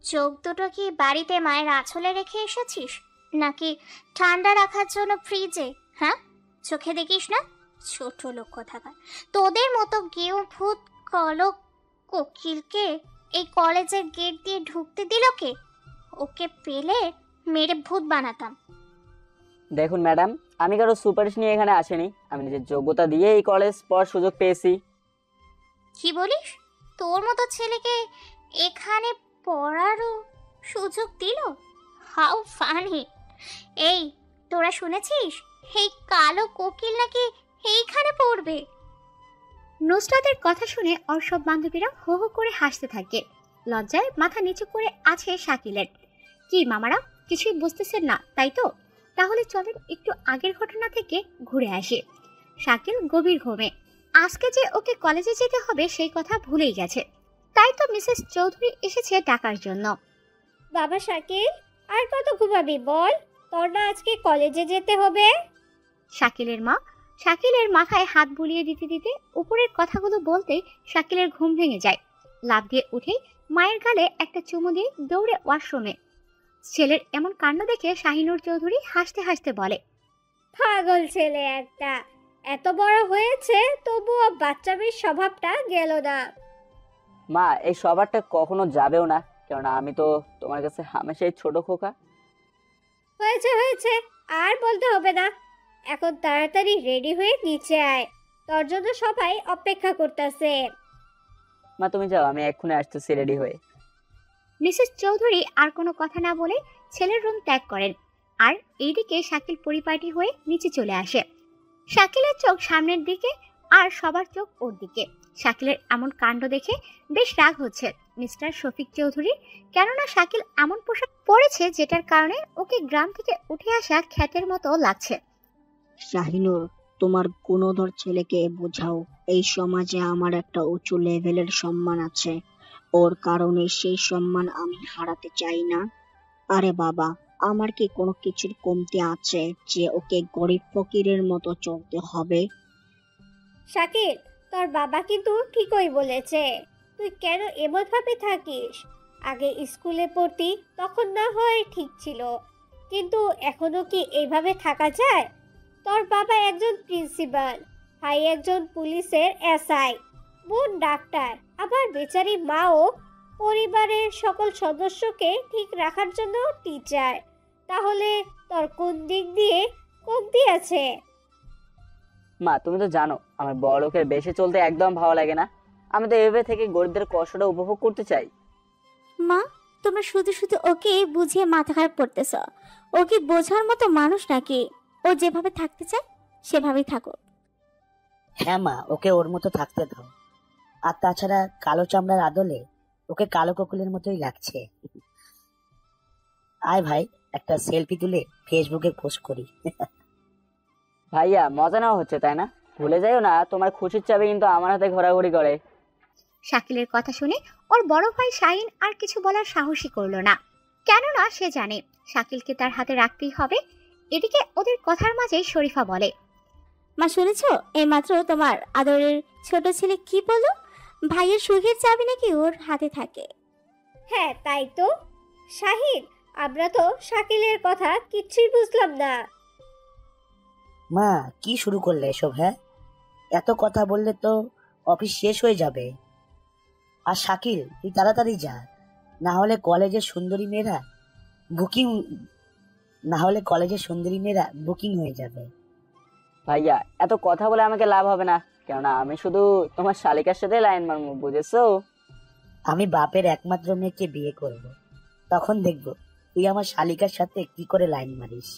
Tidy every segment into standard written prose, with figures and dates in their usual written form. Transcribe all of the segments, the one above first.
চোখ দুটো কি বাড়িতে মায়ের আঁচলে রেখে এসেছিস, নাকি ঠান্ডা রাখার জন্য ফ্রিজে? হ্যাঁ, চোখে দেখিস না? ছোট লোক কোথাকার। তোদের মতো গেও ভূত কলক কোকিলকে এই কলেজের গেট দিয়ে ঢুকতে দিল কে? ওকে পেলে মেরে ভূত বানাতাম। দেখুন ম্যাডাম, আমি কারো সুপারিশ নিয়ে এখানে আসিনি। আমি নিজের যোগ্যতা দিয়ে এই কলেজ পড়ার সুযোগ পেয়েছি। কি বলিস? তোর মতো ছেলেকে এখানে পড়ারও সুযোগ দিল? How funny! এই, তোরা শুনেছিস এই কালো কোকিল নাকি এইখানে পড়বে? নুসরাতের কথা শুনে ওর সব বান্ধবীরা হো হো করে হাসতে থাকে। লজ্জায় মাথা নিচু করে আছে শাকিলের। কি মামারা, কিছুই বুঝতেছেন না তাই তো? তাহলে চলেন একটু আগের ঘটনা থেকে ঘুরে আসি। শাকিল গভীর ঘুমে। আজকে যে ওকে কলেজে যেতে হবে সেই কথা ভুলেই গেছে। তাই তো মিসেস চৌধুরী এসেছে ডাকার জন্য। বাবা শাকিল, আর কত ঘুমাবি বল? তোর না আজকে কলেজে যেতে হবে? শাকিলের মা শাকিলের মাথায় হাত বুলিয়ে দিতে দিতে উপরের কথাগুলো বলতেই শাকিলের ঘুম ভেঙে যায়। লাফ দিয়ে উঠেই মায়ের গালে একটা চুমু দিয়ে দৌড়ে ওয়াশরুমে। ছেলের এমন কাণ্ড দেখে শাহিনুর চৌধুরী হাসতে হাসতে বলে, পাগল ছেলে একটা, এত বড় হয়েছে তবুও বাচ্চা মেয়ের স্বভাবটা গেল না। মা, এই সবারটা কখনো যাবেও না, কেননা আমি তো তোমার কাছে হামেশাই ছোট খোকা। হয়েছে হয়েছে, আর বলতে হবে না। এখন তাড়াতাড়ি রেডি হয়ে নিচে আয়, তোর জন্য সবাই অপেক্ষা করতেছে। মা তুমি যাও, আমি এক্ষুনি আসতেছি রেডি হয়ে। মিসেস চৌধুরী আর কোনো কথা না বলে ছেলের রুম ত্যাগ করেন। আর এইদিকে শাকিল পরিপাটি হয়ে নিচে চলে আসে। শাকিলের চোখ সামনের দিকে আর সবার চোখ ওর দিকে। শাকিলের এমন কাণ্ড দেখে বেশ রাগ হচ্ছে মিস্টার শফিক চৌধুরী, কেননা শাকিল এমন পোশাক পরেছে যেটার কারণে ওকে গ্রাম থেকে উঠে আসা খ্যাতের মতো লাগছে। শাহিনুর, তোমার গুণধর ছেলেকে বোঝাও এই সমাজে আমার একটা উঁচু লেভেলের সম্মান আছে, ওর কারণে সেই সম্মান আমি হারাতে চাই না। আরে বাবা, আমার কি কোনো কিছুর কমতি আছে যে ওকে গরিব ফকিরের মতো চলতে হবে? শাকিল, তোর বাবা কিন্তু ঠিকই বলেছে। তুই কেন এমন ভাবে থাকিস? আগে স্কুলে পড়তি তখন না হয় ঠিক ছিল, কিন্তু এখনো কি এইভাবে থাকা যায়? তোর বাবা একজন প্রিন্সিপাল, ভাই একজন পুলিশের এসআই, বোন ডাক্তার, আবার বেচারি মাও পরিবারের সকল সদস্যকে ঠিক রাখার জন্য টিচার। তাহলে তোর কোন দিক দিয়ে কমতি আছে? মা তুমি তো জানো আমার বড় লোকের বেশি চলতে একদম ভালো লাগে না। আমি তো এভাবে থেকে গরিবদের কষ্টটা উপভোগ করতে চাই। মা, তোমরা শুধু শুধু ওকে বুঝিয়ে মাথা খারাপ করতেছ। ওকে বোঝার মতো মানুষ নাকি? ও যেভাবে থাকতে চায় সেভাবেই থাকো। হ্যাঁ মা, ওকে ওর মতো থাকতে দাও। আর তাছাড়া কালো চামড়ার আদলে ওকে কালো কোকিলের মতোই লাগছে। আয় ভাই, একটা সেলফি তুলে ফেসবুকে পোস্ট করি। ভাইয়া, মজা নেওয়া হচ্ছে তাই না? ভুলে যাইও না তোমার খুশির চাবি কিন্তু আমার হাতে ঘোরাঘুরি করে। শাকিলের কথা শুনে ওর বড় ভাই শাহিন আর কিছু বলার সাহসই করলো না, কেননা সে জানে শাকিলকে তার হাতে রাখতেই হবে। এদিকে ওদের কথার মাঝে শরীফা বলে, মা শুনেছ এইমাত্র তোমার আদরের ছোট ছেলে কি বললো? ভাইয়ের সুখের চাবি নাকি ওর হাতে থাকে। হ্যাঁ তাই তো। শাহিন, আমরা তো শাকিলের কথা কিচ্ছুই বুঝলাম না। মা, কি শুরু করলে এসব? হ্যাঁ, এত কথা বললে তো অফিস শেষ হয়ে যাবে। আর শাকিল, তুই তাড়াতাড়ি যা, না হলে কলেজের সুন্দরী মেয়েরা বুকিং হয়ে যাবে। ভাইয়া, এত কথা বলে আমাকে লাভ হবে না, কেননা আমি শুধু তোমার শালিকার সাথে লাইন মারবো, বুঝেছো? আমি বাপের একমাত্র মেয়েকে বিয়ে করব, তখন দেখবো তুই আমার শালিকার সাথে কি করে লাইন মারিস।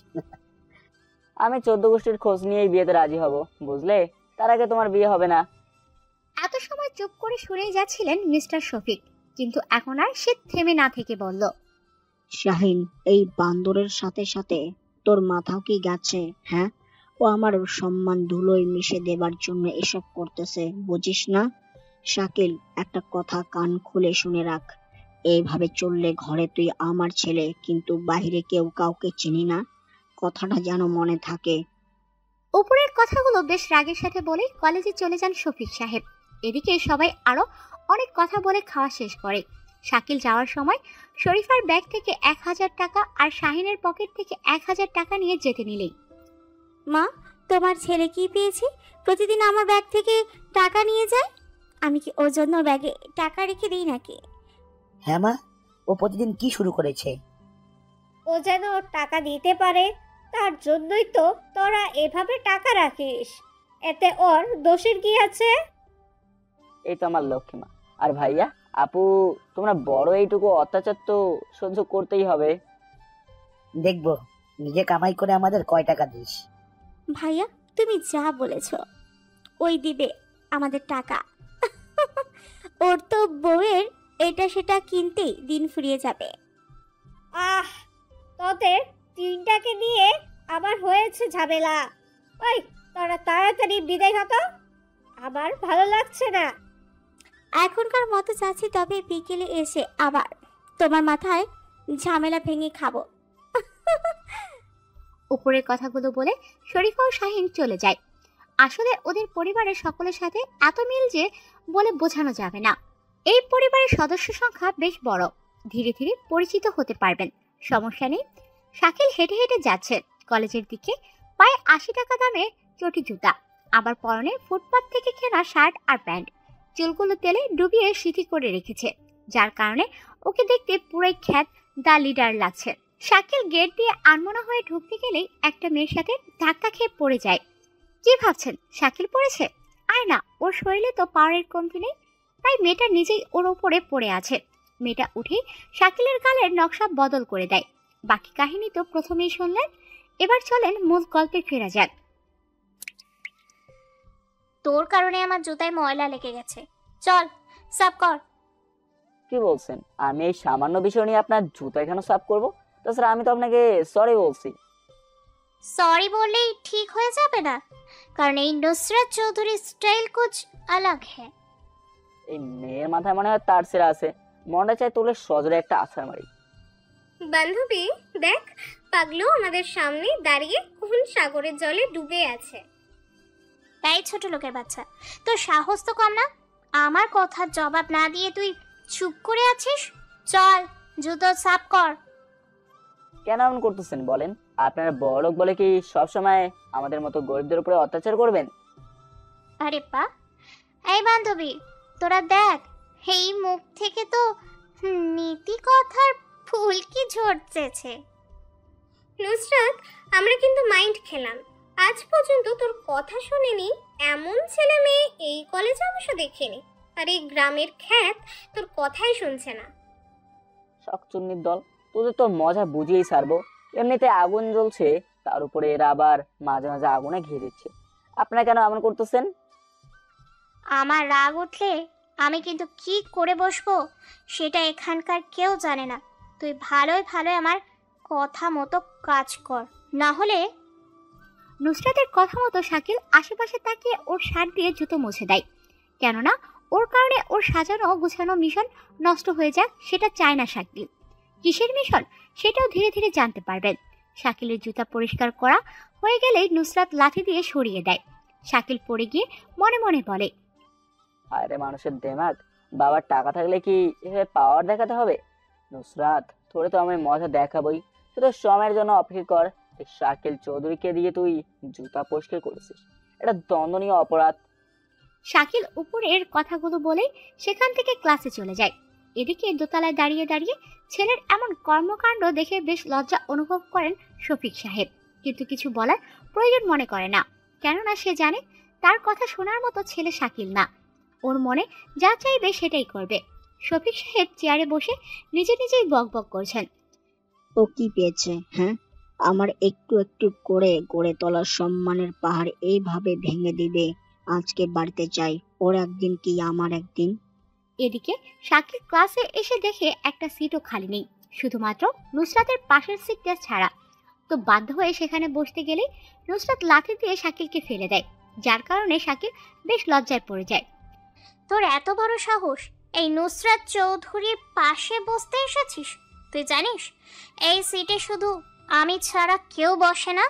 আমি 14 গোষ্ঠীর খোঁজ নিয়েই বিয়েতে রাজি হব, বুঝলে? তার আগে তোমার বিয়ে হবে না। এত সময় চুপ করে শুনেই যাচ্ছিলেন মিস্টার শফিক, কিন্তু এখন আর সে থেমে না থেকে বলল, শাহিন, এই বান্দরের সাথে সাথে তোর মাথাও কি গেছে? হ্যাঁ, ও আমার সম্মান ধুলোয় মিশে দেবার জন্য এসব করতেছে, বুঝিস না? শাকিল, একটা কথা কান খুলে শুনে রাখ, এইভাবে চললে ঘরে তুই আমার ছেলে, কিন্তু বাইরে কেউ কাউকে চিনি না, কথাটা যেন মনে থাকে। উপরের কথাগুলো বেশ রাগের সাথে বলে কলেজে চলে যান শফিক সাহেব। এদিকে সবাই আরো অনেক কথা বলে খাওয়া শেষ করে। শাকিল যাওয়ার সময় শরীফার ব্যাগ থেকে 1000 টাকা আর শাহিনের পকেট থেকে 1000 টাকা নিয়ে যেতে নিলেই, মা, তোমার ছেলে কি পেয়েছে? প্রতিদিন আমার ব্যাগ থেকে টাকা নিয়ে যায়। আমি কি ওর জন্য ব্যাগে টাকা রেখে দিই নাকি? হ্যাঁ মা, ও প্রতিদিন কি শুরু করেছে? ও যেন টাকা দিতে পারে, তার জন্যই তো তোরা এভাবে টাকা রাখিস। এতে ওর দোষের কি আছে? এই তো আমার লক্ষ্মী মা। আর ভাইয়া, আপু, তোমরা বড়, এইটুকু অত্যাচার তো সহ্য করতেই হবে। দেখবো নিজে কামাই করে আমাদের কয় টাকা দিস। ভাইয়া, তুমি যা বলেছ, ওই দিবে আমাদের টাকা। ওর তো বউয়ের এটা সেটা কিনতেই দিন ফুরিয়ে যাবে। আহ, তোদের তিনটাকে নিয়ে আমার হয়েছে ঝামেলা। ওই, তোরা তাড়াতাড়ি বিদায় হতো, আমার ভালো লাগছে না। এখনকার মতো যাচ্ছি, তবে বিকেলে এসে আবার তোমার মাথায় ঝামেলা ভেঙে খাবো। উপরের কথাগুলো বলে শরীফা ও শাহিন চলে যায়। আসলে ওদের পরিবারের সকলের সাথে এত মিল যে বলে বোঝানো যাবে না। এই পরিবারের সদস্য সংখ্যা বেশ বড়। ধীরে ধীরে পরিচিত হতে পারবেন, সমস্যা নেই। শাকিল হেঁটে হেঁটে যাচ্ছে কলেজের দিকে। পায়ে 80 টাকা দামে চটি জুতা, আবার পরনে ফুটপাত থেকে কেনা শার্ট আর প্যান্ট। চুলগুলো তেলে ডুবিয়ে সিথি করে রেখেছে, যার কারণে ওকে দেখতে পুরাই খ্যাত দা লিডার লাগছে। শাকিল গেট দিয়ে আনমনা হয়ে ঢুকতে গেলেই একটা মেয়ের সাথে ধাক্কা খেয়ে পড়ে যায়। কি ভাবছেন শাকিল পড়েছে? আর না, ওর শরীরে তো পাওয়ারের কমতি নেই, তাই মেয়েটা নিজেই ওর উপরে পড়ে আছে। মেয়েটা উঠে শাকিলের গালের নকশা বদল করে দেয়। বাকি কাহিনী তো প্রথমেই শুনলেন, এবার চলেন মূল গল্পে ফেরা যাক। তোর কারণে আমার জুতায় ময়লা লেগে গেছে। চল, সাফ কর। কি বলছেন? আমি এই সামান্য বিষয় নিয়ে আপনার জুতা কেন সাফ করবো? তাছাড়া আমি তো আপনাকে সরি বলছি। সরি বললেই ঠিক হয়ে যাবে না, কারণ এই নুসরাত চৌধুরী স্টাইল কুছ আলাগ হ্যায়। এই মেয়ের মাথায় মনে হয় তার ছেড়া আছে, মনটা চাই তোলে সজরে একটা আছাড় মারি। বান্ধবী দেখ, পাগলু আমাদের সামনে দাঁড়িয়ে কোন সাগরের জলে ডুবে আছে। তাই ছোট লোকের বাচ্চা, তোর সাহস তো কম না? আমার কথার জবাব না দিয়ে তুই চুপ করে আছিস। চল, জুতো সাফ কর। কেন এমন করতেছেন বলেন? আপনারা বড়লোক বলে কি সবসময় আমাদের মতো গরিবদের উপরে অত্যাচার করবেন? আরে পা, এই বান্ধবী, তোরা দেখ, এই মুখ থেকে তো নীতি কথার ফুল কি ঝরতেছে। নুসরাত, আমরা কিন্তু মাইন্ড খেলাম। আজ পর্যন্ত তোর কথা শুনিনি এমন ছেলে মেয়ে এই কলেজে অবশ্য দেখিনি। আর এই গ্রামের খ্যাত তোর কথাই শুনছে না। শকচুন্নির দল, তোদের তো মজা বুঝিয়েই ছাড়বো। এমনিতে আগুন জ্বলছে, তার উপরে এরা আবার মাঝে মাঝে আগুনে ঘিরে দিচ্ছে। আপনারা কেন এমন করতেছেন? আমার রাগ উঠলে আমি কিন্তু কি করে বসবো সেটা এখানকার কেউ জানে না। তুই ভালোই ভালোই আমার কথা মতো কাজ কর, না হলে। নুসরাতের কথা মতো শাকিল আশেপাশে তাকিয়ে ওর শার্ট দিয়ে জুতো মুছে দেয়। কেননা ওর কারণে ওর সাজানো গুছানো মিশন নষ্ট হয়ে যাক সেটা চায় না শাকিল। কিসের মিশন সেটাও ধীরে ধীরে জানতে পারবেন। শাকিলের জুতা পরিষ্কার করা হয়ে গেলেই নুসরাত লাঠি দিয়ে সরিয়ে দেয়। শাকিল পড়ে গিয়ে মনে মনে বলে, আরে মানুষের দেমাগ, বাবার টাকা থাকলে কি এভাবে পাওয়ার দেখাতে হবে? নুসরাত, তোরে তো আমি মজা দেখাবই, শুধু সময়ের জন্য অপেক্ষা কর। এই শাকিল চৌধুরীকে দিয়ে তুই জুতা পরিষ্কার করেছিস, এটা দণ্ডনীয় অপরাধ। শাকিল উপরের কথাগুলো বলে সেখান থেকে ক্লাসে চলে যায়। এদিকে দোতলায় দাঁড়িয়ে দাঁড়িয়ে ছেলের এমন কর্মকাণ্ড দেখে বেশ লজ্জা অনুভব করেন শফিক সাহেব, কিন্তু কিছু বলার প্রয়োজন মনে করে না। কেননা সে জানে তার কথা শোনার মতো ছেলে শাকিল না। ওর মনে যা চাইবে সেটাই করবে। শফিক সাহেব চেয়ারে বসে নিজে নিজেই বকবক করছেন। ও কি পেয়েছে? হ্যাঁ, আমার একটু একটু করে গড়ে তোলা সম্মানের পাহাড় এইভাবে ভেঙে দিবে। আজকে বাড়িতে চাই, ওর একদিন কি আমার একদিন। এদিকে শাকিল ক্লাসে এসে দেখে একটা সিটও খালি নেই, শুধুমাত্র নুসরাতের পাশের সিটটা ছাড়া। তো বাধ্য হয়ে সেখানে বসতে গেলেই নুসরাত লাথি দিয়ে শাকিলকে ফেলে দেয়, যার কারণে শাকিল বেশ লজ্জায় পড়ে যায়। তোর এত বড় সাহস, এই নুসরাত চৌধুরীর পাশে বসতে এসেছিস? তুই জানিস এই সিটে শুধু আমি ছাড়া কেউ বসে না?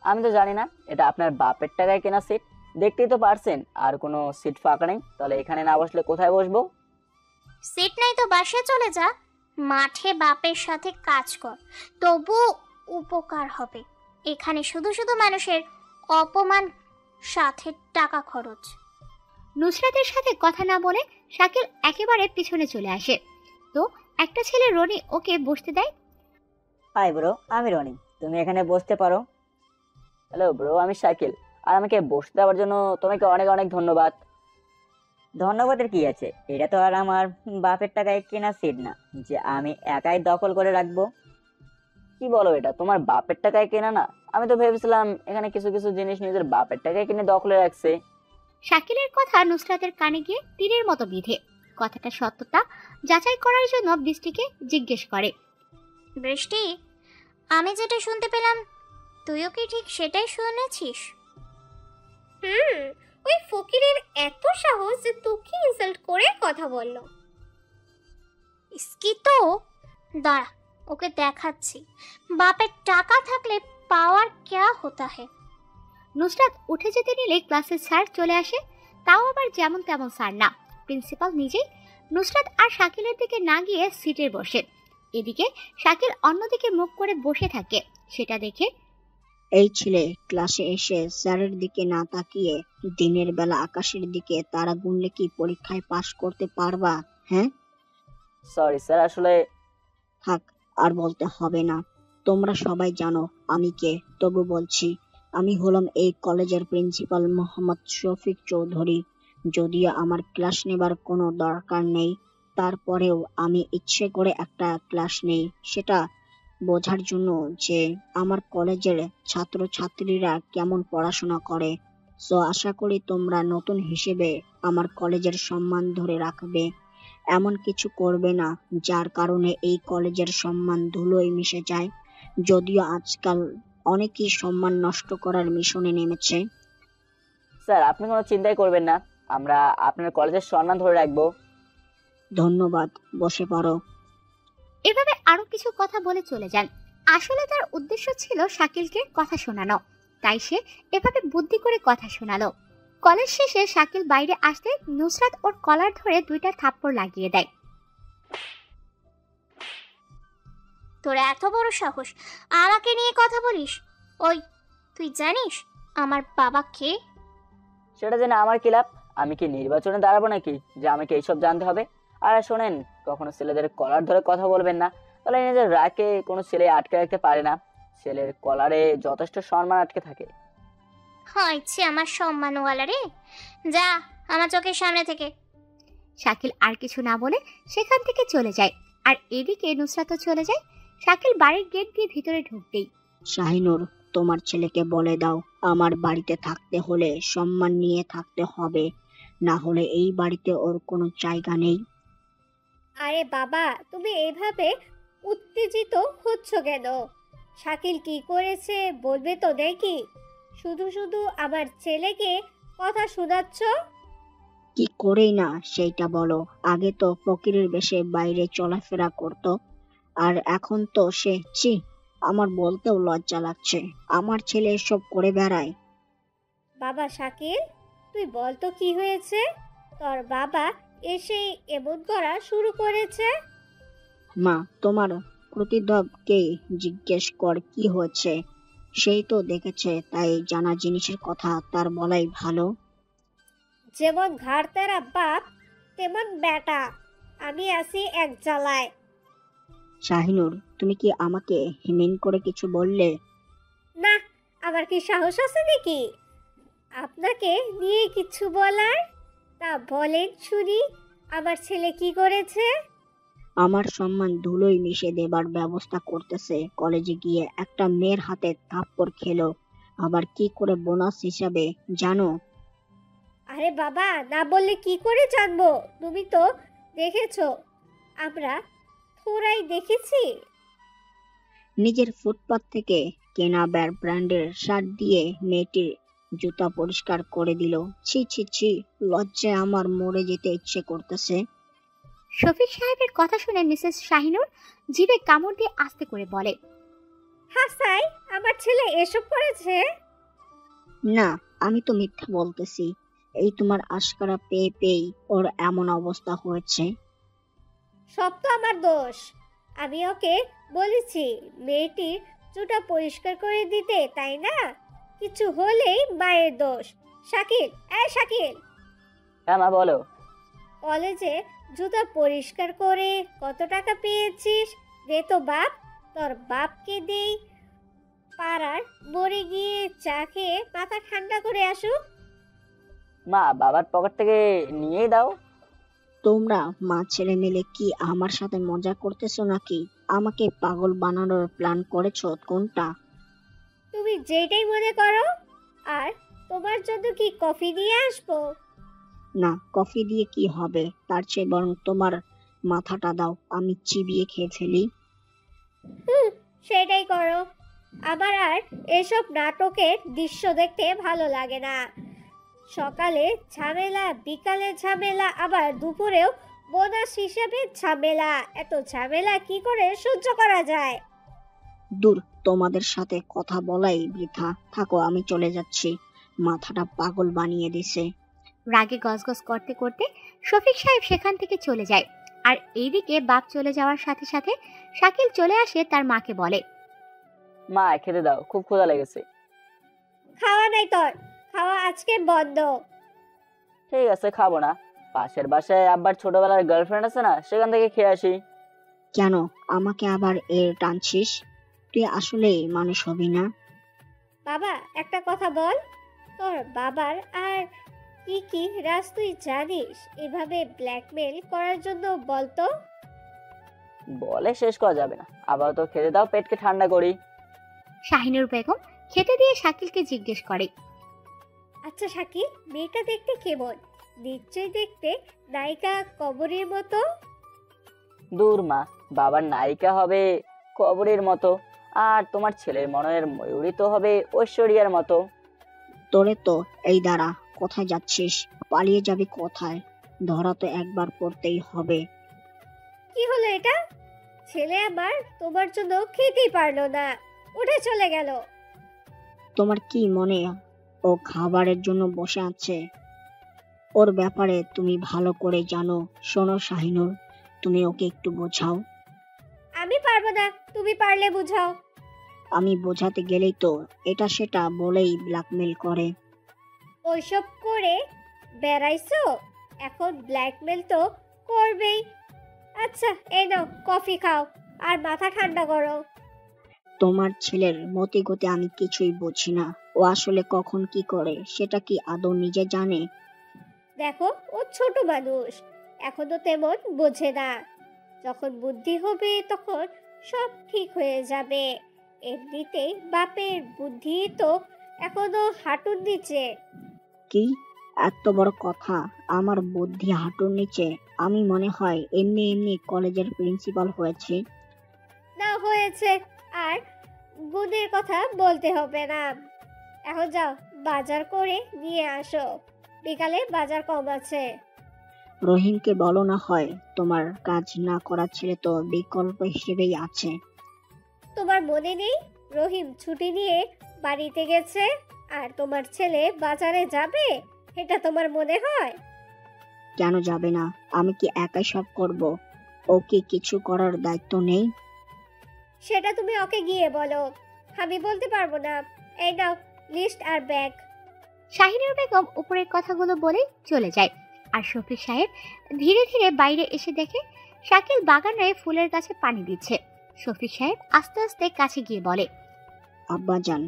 আমি তো জানি না, এটা আপনার বাপের টাকায় কেনা সিট, দেখতেই তো পারছেন আর কোনো সিট ফাঁকা নেই, তাহলে এখানে না বসলে কোথায় বসবো? সিট নাই তো বাসে চলে যা, মাঠে বাপের সাথে কাজ কর, তবু উপকার হবে। এখানে শুধু শুধু মানুষের অপমান, সাথে টাকা খরচ। নুসরাতের সাথে কথা না বলে শাকিল একেবারে পিছনে চলে আসে। তো একটা ছেলে রনি ওকে বসতে দেয়। হাই ব্রো, আমি রনি, তুমি এখানে বসতে পারো। হ্যালো ব্রো, আমি শাকিল, আর আমাকে বসতে দেওয়ার জন্য তোমাকে অনেক অনেক ধন্যবাদ। ধন্যবাদের কি আছে, এটা তো আর আমার বাপের টাকায় কেনা সিট না যে আমি একাই দখল করে রাখবো। কি বলো, এটা তোমার বাপের টাকায় কেনা না? আমি তো ভেবেছিলাম এখানে কিছু কিছু জিনিস নিজের বাপের টাকায় কিনে দখলে রাখছে। শাকিলের কথা নুসরাতের কানে গিয়ে তীরের মতো বিঁধে। কথাটা সত্যতা যাচাই করার জন্য বৃষ্টিকে জিজ্ঞেস করে। বৃষ্টি, আমি যেটা শুনতে পেলাম তুইও কি ঠিক সেটাই শুনেছিস? ওই ফকিরের এত সাহস যে তোকে ইনসাল্ট করে কথা বললো। ইসকি তো, দাঁড়া ওকে দেখাচ্ছি বাপের টাকা থাকলে পাওয়ার ক্যা হতা হে। নুসরাত উঠে যেতে নিলে ক্লাসের স্যার চলে আসে, তাও আবার যেমন তেমন স্যার না, প্রিন্সিপাল নিজেই। নুসরাত আর শাকিলের দিকে না গিয়ে সিটে বসে। এদিকে শাকিল অন্যদিকে মুখ করে বসে থাকে। সেটা দেখে এই ছেলে ক্লাসে এসে স্যারের দিকে না তাকিয়ে দিনের বেলা আকাশের দিকে তারা গুনলে কি পরীক্ষায় পাশ করতে পারবা? হ্যাঁ, সরি স্যার, আসলে থাক আর বলতে হবে না, তোমরা সবাই জানো আমি কে। তবু বলছি, আমি হলাম এই কলেজের প্রিন্সিপাল মোহাম্মদ শফিক চৌধুরী। যদিও আমার ক্লাস নেবার কোনো দরকার নেই, তারপরেও আমি ইচ্ছে করে একটা ক্লাস নেই, সেটা বোঝার জন্য যে আমার কলেজের ছাত্রছাত্রীরা কেমন পড়াশোনা করে। সো আশা করি তোমরা নতুন হিসেবে আমার কলেজের সম্মান ধরে রাখবে, এমন কিছু করবে না যার কারণে এই কলেজের সম্মান ধুলোয় মিশে যায়। যদিও আজকাল অনেকেই সম্মান নষ্ট করার মিশনে নেমেছে। স্যার আপনি কোনো চিন্তাই করবেন না, আমরা আপনার কলেজের সম্মান ধরে রাখবো। ধন্যবাদ, বসে পড়ো। এভাবে আরো কিছু কথা বলে চলে যান। আসলে তার উদ্দেশ্য ছিল শাকিলকে কথা শোনানো, তাই সে এভাবে বুদ্ধি করে কথা শোনালো। কলেজ শেষে শাকিল বাইরে আসতে নুসরাত ওর কলার ধরে 2টা থাপ্পড় লাগিয়ে দেয়। তোর এত বড় সাহস আমাকে নিয়ে কথা বলিস? ওই, তুই জানিস আমার বাবা কে? সেটা জেনে আমার কি লাভ? আমি কি নির্বাচনে দাঁড়াবো নাকি যে আমাকে এইসব জানতে হবে? আর শোনেন, কখনো ছেলেদের কলার ধরে কথা বলবেন না, তাহলে নিজের রাগে কোনো ছেলে আটকে রাখতে পারে না। ছেলের কলারে যথেষ্ট সম্মান আটকে থাকে। হয়েছে আমার সম্মানওয়ালা রে, যা আমার চোখের সামনে থেকে। শাকিল আর কিছু না বলে সেখান থেকে চলে যায়। আর এদিকে নুসরাতও চলে যায়। শাকিল বাড়ির গেট দিয়ে ভিতরে ঢুকতেই শাহিনুর, তোমার ছেলেকে বলে দাও আমার বাড়িতে থাকতে হলে সম্মান নিয়ে থাকতে হবে, না হলে এই বাড়িতে ওর কোনো জায়গা নেই। আরে বাবা, তুমি এইভাবে উত্তেজিত হচ্ছ কেন? শাকিল কি করেছে বলবে তো দেখি। শুধু শুধু আমার ছেলেকে কথা শোনাচ্ছ। কি করেই না সেইটা বলো। আগে তো ফকিরের বেশে বাইরে চলাফেরা করতো, আর এখন তো সে ছি, আমার বলতেও লজ্জা লাগছে আমার ছেলে এসব করে বেড়ায়। বাবা শাকিল, তুই বল তো কি হয়েছে? তোর বাবা এসে এমন করা শুরু করেছে। মা, তোমার প্রতিদবকে জিজ্ঞেস কর কি হয়েছে, সেই তো দেখেছে, তাই জানা জিনিসের কথা তার বলাই ভালো। যেমন ঘাড় তেরা বাপ তেমন বেটা, আমি আছি এক জ্বালায়। শাহিনুর, তুমি কি আমাকে হিমেন করে কিছু বললে? না, আমার কি সাহস আছে নাকি আপনাকে নিয়ে কিছু বলার? তা বলেন শুনি, আমার ছেলে কি করেছে? আমার সম্মান ধুলোয় মিশে দেবার ব্যবস্থা করতেছে, কলেজে গিয়ে একটা মেয়ের হাতে থাপ্পড় খেলো, আবার কি করে বোনাস হিসাবে জানো? আরে বাবা, না বললে কি করে জানবো? তুমি তো দেখেছো, আমরা থোড়াই দেখেছি। নিজের ফুটপাত থেকে কেনা ব্র্যান্ডের শার্ট দিয়ে মেয়েটির জুতা পরিষ্কার করে দিল। ছি ছি ছি, লজ্জায় আমার মরে যেতে ইচ্ছে করতেছে। শফিক সাহেবের কথা শুনে মিসেস শাহিনুর জিভে কামড় দিয়ে আস্তে করে বলে, হাসাই, আমার ছেলে এসব করেছে? না, আমি তো মিথ্যা বলতেছি। এই তোমার আশকারা পেয়ে পেয়ে ওর এমন অবস্থা হয়েছে। সব তো আমার দোষ। আমি ওকে বলেছি মেয়েটির জুতা পরিষ্কার করে দিতে, তাই না? কিছু হলেই মায়ের দোষ। শাকিল, শাকিল, হ্যাঁ মা বলো। কলেজে জুতা পরিষ্কার করে কত টাকা পেয়েছিস? দে তো বাপ, তোর বাপকে দেই। পাড়ার মোড়ে গিয়ে চা খেয়ে মাথা ঠান্ডা করে আসুক। মা বাবার পকেট থেকে নিয়েই দাও। তোমরা মা ছেলে মিলে কি আমার সাথে মজা করতেছো নাকি? আমাকে পাগল বানানোর প্ল্যান করেছো কোনটা? তুমি যেটাই মনে করো। আর তোমার জন্য কি কফি দিয়ে আসবো? না, কফি দিয়ে কি হবে? তার চেয়ে বরং তোমার মাথাটা দাও, আমি চিবিয়ে খেয়ে ফেলি। সেটাই করো। আমার আর এসব নাটকের দৃশ্য দেখতে ভালো লাগে না। সকালে ঝামেলা, বিকালে ঝামেলা, আবার দুপুরেও বোনাস হিসেবে ঝামেলা। এত ঝামেলা কি করে সহ্য করা যায়? দূর, তোমাদের সাথে কথা বলাই বৃথা। থাকো, আমি চলে যাচ্ছি। মাথাটা পাগল বানিয়ে দিছে। রাগে গজগজ করতে করতে শফিক সাহেব সেখান থেকে চলে যায়। আর এইদিকে বাপ চলে যাওয়ার সাথে সাথে শাকিল চলে আসে তার মাকে বলে, মা খেতে দাও, খুব ক্ষুধা লেগেছে। খাওয়া নাই তোর, খাওয়া আজকে বন্ধ। ঠিক আছে, খাবো না। পাশের বাসায় আব্বার ছোটবেলার গার্লফ্রেন্ড আছে না, সেখান থেকে খেয়ে আসি। কেন আমাকে আবার এর টানছিস? তুই আসলেই মানুষ হবি না। বাবা একটা কথা বল, তোর বাবার আর কি কি রাজ তুই জানিস এভাবে ব্ল্যাকমেল করার জন্য? বলতো। বলে শেষ করা যাবে না। আবার তো খেতে দাও, পেটকে ঠান্ডা করি। শাহিনুর বেগম খেতে দিয়ে শাকিলকে জিজ্ঞেস করে, আচ্ছা শাকিল, মেয়েটা দেখতে কেমন? নিশ্চয়ই দেখতে নায়িকা কবরের মতো। দূর মা, বাবার নায়িকা হবে কবরের মতো, আর তোমার ছেলের মনের ময়ূরী তো হবে ঐশ্বরিয়ার মতো। তোরে তো এই দাঁড়া, কোথায় যাচ্ছিস? পালিয়ে যাবি কোথায়? ধরা তো একবার পড়তেই হবে। কি হলো এটা? ছেলে আমার তোমার জন্য খেতেই পারলো না, উঠে চলে গেল। তোমার কি মনে ও খাবারের জন্য বসে আছে? ওর ব্যাপারে তুমি ভালো করে জানো। শোনো শাহিনুর, তুমি ওকে একটু বোঝাও। আমি পারবো না, তুমি পারলে বুঝাও। আমি বোঝাতে গেলেই তো এটা সেটা বলেই ব্ল্যাকমেল করে। ওইসব করে বেড়াইছো, এখন ব্ল্যাকমেল তো করবেই। আচ্ছা এই নাও কফি খাও আর মাথা ঠান্ডা করো। তোমার ছেলের মতি গতি আমি কিছুই বুঝি না। ও আসলে কখন কি করে সেটা কি আদৌ নিজে জানে? দেখো ও ছোট মানুষ, এখনো তেমন বোঝে না। যখন বুদ্ধি হবে তখন সব ঠিক হয়ে যাবে। এমনিতেই বাপের বুদ্ধি তো এখনো হাঁটুর নিচে। কি এত বড় কথা? আমার বুদ্ধি হাঁটুর নিচে? আমি মনে হয় এমনি এমনি কলেজের প্রিন্সিপাল হয়েছে। না হয়েছে, আর গুণের কথা বলতে হবে না। এখন যাও বাজার করে নিয়ে আসো, বিকালে বাজার কম আছে। রহিমকে বলো না হয়, তোমার কাজ না করার ছেলে তো বিকল্প হিসেবেই আছে। তোমার মনে নেই রহিম ছুটি নিয়ে বাড়িতে গেছে আর তোমার ছেলে বাজারে যাবে? এটা তোমার মনে হয়? কেন যাবে না? আমি কি একাই সব করব? ও কি কিছু করার দায়িত্ব নেই? সেটা তুমি ওকে গিয়ে বলো, আমি বলতে পারবো না। এই নাও লিস্ট আর ব্যাগ। শাহিনুর বেগম উপরের কথাগুলো বলে চলে যায়। আর শফিক সাহেব ধীরে ধীরে বাইরে এসে দেখে শাকিল বাগানে ফুলের গাছে পানি দিচ্ছে। শফিক সাহেব আস্তে আস্তে কাছে গিয়ে বলে, আব্বাজান,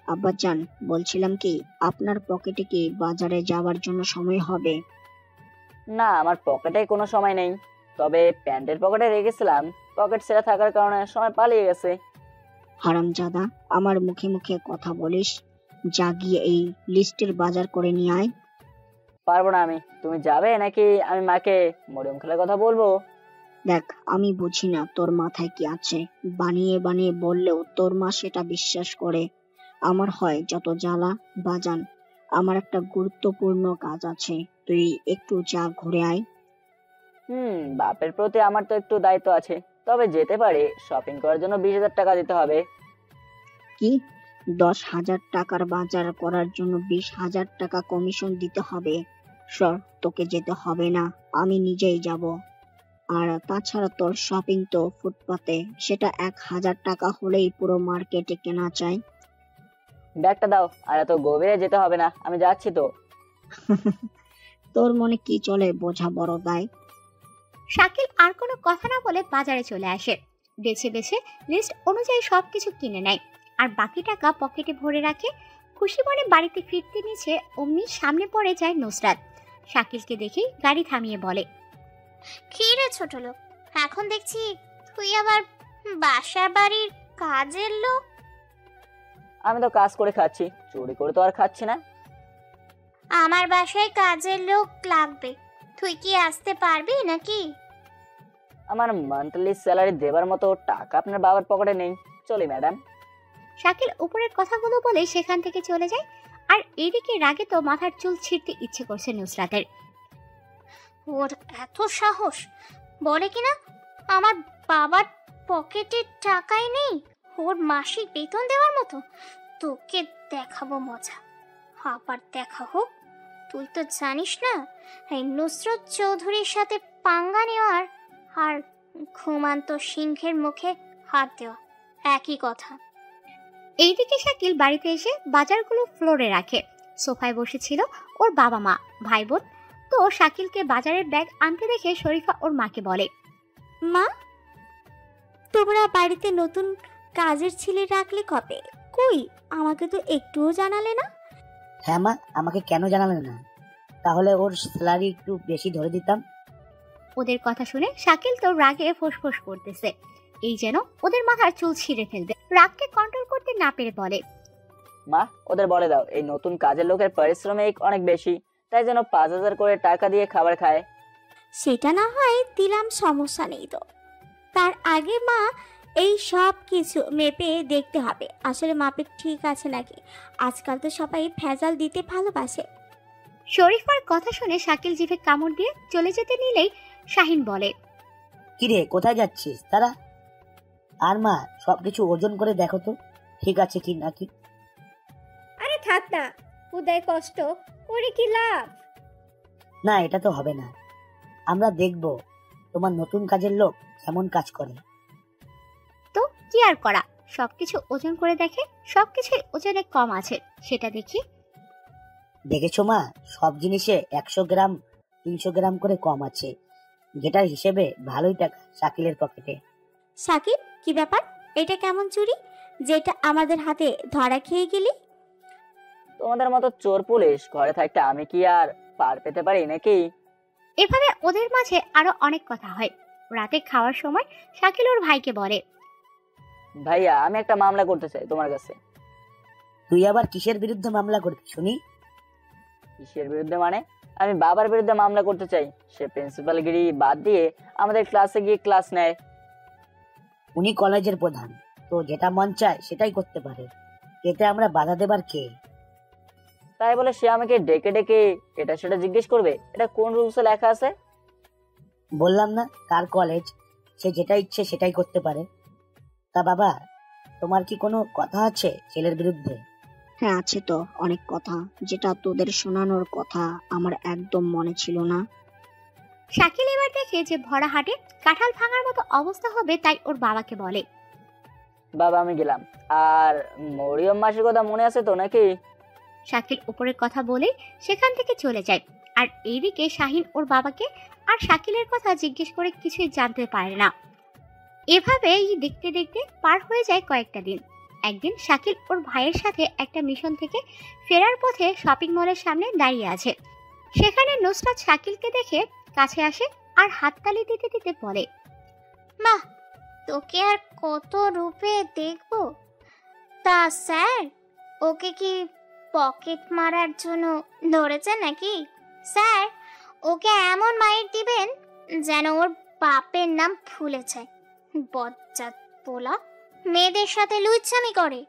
আব্বাজান, বলছিলাম কি আপনার পকেটে কি বাজারে যাওয়ার জন্য সময় হবে? না, আমার পকেটে কোনো সময় নেই, তবে প্যান্টের পকেটে রেখেছিলাম। পকেট ছেঁড়া থাকার কারণে সময় পালিয়ে গেছে। হারামজাদা, আমার মুখে মুখে কথা বলিস। যা গিয়ে এই লিস্টের বাজার করে নিয়ে আয়। পারবো না আমি। তুমি যাবে নাকি আমি মাকে মরিয়ম খালার কথা বলবো? দেখ, আমি বুঝি না তোর মাথায় কি আছে। বানিয়ে বানিয়ে বললেও তোর মা সেটা বিশ্বাস করে। আমার হয় যত জ্বালা। বাজান, আমার একটা গুরুত্বপূর্ণ কাজ আছে, তুই একটু যা ঘুরে আয়। বাপের প্রতি আমার তো একটু দায়িত্ব আছে, তবে যেতে পারি। শপিং করার জন্য 20,000 টাকা দিতে হবে। কি 10,000 টাকার বাজার করার জন্য 20,000 টাকা কমিশন দিতে হবে। সর, তোকে যেতে হবে না, আমি নিজেই যাব। আর তাছাড়া তোর শপিং তো ফুটপাতে, সেটা 1,000 টাকা হলেই পুরো মার্কেটে কেনা চাই। ব্যাগটা দাও, আর এত গভীরে যেতে হবে না, আমি যাচ্ছি তো। তোর মনে কি চলে বোঝা বড় দায়। শাকিল আর কোনো কথা না বলে বাজারে চলে আসে। বেছে বেছে লিস্ট অনুযায়ী সবকিছু কিনে নেয় আর বাকি টাকা পকেটে ভরে রাখে। খুশি মনে বাড়িতে ফিরতে নিচে অমনি সামনে পড়ে যায় নুসরাত। শাকিলকে দেখেই গাড়ি থামিয়ে বলে, কি রে ছোট লোক, এখন দেখছি তুই আবার বাসা বাড়ির কাজের লোক। আমি তো কাজ করে খাচ্ছি, চুরি করে তো আর খাচ্ছি না। আমার বাসায় কাজের লোক লাগবে, তুই কি আসতে পারবি নাকি? আমার মান্থলি স্যালারি দেবার মতো টাকা আপনার বাবার পকেটে নেই, চলি ম্যাডাম। শাকিল উপরের কথাগুলো বলে সেখান থেকে চলে যায়। আর এইদিকে রাগে তো মাথার চুল ছিঁড়তে ইচ্ছে করছে নুসরাতের। ওর এত সাহস, বলে কিনা আমার বাবার পকেটে টাকাই নেই ওর মাসিক বেতন দেওয়ার মতো। তোকে দেখাবো মজা, আবার দেখা হোক। তুই তো জানিস না এই নুসরত চৌধুরীর সাথে পাঙ্গা নেওয়ার আর ঘুমান্ত সিংহের মুখে হাত দেওয়া একই কথা। এইদিকে শাকিল বাড়িতে এসে বাজারগুলো ফ্লোরে রাখে। সোফায় বসেছিল ওর বাবা মা ভাই বোন। তো শাকিলকে বাজারের ব্যাগ আনতে দেখে শরীফা ওর মাকে বলে, মা, তোমরা বাড়িতে নতুন কাজের ছেলে রাখলে কবে? কই, আমাকে তো একটুও জানালে না। হ্যাঁ মা, আমাকে কেন জানালে না? তাহলে ওর স্যালারি একটু বেশি ধরে দিতাম। ওদের কথা শুনে শাকিল তো রাগে ফোঁসফোঁস করতেছে, এই যেন ওদের মাথার চুল ছিঁড়ে ফেলবে। রাগকে কন্ট্রোল করতে না পেরে বলে, মা, ওদের বলে দাও এই নতুন কাজের লোকের পারিশ্রমিক অনেক বেশি, তাই যেন 5,000 করে টাকা দিয়ে খাবার খায়। সেটা না হয় দিলাম, সমস্যা নেই তো। তার আগে মা এই সব কিছু মেপে দেখতে হবে আসলে মাপে ঠিক আছে নাকি। আজকাল তো সবাই ভেজাল দিতে ভালোবাসে। শরীফার কথা শুনে শাকিল জিভে কামড় দিয়ে চলে যেতে নিলেই শাহিন বলে, কিরে, কোথায় যাচ্ছিস তারা? আর মা, সবকিছু ওজন করে দেখো তো ঠিক আছে কি নাকি। আরে থাক না, উদয় কষ্ট করে কি লাভ? না, এটা তো হবে না। আমরা দেখব তোমার নতুন কাজের লোক কেমন কাজ করে। তো কি আর করা, সবকিছু ওজন করে দেখে সবকিছু ওজনে কম আছে। সেটা দেখি দেখেছো মা, সব জিনিসে 100 গ্রাম 300 গ্রাম করে কম আছে। যেটার হিসেবে ভালোই টাকা শাকিলের পকেটে। সাকিব, কি ব্যাপার? এটা কেমন চুরি যেটা আমাদের হাতে ধরা খেয়ে গেলি? তোমাদের মতো চোর পুলিশ ঘরে থাকতে আমি কি আর পার পেতে পারি নাকি? এভাবে ওদের মাঝে আরো অনেক কথা হয়। রাতে খাওয়ার সময় শাকিল ওর ভাইকে বলে, ভাইয়া, আমি একটা মামলা করতে চাই তোমার কাছে। তুই আবার কিসের বিরুদ্ধে মামলা করবি শুনি? কিসের বিরুদ্ধে মানে? আমি বাবার বিরুদ্ধে মামলা করতে চাই। সে প্রিন্সিপালগিরি বাদ দিয়ে আমাদের ক্লাসে গিয়ে ক্লাস নেয়। উনি কলেজের প্রধান, তো যেটা মন চায় সেটাই করতে পারে, এতে আমরা বাধা দেবার কে? তাই বলে সে আমাকে ডেকে ডেকে এটা সেটা জিজ্ঞেস করবে? এটা কোন রুলসে লেখা আছে? বললাম না, তার কলেজ, সে যেটা ইচ্ছে সেটাই করতে পারে। তা বাবা, তোমার কি কোনো কথা আছে ছেলের বিরুদ্ধে? হ্যাঁ আছে তো, অনেক কথা, যেটা তোদের শোনানোর কথা আমার একদম মনে ছিল না। শাকিল এবার দেখে যে ভরা হাটে কাঁঠাল ভাঙার মতো অবস্থা হবে, তাই ওর বাবাকে বলে, বাবা, আমি গেলাম। আর মরিয়ম মাসির কথা মনে আছে তো নাকি? শাকিল উপরের কথা বলে সেখান থেকে চলে যায়। আর এইদিকে শাহিন ওর বাবাকে আর শাকিলের কথা জিজ্ঞেস করে কিছুই জানতে পারে না। এভাবেই দেখতে দেখতে পার হয়ে যায় কয়েকটা দিন। একদিন শাকিল ওর ভাইয়ের সাথে একটা মিশন থেকে ফেরার পথে শপিং মলের সামনে দাঁড়িয়ে আছে। সেখানে নুসরাত শাকিলকে দেখে কাছে আসে আর হাততালি দিতে দিতে বলে, মা, তোকে আর কত রূপে দেখবো? তা স্যার ওকে কি পকেট মারার জন্য ধরেছে নাকি? স্যার ওকে এমন মাইর দিবেন যেন ওর বাপের নাম ভুলে যায়। বজ্জাত পোলা, মেয়েদের সাথে লুচ্ছামি করে।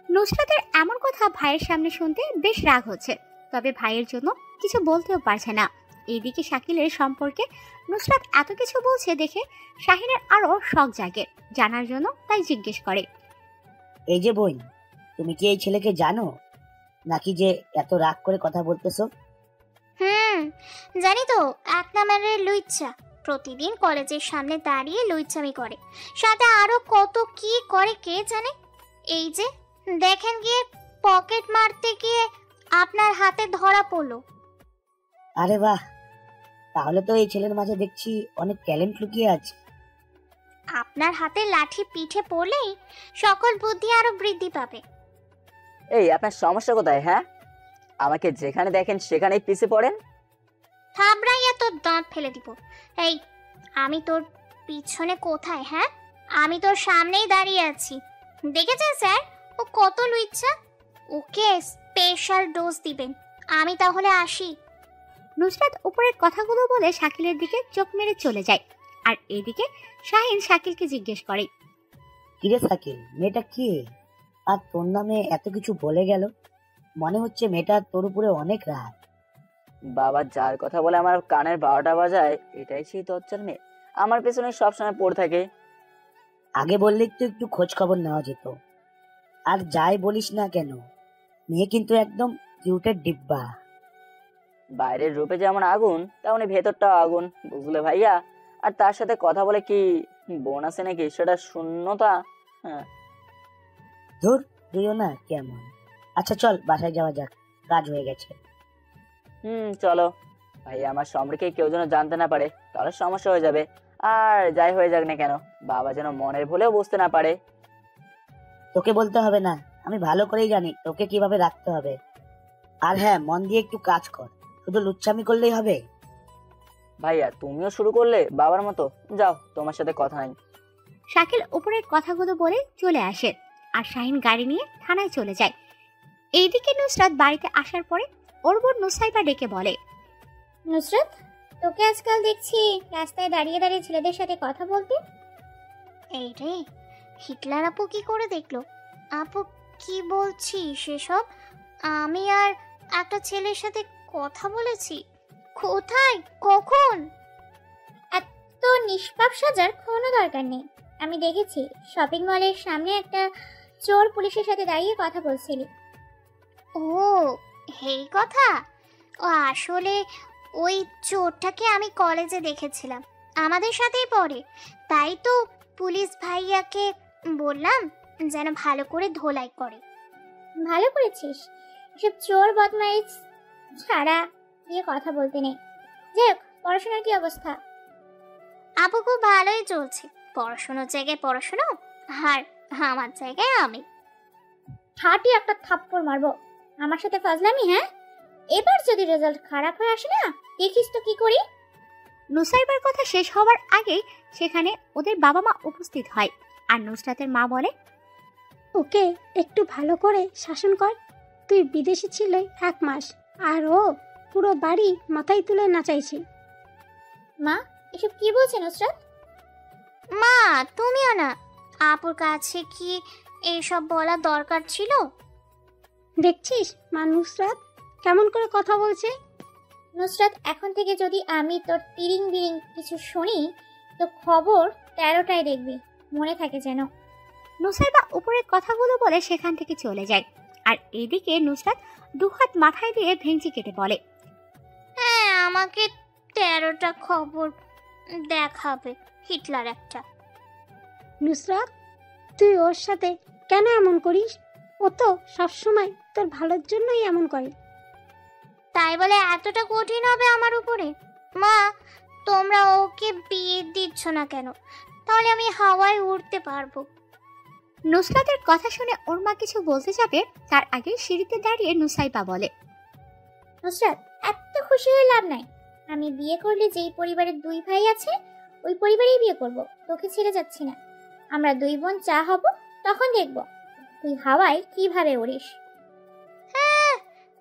নুসরাতের এমন কথা ভাইয়ের সামনে শুনতে বেশ রাগ হচ্ছে, তবে ভাইয়ের জন্য কিছু বলতেও পারছে না। এইদিকে শাকিলের সম্পর্কে নুসরাত এত কিছু বলছে দেখে শাহিনের আরো শখ জাগে জানার জন্য, তাই জিজ্ঞেস করে, এই যে বোন, তুমি কি এই ছেলেকে জানো, নাকি যে এত রাগ করে কথা বলতেছো? জানি তো, এক নাম্বারের লুইচ্ছা। প্রতিদিন কলেজের সামনে দাঁড়িয়ে লুইচ্ছামি করে, সাথে আরো কত কি করে কে জানে। এই যে দেখেন গিয়ে পকেট মারতে গিয়ে আপনার হাতে ধরা পড়লো। আরে বাহ, তাহলে তো এই ছেলের মাঝে দেখছি অনেক ট্যালেন্ট লুকিয়ে আছে। আপনার হাতে লাঠি পিঠে পড়লেই সকল বুদ্ধি আরো বৃদ্ধি পাবে। এই আপনার সমস্যা কোথায়? হ্যাঁ, আমাকে যেখানে দেখেন সেখানেই পিছিয়ে পড়েন। থাবড়াইয়া তোর দাঁত ফেলে দিব। এই, আমি তোর পিছনে কোথায়? হ্যাঁ, আমি তোর সামনেই দাঁড়িয়ে আছি। দেখেছেন স্যার, ও কত লুইচ্ছা। ওকে স্পেশাল ডোজ দিবেন। আমি তাহলে আসি। নুসরাত উপরের কথাগুলো বলে শাকিলের দিকে চোখ মেরে চলে যায়। আর এদিকে শাহিন শাকিলকে জিজ্ঞেস করে, কিরে শাকিল, মেয়েটা কি আর তোর নামে এত কিছু বলে গেল? মনে হচ্ছে মেয়েটা তোর উপরে অনেক রাগ। বাবা যার কথা বলে আমার কানের 12টা বাজায়, এটাই সেই দজ্জাল মেয়ে আমার পেছনে সবসময় পড়ে থাকে। আগে বললে তো একটু খোঁজ খবর নেওয়া যেত। আর যাই বলিস না কেন, মেয়ে কিন্তু একদম কিউটের ডিব্বা। বাইরের রূপে যেমন আগুন, তেমনি ভেতরটাও আগুন, বুঝলে ভাইয়া? আর তার সাথে কথা বলে কি বোন আছে নাকি, সেটা শূন্যতা। হ্যাঁ, ধুর, তুইও না কেমন। আচ্ছা চল বাসায় যাওয়া যাক, কাজ হয়ে গেছে। চলো ভাইয়া। আমার সম্পর্কে কেউ যেন জানতে না পারে, তাহলে সমস্যা হয়ে যাবে। আর যাই হয়ে যাক না কেন, বাবা যেন মনের ভুলেও বুঝতে না পারে। তোকে বলতে হবে না, আমি ভালো করেই জানি তোকে কিভাবে রাখতে হবে। আর হ্যাঁ, মন দিয়ে একটু কাজ কর, শুধু লুচ্ছামি করলেই হবে? ভাইয়া তুমিও শুরু করলে বাবার মতো। যাও, তোমার সাথে কথা নাই। শাকিল উপরের কথাগুলো বলে চলে আসে আর শাহিন গাড়ি নিয়ে থানায় চলে যায়। এইদিকে নুসরাত বাড়িতে আসার পরে ওর বোন নুসাইবা ডেকে বলে, নুসরাত, তোকে আজকাল দেখছি রাস্তায় দাঁড়িয়ে দাঁড়িয়ে ছেলেদের সাথে কথা বলতে। এই রে, হিটলার আপু কি করে দেখলো? আপু কি বলছি সেসব? আমি আর একটা ছেলের সাথে কথা বলেছি? কোথায়, কখন? এত নিষ্পাপ সাজার কোনো দরকার নেই। আমি দেখেছি শপিং মলের সামনে একটা চোর পুলিশের সাথে দাঁড়িয়ে কথা বলছিলি। ও, এই কথা। ও আসলে ওই চোরটাকে আমি কলেজে দেখেছিলাম, আমাদের সাথেই পড়ে। তাই তো পুলিশ ভাইয়াকে বললাম যেন ভালো করে ধোলাই করে। ভালো করেছিস, এসব চোর বদমাইশ ছাড়া দিয়ে কথা বলতে নেই। যাই হোক, পড়াশোনার কি অবস্থা? আপু খুব ভালোই চলছে, পড়াশোনার জায়গায় পড়াশোনা, আর আমার জায়গায় আমি। ঠাটি একটা থাপ্পড় মারবো। আমার সাথে ফাজলামি? হ্যাঁ, এবার যদি রেজাল্ট খারাপ হয়ে আসে না, দেখিস তো কি করি। নুসাইবার কথা শেষ হওয়ার আগেই সেখানে ওদের বাবা মা উপস্থিত হয়। আর নুসরাতের মা বলে, ওকে একটু ভালো করে শাসন কর। তুই বিদেশে ছিলে 1 মাস, আর ও পুরো বাড়ি মাথায় তুলে নাচাইছে। মা, এসব কি বলছে নুসরাত? মা তুমিও না, আপুর কাছে কি এইসব বলা দরকার ছিল? দেখছিস মা নুসরাত কেমন করে কথা বলছে। নুসরাত, এখন থেকে যদি আমি তোর তিরিং বিরিং কিছু শুনি, তো খবর 13টায় দেখবি, মনে থাকে যেন। নুসাইবা উপরের কথাগুলো বলে সেখান থেকে চলে যায়। আর এদিকে নুসরাত দুহাত মাথায় দিয়ে ভেঙচি কেটে বলে, হ্যাঁ, আমাকে 13টা খবর দেখাবে হিটলার একটা। নুসরাত, তুই ওর সাথে কেন এমন করিস? ও তো সবসময় তোর ভালোর জন্যই এমন করে। তাই বলে এতটা কঠিন হবে আমার উপরে? মা, তোমরা ওকে বিয়ে দিচ্ছ না কেন? তাহলে আমি হাওয়ায় উড়তে পারবো। নুসরাতের কথা শুনে ওর মা কিছু বলতে যাবে, তার আগে সিঁড়িতে দাঁড়িয়ে নুসাইবা বলে, নুসরাত, এত খুশি হয়ে লাভ নাই। আমি বিয়ে করলে যেই পরিবারের 2 ভাই আছে, ওই পরিবারেই বিয়ে করব। তোকে ছেড়ে যাচ্ছি না। আমরা 2 বোন চা হব, তখন দেখব তুই হাওয়ায় কিভাবে উড়িস। হ্যাঁ,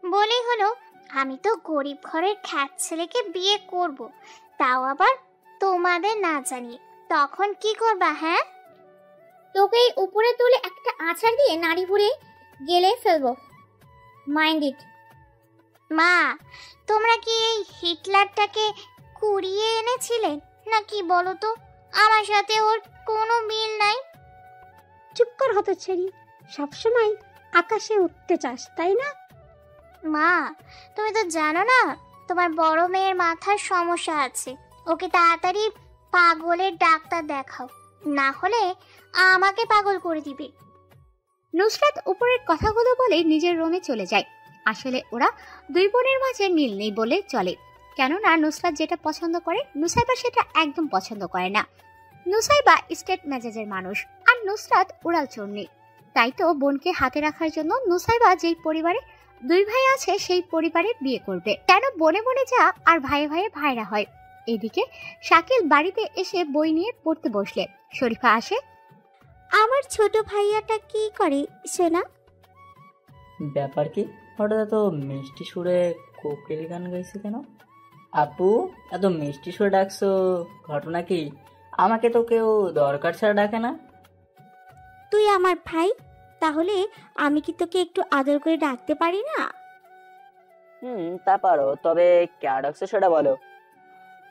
বলেই হলো। আমি তো গরিব ঘরের খ্যাত ছেলেকে বিয়ে করব, তাও আবার তোমাদের না জানিয়ে। তখন কি করবা? হ্যাঁ, তোকে উপরে তুলে একটা আছাড় দিয়ে নাড়ি ভুড়ে গেলে ফেলবো। Mind it. মা, তোমরা কি এই হিটলারটাকে কুড়িয়ে এনেছিলে নাকি বলো তো? আমার সাথে ওর কোনো মিল নাই। চুপ কর হতচ্ছাড়ি, সবসময় আকাশে উঠতে চাস তাই না? মা, তুমি তো জানো না তোমার বড় মেয়ের মাথার সমস্যা আছে। ওকে তাড়াতাড়ি পাগলের ডাক্তার দেখাও, না হলে আমাকে পাগল করে দিবে। নুসরাত উপরের কথাগুলো বলে নিজের রুমে চলে যায়। আসলে ওরা দুই বোনের মাঝে মিল নেই বলে চলে, কেননা নুসরাত যেটা পছন্দ করে নুসাইবা সেটা একদম পছন্দ করে না। নুসাইবা স্টেট মেজাজের মানুষ, আর নুসরাত উড়াল চন্ডী। তাই তো বোনকে হাতে রাখার জন্য নুসাইবা যেই পরিবারে দুই ভাই আছে সেই পরিবারে বিয়ে করবে, কেন বনে বনে যা আর ভাইয়ে ভাইয়ে ভাইরা হয়। এদিকে শাকিল বাড়িতে এসে বই নিয়ে পড়তে বসলে শরীফা আসে। আমার ছোট ভাইয়াটা কি করে সোনা? ব্যাপার কি? হঠাৎ এত মিষ্টি সুরে কোকিল গান গাইছে কেন? আপু, এত মিষ্টি সুরে ডাকছো, ঘটনা কি? আমাকে তো কেউ দরকার ছাড়া ডাকে না। তুই আমার ভাই, তাহলে আমি কি তোকে একটু আদর করে ডাকতে পারি না? তা পারো, তবে কেন ডাকছো সেটা বলো।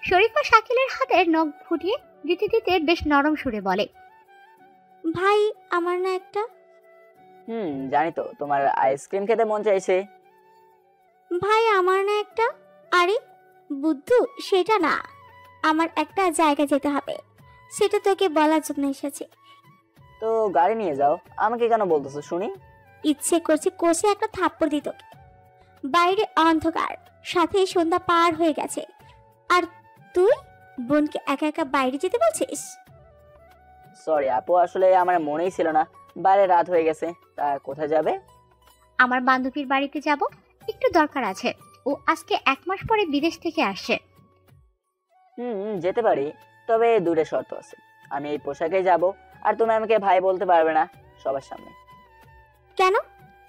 শরীফা শাকিলের হাতের নখ ফুটিয়ে দিতে দিতে বেশ নরম সুরে বলে, ভাই আমার না একটা। জানি তো তোমার আইসক্রিম খেতে মন চাইছে। ভাই আমার না একটা। আরে বুদ্ধু, সেটা না, আমার একটা জায়গা যেতে হবে, সেটা তোকে বলার জন্য এসেছি। তো গাড়ি নিয়ে যাও, আমাকে কেন বলতেছো শুনি? ইচ্ছে করছে কষে একটা থাপ্পড় দিত। বাইরে অন্ধকার, সাথে সন্ধ্যা পার হয়ে গেছে, আর তুই বোনকে একা একা বাইরে যেতে বলছিস? সরি আপু, আসলে আমার মনেই ছিল না, বাইরে রাত হয়ে গেছে। তা কোথায় যাবে? আমার বান্ধবীর বাড়িতে যাব, একটু দরকার আছে। ও আজকে 1 মাস পরে বিদেশ থেকে আসছে। যেতে পারি, তবে দূরে শর্ত আছে। আমি এই পোশাকে যাব, আর তুমি আমাকে ভাই বলতে পারবে না সবার সামনে। কেন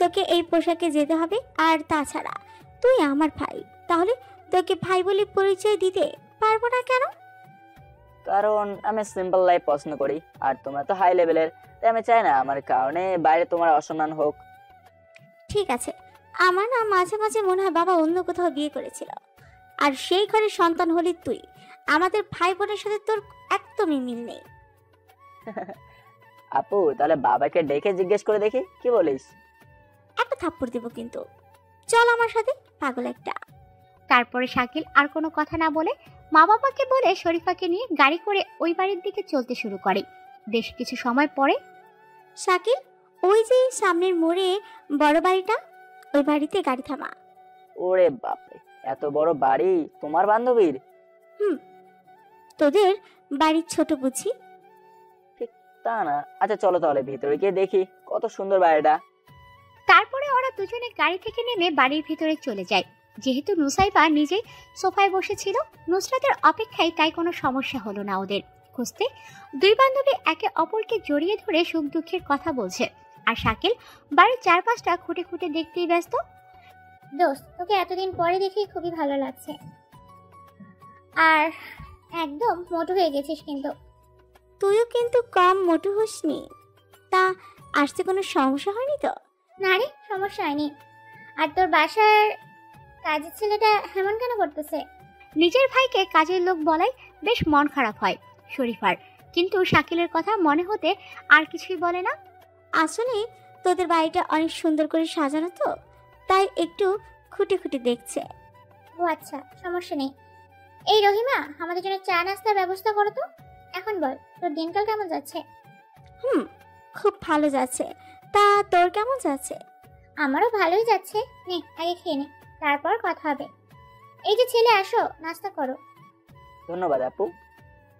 তোকে এই পোশাকে যেতে হবে? আর তাছাড়া তুই আমার ভাই, তাহলে তোকে ভাই বলে পরিচয় দিতে পারবো না কেন? কারণ আমি সিম্পল লাইফ পছন্দ করি, আর তোমরা তো হাই লেভেলের, তাই আমি চাই না আমার কারণে বাইরে তোমার অসম্মান হোক। ঠিক আছে, আমার না মাঝে মাঝে মনে হয় বাবা অন্য কোথাও বিয়ে করেছিল, আর সেই ঘরের সন্তান হলি তুই। আমাদের ভাই বোনের সাথে তোর একদমই মিল নেই। আপু, তাহলে বাবাকে ডেকে জিজ্ঞেস করে দেখি, কি বলিস? একটা থাপ্পড় দিব কিন্তু। চল আমার সাথে, পাগল একটা। তারপরে শাকিল আর কোনো কথা না বলে মা বাবাকে বলে শরীফাকে নিয়ে গাড়ি করে ওই বাড়ির দিকে চলতে শুরু করে। বেশ কিছু সময় পরে শাকিল, ওই যে সামনের মোড়ে বড় বাড়িটা, ওই বাড়িতে গাড়ি থামা। ওরে বাপরে, এত বড় বাড়ি তোমার বান্ধবীর? তোদের বাড়ির ছোট বুঝি? ঠিক তা না। আচ্ছা চলো তাহলে ভিতরে গিয়ে দেখি কত সুন্দর বাড়িটা। তারপরে ওরা দুজনে গাড়ি থেকে নেমে বাড়ির ভিতরে চলে যায়। যেহেতু নুসাইবা নিজেই সোফায় বসেছিল, নুসরাতের অপেক্ষায়, তাই কোনো সমস্যা হলো না ওদের। খুঁজতে দুই বান্ধবী একে অপরকে জড়িয়ে ধরে সুখ দুঃখের কথা বলছে, আর শাকিল বাড়ির চারপাশটা খুঁটে খুঁটে দেখতেই ব্যস্ত। দোস্ত, তোকে এতদিন পরে দেখে খুবই ভালো লাগছে, আর একদম মোটু হয়ে গেছিস কিন্তু। তুইও কিন্তু কম মোটু হসনি। তা আসতে কোনো সমস্যা হয়নি তো? না রে, সমস্যা হয়নি। আর তোর বাসার কাজের ছেলেটা এমন কেন করতেছে? নিজের ভাইকে কাজের লোক বলাই বেশ মন খারাপ হয় শরীফার, কিন্তু শাকিলের কথা মনে হতে আর কিছুই বলে না। আসলে তোদের বাড়িটা অনেক সুন্দর করে সাজানো তো, তাই একটু খুঁটে খুঁটে দেখছে। ও আচ্ছা, সমস্যা নেই। এই রহিমা, আমাদের জন্য চা নাস্তার ব্যবস্থা করো তো। এখন বল, তোর দিনকাল কেমন যাচ্ছে? খুব ভালো যাচ্ছে। তা তোর কেমন যাচ্ছে? আমারও ভালোই যাচ্ছে। নে, আগে খেয়ে নে, তারপর কথা হবে। এই যে ছেলে, আসো নাস্তা করো। ধন্যবাদ আপু।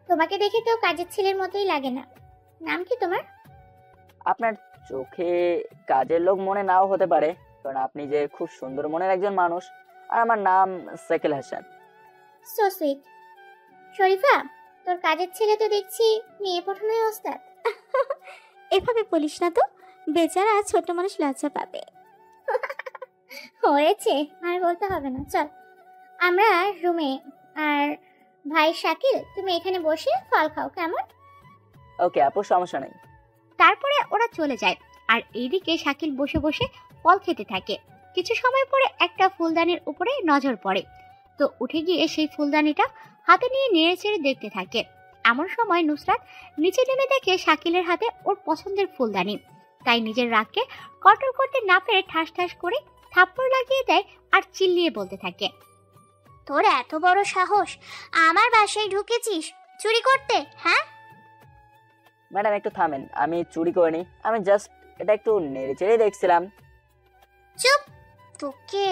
তোমাকে দেখে তো কাজের ছেলের মতোই লাগে না। নাম কি তোমার? আপনার চোখে কাজের লোক মনে নাও হতে পারে, কারণ আপনি যে খুব সুন্দর মনের একজন মানুষ। আর আমার নাম শাকিল হাসান। So sweet. শরীফা, তোর কাজের ছেলে তো দেখছি মেয়ে পঠানোর ওস্তাদ। এভাবে বলিস না তো, বেচারা ছোট মানুষ লজ্জা পাবে। হয়েছে, আর বলতে হবে না। চল আমরা রুমে। আর ভাই শাকিল, তুমি এখানে বসে ফল খাও, কেমন? ওকে আপু, সমস্যা নেই। তারপরে ওরা চলে যায়, আর এইদিকে শাকিল বসে বসে ফল খেতে থাকে। কিছু সময় পরে একটা ফুলদানির উপরে নজর পড়ে, তো উঠে গিয়ে সেই ফুলদানিটা হাতে নিয়ে নেড়ে চেড়ে দেখতে থাকে। এমন সময় নুসরাত নিচে নেমে দেখে শাকিলের হাতে ওর পছন্দের ফুলদানি। তাই নিজের রাগকে কন্ট্রোল করতে না পেরে ঠাস ঠাস করে থাপ্পড় লাগিয়ে দেয় আর চিল্লিয়ে বলতে থাকে, তোর এত বড় সাহস, আমার বাসায় ঢুকেছিস চুরি করতে? হ্যাঁ ম্যাডাম একটু থামেন, আমি চুরি করিনি, আমি জাস্ট এটা একটু নেড়ে চেড়ে দেখছিলাম। চুপ! তোকে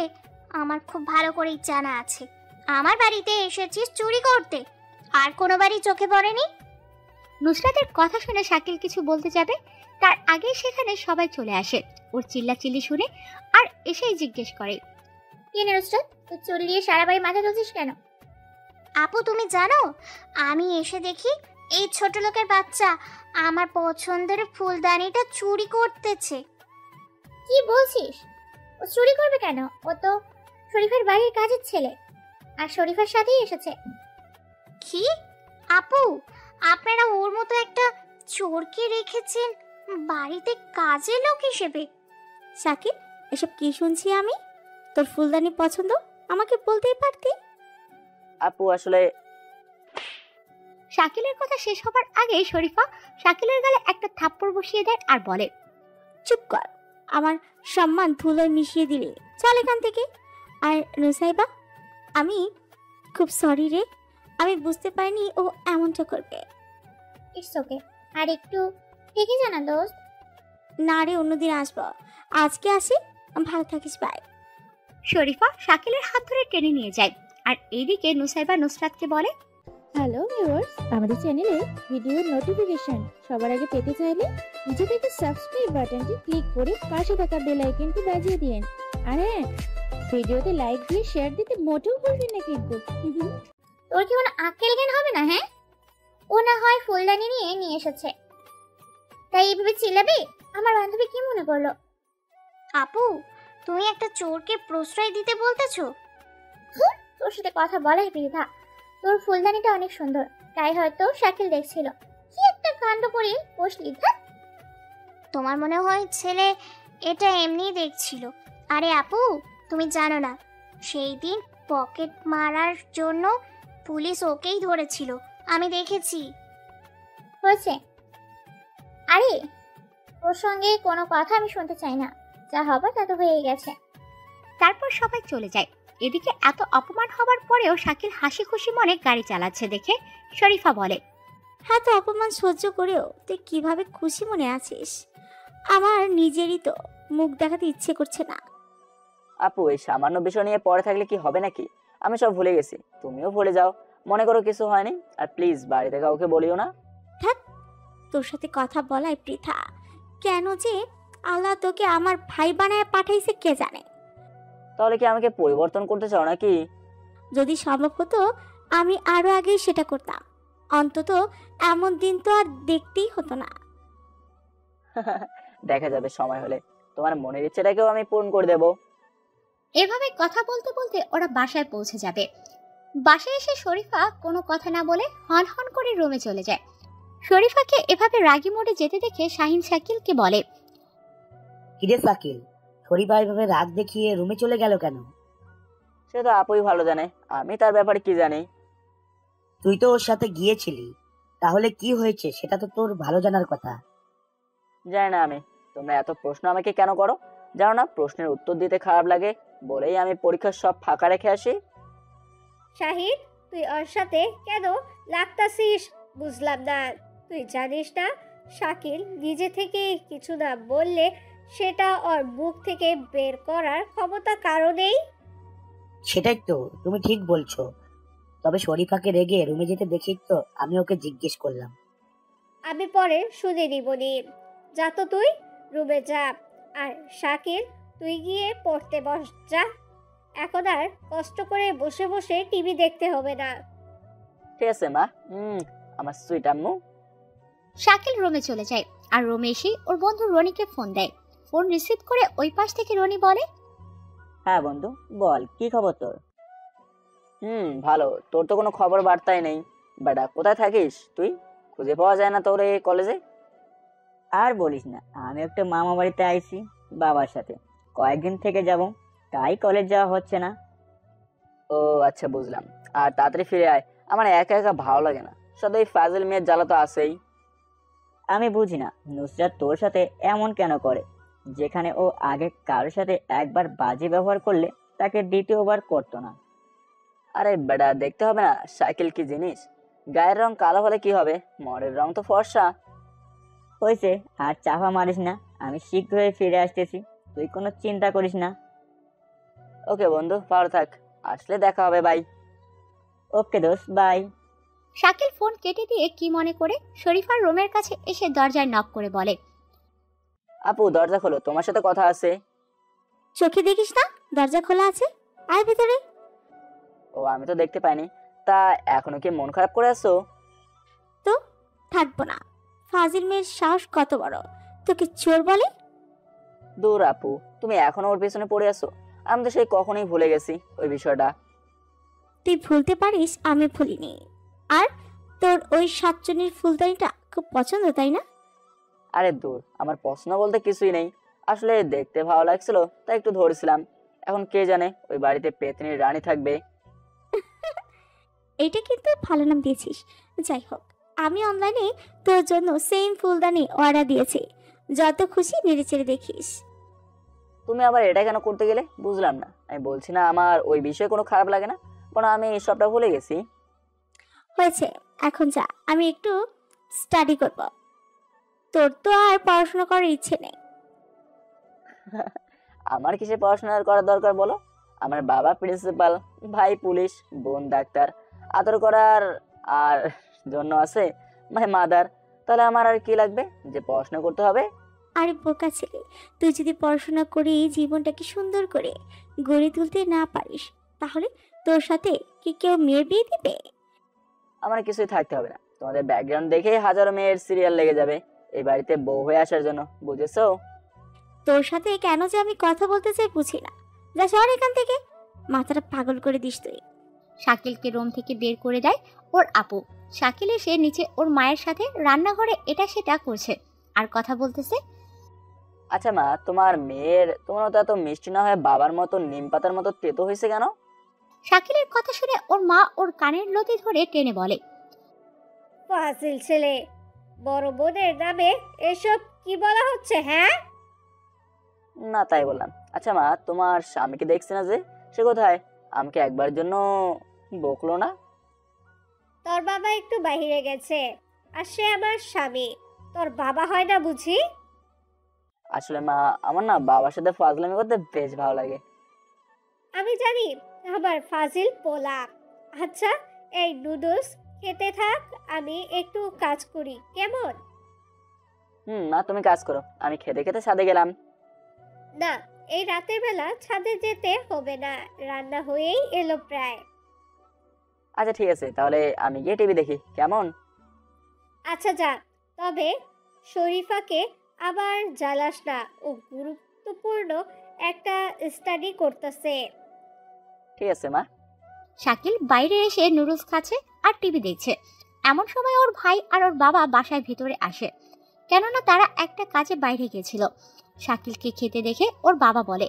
আমার খুব ভালো করেই জানা আছে, আমার বাড়িতে এসেছিস চুরি করতে, আর কোনো বাড়ি চোখে পড়েনি? নুসরাতের কথা শুনে শাকিল কিছু বলতে যাবে, তার আগে সেখানে সবাই চলে আসে ওর চিল্লাচিল্লি শুনে, আর এসেই জিজ্ঞেস করে, কি রে নুসরাত, তুই চুরি দিয়ে সারা বাড়ি মাথা তুলছিস কেন? আপু তুমি জানো, আমি এসে দেখি এই ছোট লোকের বাচ্চা আমার পছন্দের ফুলদানিটা চুরি করতেছে। কি বলছিস? ও চুরি করবে কেন? ও তো শরীফের বাড়ির কাজের ছেলে, আর শরীফের সাথেই এসেছে। কি আপু, আপনারা ওর মতো একটা চোরকে রেখেছেন বাড়িতে কাজের লোক হিসেবে? শাকিল, এসব কি শুনছি আমি? তোর ফুলদানি পছন্দ, আমাকে বলতেই পারতি। আপু আসলে শাকিলের কথা শেষ হবার আগেই শরীফা শাকিলের গালে একটা থাপ্পড় বসিয়ে দেয় আর বলে, চুপ কর, আমার সম্মান ধুলোয় মিশিয়ে দিলে চল এখান থেকে। আর নুসাইবা, আমি খুব সরি রে, আমি বুঝতে পারিনি ও এমনটা করবে। ইটস ওকে, আর একটু ঠিকই জানা দোস্ত। না রে, অন্যদিন আসবো, আজকে আসি, ভালো থাকিস, বাই। শরীফা শাকিলের হাত ধরে টেনে নিয়ে যায়, আর এইদিকে নুসাইবা নুসরাতকে বলে, হ্যালো ভিউয়ার্স, আমাদের চ্যানেলে ভিডিওর নোটিফিকেশন সবার আগে পেতে চাইলে নিচে থেকে সাবস্ক্রাইব বাটনটি ক্লিক করে পাশে থাকা বেল আইকনটি বাজিয়ে দিন। আর হ্যাঁ, ভিডিওতে লাইক দিয়ে শেয়ার দিতে মোটেও ভুলবেন না কিন্তু। তোর কি কোনো আক্কেল জ্ঞান হবে না? হ্যাঁ, ও না হয় ফুলদানি নিয়ে এসেছে, তাই এইভাবে চিল্লাবি? আমার বান্ধবী কি মনে করলো? আপু, তুমি একটা চোরকে প্রশ্রয় দিতে বলতেছো? তোর সাথে কথা বলাই বৃথা। তোর ফুলদানিটা অনেক সুন্দর, তাই হয়তো শাকিল দেখছিল। কি একটা কাণ্ড করে বসলি। তোমার মনে হয় ছেলে এটা এমনিই দেখছিল। আরে আপু, তুমি জানো না, সেই দিন পকেট মারার জন্য পুলিশ ওকেই ধরেছিল, আমি দেখেছি। হয়েছে, আরে ওর সঙ্গে কোনো কথা আমি শুনতে চাই না, যা হবার তা তো হয়ে গেছে। তারপর সবাই চলে যায়। এদিকে এত অপমান হবার পরেও শাকিল হাসি খুশি মনে গাড়ি চালাচ্ছে দেখে শরীফা বলে, হ্যাঁ, তো অপমান সহ্য করেও তুই কিভাবে খুশি মনে আছিস? আমার নিজেরই তো মুখ দেখাতে ইচ্ছে করছে না। আপু এই সামান্য বিষয় নিয়ে পড়ে থাকলে কি হবে নাকি? আমি সব ভুলে গেছি, তুমিও ভুলে যাও, মনে করো কিছু হয়নি। আর প্লিজ বাড়িতে কাউকে বলিও না। থাক, তোর সাথে কথা বলাই বৃথা। কেন যে আল্লাহ তোকে আমার ভাই বানায় পাঠাইছে কে জানে। তাহলে কি আমাকে পরিবর্তন করতে চাও নাকি? যদি সম্ভব হতো আমি আরো আগে সেটা করতাম, অন্তত এমন দিন তো আর দেখতেই হতো না। দেখা যাবে সময় হলে, তোমার মনের ইচ্ছেটাকেও আমি পূরণ করে দেব। এভাবে কথা বলতে বলতে ওরা বাসায় পৌঁছে যাবে। বাসায় এসে শরীফা কোনো কথা না বলে হন হন করে রুমে চলে যায়। শরীফাকে এভাবে রাগী মোড়ে যেতে দেখে শাহিন শাকিলকে বলে, কিরে শাকিল, শরীফা এভাবে রাগ দেখিয়ে রুমে চলে গেল কেন? সে তো আপুই ভালো জানে, আমি তার ব্যাপারে কি জানি। তুই তো ওর সাথে গিয়েছিলি, তাহলে কি হয়েছে সেটা তো তোর ভালো জানার কথা। জানি না আমি, তোমরা এত প্রশ্ন আমাকে কেন করো? জানো না প্রশ্নের উত্তর দিতে খারাপ লাগে বলেই আমি পরীক্ষার সব ফাঁকা রেখে আসি। শাহিদ, তুই ওর সাথে কেন লাগতাছিস বুঝলাম না। তুই জানিস না, শাকিল নিজে থেকে কিছু না বললে সেটা ওর মুখ থেকে বের করার ক্ষমতা কারণেই। সেটাই তো, তুমি ঠিক বলছো। তবে শরীফাকে রেগে রুমে যেতে দেখি তো আমি ওকে জিজ্ঞেস করলাম। আমি পরে শুনে নিবনি। যা তো তুই রুমে যা। আর শাকিল, তুই গিয়ে পড়তে বস যা। এখন আর কষ্ট করে বসে বসে টিভি দেখতে হবে না। ঠিক আছে মা, আমার সুইট আম্মু। শাকিল রুমে চলে যায়, আর রুমে এসে ওর বন্ধু রনিকে ফোন দেয়। ফোন রিসিভ করে ওই পাশ থেকে রনি বলে, হ্যাঁ বন্ধু বল, কি খবর তোর? ভালো, তোর তো কোনো খবর বার্তাই নেই। বেটা কোথায় থাকিস তুই? খুঁজে পাওয়া যায় না তোর এই কলেজে। আর বলিস না, আমি একটা মামা বাড়িতে আইছি বাবার সাথে, কয়েকদিন থেকে যাব, তাই কলেজ যাওয়া হচ্ছে না। ও আচ্ছা বুঝলাম। আর তাড়াতাড়ি ফিরে আয়, আমার একা একা ভালো লাগে না, শুধু এই ফাজিল মেয়ের জ্বালা তো আছেই। আমি বুঝি না নুসরাত তোর সাথে এমন কেন করে, যেখানে ও আগে কারোর সাথে একবার বাজে ব্যবহার করলে তাকে দ্বিতীয়বার করতো না। আরে বেটা, দেখতে হবে না সাইকেল কি জিনিস? গায়ের রং কালো হলে কি হবে, মনের রং তো ফর্সা। হয়েছে, আর চাপা মারিস না, আমি শীঘ্রই ফিরে আসতেছি, তুই কোনো চিন্তা করিস না। ওকে বন্ধু, ভালো থাক, আসলে দেখা হবে, বাই। ওকে দোস্ত, বাই। শাকিল ফোন কেটে দিয়ে কি মনে করে শরীফার রুমের কাছে এসে দরজায় নক করে বলে, আপু দরজা খোলো, তোমার সাথে কথা আছে। চোখে দেখিস না দরজা খোলা আছে, আয় ভেতরে। ও, আমি তো দেখতে পাইনি। তা এখনো কি মন খারাপ করে আছো? তো থাকবো না, ফাজিল মেয়ের সাহস কত বড়, তোকে চোর বলে? দূর আপু, তুমি এখনো ওর পেছনে পড়ে আছো? আমি তো সেই কখনোই ভুলে গেছি ওই বিষয়টা। তুই ভুলতে পারিস, আমি ভুলিনি। আর তোর ওই সাতচুনির ফুলদানিটা খুব পছন্দ, তাই না? আরে দূর, আমার পছন্দ বলতে কিছুই নেই, আসলে দেখতে ভালো লাগছিল তাই একটু ধরেছিলাম। এখন কে জানে ওই বাড়িতে পেতনির রানী থাকবে। এটা কিন্তু ভালো নাম দিয়েছিস। যাই হোক, আমি অনলাইনে তোর জন্য সেম ফুলদানি অর্ডার দিয়েছি, যত খুশি নেড়ে চেড়ে দেখিস। তুমি আবার এটা কেন করতে গেলে বুঝলাম না। আমি বলছি না আমার ওই বিষয়ে কোনো খারাপ লাগে না, কারণ আমি সবটা ভুলে গেছি। হয়েছে, এখন যা, আমি একটু স্টাডি করব। তোর তো আর পড়াশোনা করার ইচ্ছে নেই। আমার কিসে পড়াশোনা করার দরকার বলো? আমার বাবা প্রিন্সিপাল, ভাই পুলিশ, বোন ডাক্তার, আদর করার আর জন্য আছে মাই মাদার। তাহলে আমার আর কি লাগবে যে পড়াশোনা করতে হবে? আরে বোকা ছেলে, তুই যদি পড়াশোনা করে জীবনটাকে সুন্দর করে গড়ে তুলতে না পারিস, তাহলে তোর সাথে কি কেউ মেয়ের বিয়ে দিবে? আমার কিছুই থাকতে হবে না, তোমাদের ব্যাকগ্রাউন্ড দেখে হাজারো মেয়ের সিরিয়াল লেগে যাবে এই বাড়িতে বউ হয়ে আসার জন্য, বুঝেছো? তোর সাথে কেন যে আমি কথা বলতে চাই বুঝি না। যা শহর এখান থেকে, মাথাটা পাগল করে দিস তুই। শাকিলকে রুম থেকে বের করে দেয় ওর আপু। শাকিল এসে নিচে ওর মায়ের সাথে রান্নাঘরে এটা সেটা করছে আর কথা বলতেছে। আচ্ছা মা, তোমার মেয়ের তোমার তো এত মিষ্টি না হয়ে বাবার মতো নিম পাতার মতো তেতো হয়েছে কেন? শাকিলের কথা শুনে ওর মা ওর কানের লতি ধরে টেনে বলে, ফাজিল ছেলে, বড় বোনের নামে এসব কি বলা হচ্ছে? হ্যাঁ, না তাই বললাম। আচ্ছা মা, তোমার স্বামীকে দেখছে না যে, সে কোথায়? আমাকে একবার জন্য বকলো না? তোর বাবা একটু বাইরে গেছে, আর সে আমার স্বামী, তোর বাবা হয় না বুঝি? আসলে মা, আমার না বাবার সাথে ফাজলামি করতে বেশ ভালো লাগে। আমি জানি, আমার ফাজিল পোলা। আচ্ছা, এই নুডলস খেতে থাক, আমি একটু কাজ করি, কেমন? মা তুমি কাজ করো, আমি খেতে খেতে ছাদে গেলাম। না, এই রাতের বেলা ছাদে যেতে হবে না, রান্না হয়েই এলো প্রায়। আচ্ছা ঠিক আছে, তাহলে আমি গিয়ে টিভি দেখি, কেমন? আচ্ছা যা, তবে শরীফাকে আবার জ্বালাস না, ও গুরুত্বপূর্ণ একটা স্টাডি করতেছে। ঠিক আছে মা। শাকিল বাইরে এসে নুডলস খাচ্ছে আর টিভি দেখছে। এমন সময় ওর ভাই আর ওর বাবা বাসায় ভিতরে আসে, কেননা তারা একটা কাজে বাইরে গেছিল। শাকিলকে খেতে দেখে ওর বাবা বলে,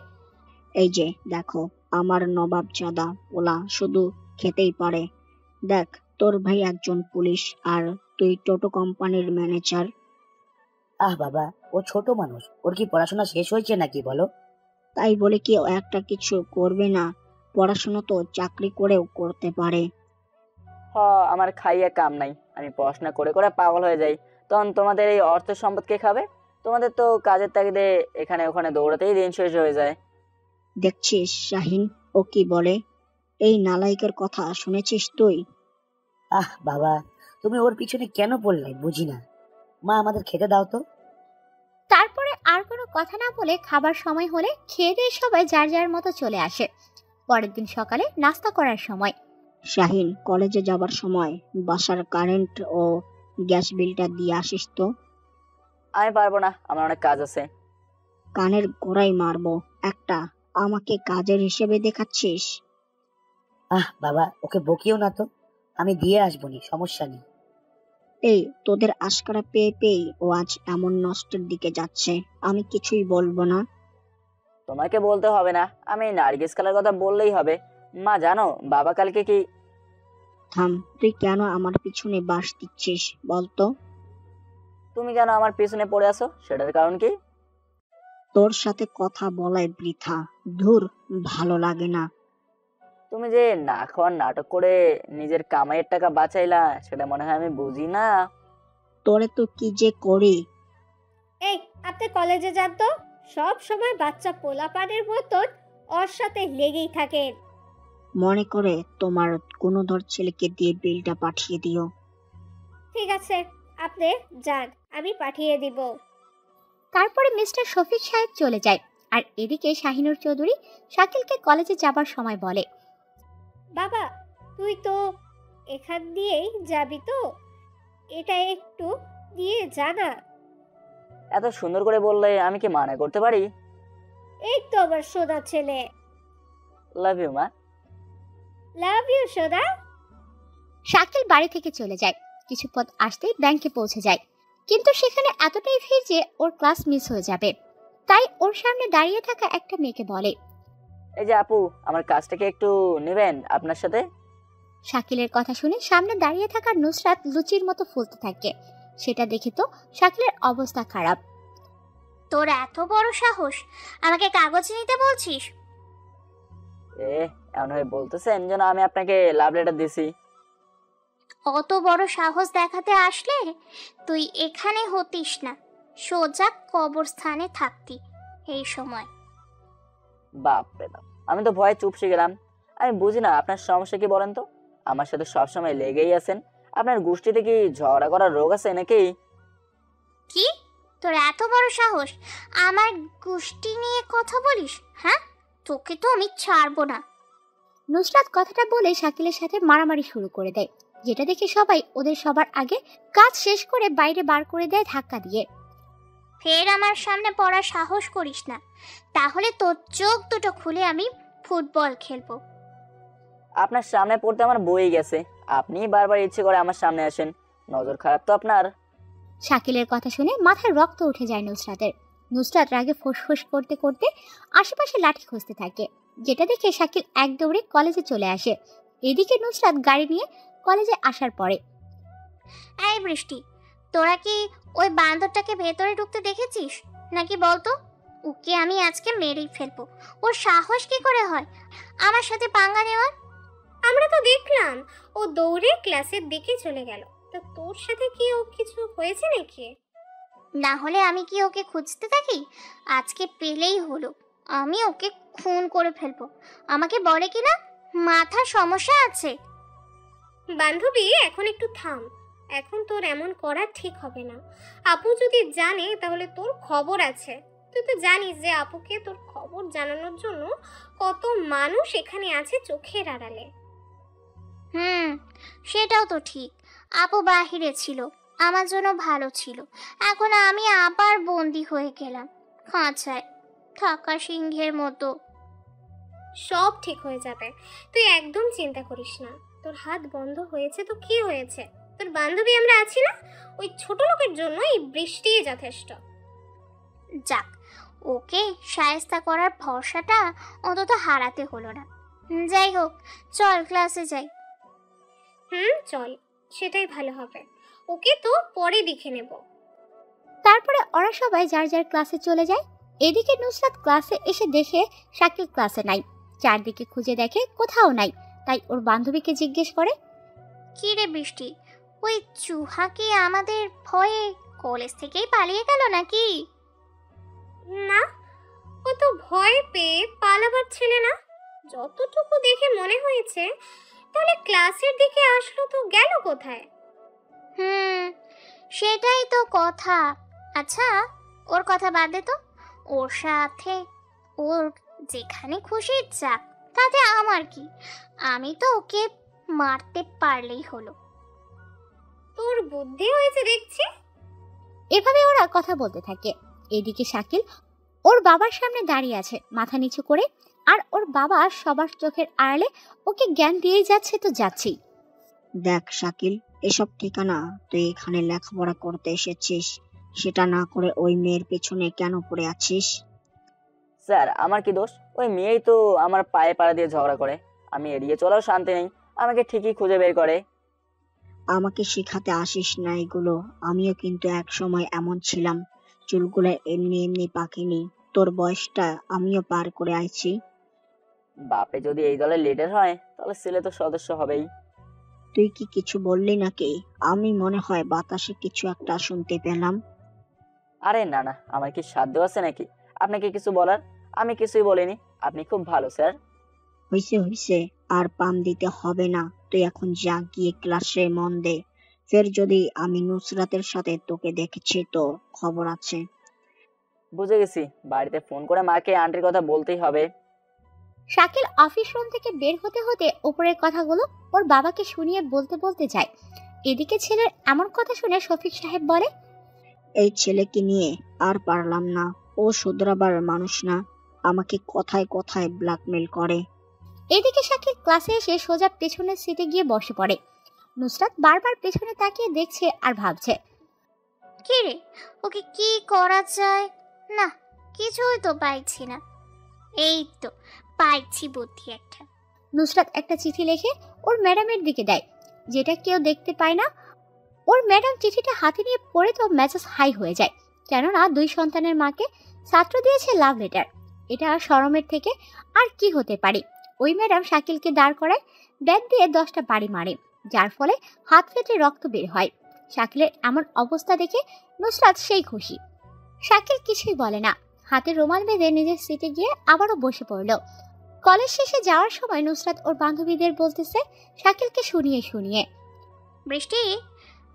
এই যে দেখো, আমার নবাবজাদা পোলা শুধু খেতেই পারে। দেখ, তোর ভাই একজন পুলিশ আর তুই টোটো কোম্পানির ম্যানেজার। আহ বাবা, ও ছোট মানুষ, ওর কি পড়াশোনা শেষ হয়েছে নাকি বলো? তাই বলে কি ও একটা কিছু করবে না? পড়াশোনা তো চাকরি করেও করতে পারে। আমার খাইয়ে কাম নাই, আমি পড়াশোনা করে করে পাগল হয়ে যাই, তখন তোমাদের এই অর্থ সম্পদ কে খাবে? তোমাদের তো কাজের তাগিদে এখানে ওখানে দৌড়াতেই দিন শেষ হয়ে যায়। দেখছিস শাহিন, ও কি বলে? এই নালায়কের কথা শুনেছিস তুই? আহ বাবা, তুমি ওর পিছনে কেন পড়লে বুঝি না। মা, আমাদের খেতে দাও তো। তারপরে আর কোনো কথা না বলে খাবার সময় হলে খেয়ে দিয়ে সবাই যার যার মতো চলে আসে। পরের দিন সকালে নাস্তা করার সময় শাহিন, কলেজে যাবার সময় বাসার কারেন্ট ও গ্যাস বিলটা দিয়ে আসিস তো। আমি পারবো না, আমার অনেক কাজ আছে। কানের গোড়ায় মারবো একটা, আমাকে কাজের হিসেবে দেখাচ্ছিস? আহ বাবা, ওকে বকিও না তো, আমি দিয়ে আসবনি, সমস্যা নেই। এই তোদের আশকারা পেয়ে পেয়ে ও আজ এমন নষ্টের দিকে যাচ্ছে, আমি কিছুই বলবো না। তোমাকে বলতে হবে না, আমি নার্গিস কালার কথা বললেই হবে। মা জানো বাবা কালকে কি? থাম, তুই কেন আমার পিছনে বাঁশ দিচ্ছিস বলতো? তুমি কেন আমার পিছনে পড়ে আছো, সেটার কারণ কি? তোর সাথে কথা বলাই বৃথা, ধুর, ভালো লাগে না। তুমি যে না খাওয়ার নাটক করে নিজের কামাইয়ের টাকা বাঁচাইলা, সেটা মনে হয় আমি বুঝি না। তোরে তো কি যে করি। এই, আপনি কলেজে যান তো। সব সময় বাচ্চা পোলাপানের মতন ওর সাথে লেগেই থাকেন। মনে করে তোমার গুণধর ছেলেকে দিয়ে বিলটা পাঠিয়ে দিও। ঠিক আছে, আপনি যান, আমি পাঠিয়ে দিব। তারপরে মিস্টার শফিক সাহেব চলে যায়। আর এদিকে শাহিনুর চৌধুরী শাকিলকে কলেজে যাবার সময় বলে, বাবা, তুই তো এখান দিয়েই যাবি তো, এটা একটু দিয়ে জানা। এত সুন্দর করে বললে আমি কি মানা করতে পারি? এই তো আমার সোনা ছেলে। লাভ ইউ মা। লাভ ইউ সোনা। শাকিল বাড়ি থেকে চলে যায়। কিছু পথ আসতেই ব্যাংকে পৌঁছে যায়, কিন্তু সেখানে এতটাই ভিড় যে ওর ক্লাস মিস হয়ে যাবে। তাই ওর সামনে দাঁড়িয়ে থাকা একটা মেয়েকে বলে, এই যে আপু, আমার কাজটাকে একটু নেবেন আপনার সাথে? শাকিলের কথা শুনে সামনে দাঁড়িয়ে থাকা নুসরাত লুচির মতো ফুলতে থাকে। সেটা দেখে তো শাকিলের অবস্থা খারাপ। তোর এত বড় সাহস, আমাকে কাগজ নিতে বলছিস? এমন ভাবে বলতেছেন যেন আমি আপনাকে লাভ লেটার দিছি। অত বড় সাহস দেখাতে আসলে তুই এখানে হতিস না, সোজা কবরস্থানে থাকতি এই সময়। বাপ রে বাপ, আমি তো ভয়ে চুপসে গেলাম। আমি বুঝি না আপনার সমস্যা কি বলেন তো? আমার সাথে সবসময় লেগেই আছেন। আপনার গোষ্ঠীতে কি ঝগড়া করার রোগ আছে নাকি? কি, তোর এত বড় সাহস আমার গোষ্ঠী নিয়ে কথা বলিস? হ্যাঁ, তোকে তো আমি ছাড়বো না। নুসরাত কথাটা বলে শাকিলের সাথে মারামারি শুরু করে দেয়, যেটা দেখে সবাই ওদের সবার আগে কাজ শেষ করে বাইরে বার করে দেয় ধাক্কা দিয়ে। ফের আমার সামনে পড়ার সাহস করিস না, তাহলে তোর চোখ দুটো খুলে আমি ফুটবল খেলবো। আপনার সামনে পড়তে আমার বই গেছে, আপনি বারবার ইচ্ছে করে আমার সামনে আসেন। নজর খারাপ তো আপনার। শাকিলের কথা শুনে মাথায় রক্ত উঠে যায় নুসরাতের। নুসরাত রাগে ফুসফুস করতে করতে আশেপাশে লাঠি খুঁজতে থাকে, যেটা দেখে শাকিল এক দৌড়ে কলেজে চলে আসে। এদিকে নুসরাত গাড়ি নিয়ে কলেজে আসার পরে, এই বৃষ্টি, তোরা কি ওই বান্দরটাকে ভেতরে ঢুকতে দেখেছিস নাকি বলতো? ওকে আমি আজকে মেরেই ফেলবো। ওর সাহস কি করে হয় আমার সাথে পাঙ্গা নেওয়ার? আমরা তো দেখলাম ও দৌড়ে ক্লাসের দিকে চলে গেল। তা তোর সাথে কি ও কিছু হয়েছে নাকি? না হলে আমি কি ওকে খুঁজতে থাকি? আজকে পেলেই হলো, আমি ওকে খুন করে ফেলবো। আমাকে বলে কিনা মাথার সমস্যা আছে। বান্ধবী, এখন একটু থাম। এখন তোর এমন করা ঠিক হবে না। আপু যদি জানে তাহলে তোর খবর আছে। তুই তো জানিস যে আপুকে তোর খবর জানানোর জন্য কত মানুষ এখানে আছে চোখের আড়ালে। সেটাও তো ঠিক। আপু বাহিরে ছিল, আমার জন্য ভালো ছিল। এখন আমি আবার বন্দি হয়ে গেলাম খাঁচায় থাকা সিংহের মতো। সব ঠিক হয়ে যাবে, তুই একদম চিন্তা করিস না। তোর হাত বন্ধ হয়েছে তো কি হয়েছে? তোর বান্ধবী আমরা আছি না? ওই ছোট লোকের জন্য এই বৃষ্টিই যথেষ্ট। যাক, ওকে শায়েস্তা করার ভরসাটা অন্তত হারাতে হলো না। যাই হোক, চল ক্লাসে যাই। চল, সেটাই ভালো হবে। ওকে তো পরে দেখে নেব। তারপরে ওরা সবাই যার যার ক্লাসে চলে যায়। এদিকে নুসরাত ক্লাসে এসে দেখে শাকিল ক্লাসে নাই। চারদিকে খুঁজে দেখে কোথাও নাই। তাই ওর বান্ধবীকে জিজ্ঞেস করে, কি রে বৃষ্টি, ওই চুহা কি আমাদের ভয়ে কলেজ থেকেই পালিয়ে গেল নাকি? না, ও তো ভয় পেয়ে পালাবার ছেলে না। যতটুকু দেখে মনে হয়েছে, তাহলে ক্লাসের দিকে আসলো তো গেল কোথায়? সেটাই তো কথা। আচ্ছা, ওর কথা বাদ দে তো। ওর সাথে ওর যেখানে খুশি যাক, তাতে আমার কি? আমি তো ওকে মারতে পারলেই হলো। তোর বুদ্ধি হয়েছে দেখছি। এভাবে ওরা কথা বলতে থাকে। এদিকে শাকিল ওর বাবার সামনে দাঁড়িয়ে আছে মাথা নিচু করে, আর ওর বাবা সবার চোখের আড়ালে ওকে জ্ঞান দিয়ে যাচ্ছে তো যাচ্ছি। দেখ শাকিল, এসব ঠিকানা, তুই এখানে লেখাপড়া করতে এসেছিস, সেটা না করে ওই মেয়ের পেছনে কেন পড়ে আছিস? স্যার, আমার কি দোষ? ওই মেয়েই তো আমার পায়ে পাড়া দিয়ে ঝগড়া করে। আমি এড়িয়ে চলাও শান্তি নেই, আমাকে ঠিকই খুঁজে বের করে। আমাকে শেখাতে আসিস না এগুলো। আমিও কিন্তু এক সময় এমন ছিলাম, চুলগুলো এমনি এমনি পাকেনি। তোর বয়সটা আমিও পার করে আইছি। বাপে যদি এই দলের লিডার হয় তাহলে ছেলে তো সদস্য হবেই। তুই কি কিছু বললি নাকি? আমি মনে হয় বাতাসে কিছু একটা শুনতে পেলাম। আরে না না, আমার কি সাধ্য আছে নাকি আপনাকে কিছু বলার? আমি কিছুই বলিনি। আপনি খুব ভালো স্যার। হইছে হইছে, আর পাম দিতে হবে না। তুই এখন যা, গিয়ে ক্লাসে মন দে। ফের যদি আমি নুসরাতের সাথে তোকে দেখেছি তো খবর আছে। বুঝে গেছি, বাড়িতে ফোন করে মাকে আন্টির কথা বলতেই হবে। শাকিল অফিস রুম থেকে বের হতে হতে উপরের কথাগুলো ওর বাবাকে শুনিয়ে বলতে বলতে যায়। এদিকে ছেলের এমন কথা শুনে শফিক সাহেব বলে, এই ছেলেকে নিয়ে আর পারলাম না। ও শুধরাবার মানুষ না, আমাকে কথায় কথায় ব্ল্যাকমেল করে। এদিকে শাকিল ক্লাসে এসে সোজা পেছনের সিটে গিয়ে বসে পড়ে। নুসরাত বারবার পেছনে তাকিয়ে দেখছে আর ভাবছে, কি রে, ওকে কি করা যায়? না, কিছুই তো পাইছি না। এই তো পাইছি বুদ্ধি একটা। নুসরাত একটা চিঠি লিখে ওর ম্যাডামের দিকে দেয়, যেটা কেউ দেখতে পায় না। ওর ম্যাডাম চিঠিটা হাতে নিয়ে পড়ে তো মেজাজ হাই হয়ে যায়, কেননা 2 সন্তানের মাকে ছাত্র দিয়েছে লাভ লেটার। এটা শরমের থেকে আর কি হতে পারে। ওই ম্যাডাম শাকিলকে দাঁড় করায়, ব্যাট দিয়ে 10টা বাড়ি মারে, যার ফলে হাত ফেটে রক্ত বের হয়। শাকিলের এমন অবস্থা দেখে নুসরাত সেই খুশি। শাকিল কিছুই বলে না, হাতে রুমাল বেঁধে নিজের সিটে গিয়ে আবারও বসে পড়ল। কলেজ শেষে যাওয়ার সময় নুসরাত ওর বান্ধবীদের বলতেছে শাকিলকে শুনিয়ে শুনিয়ে, বৃষ্টি,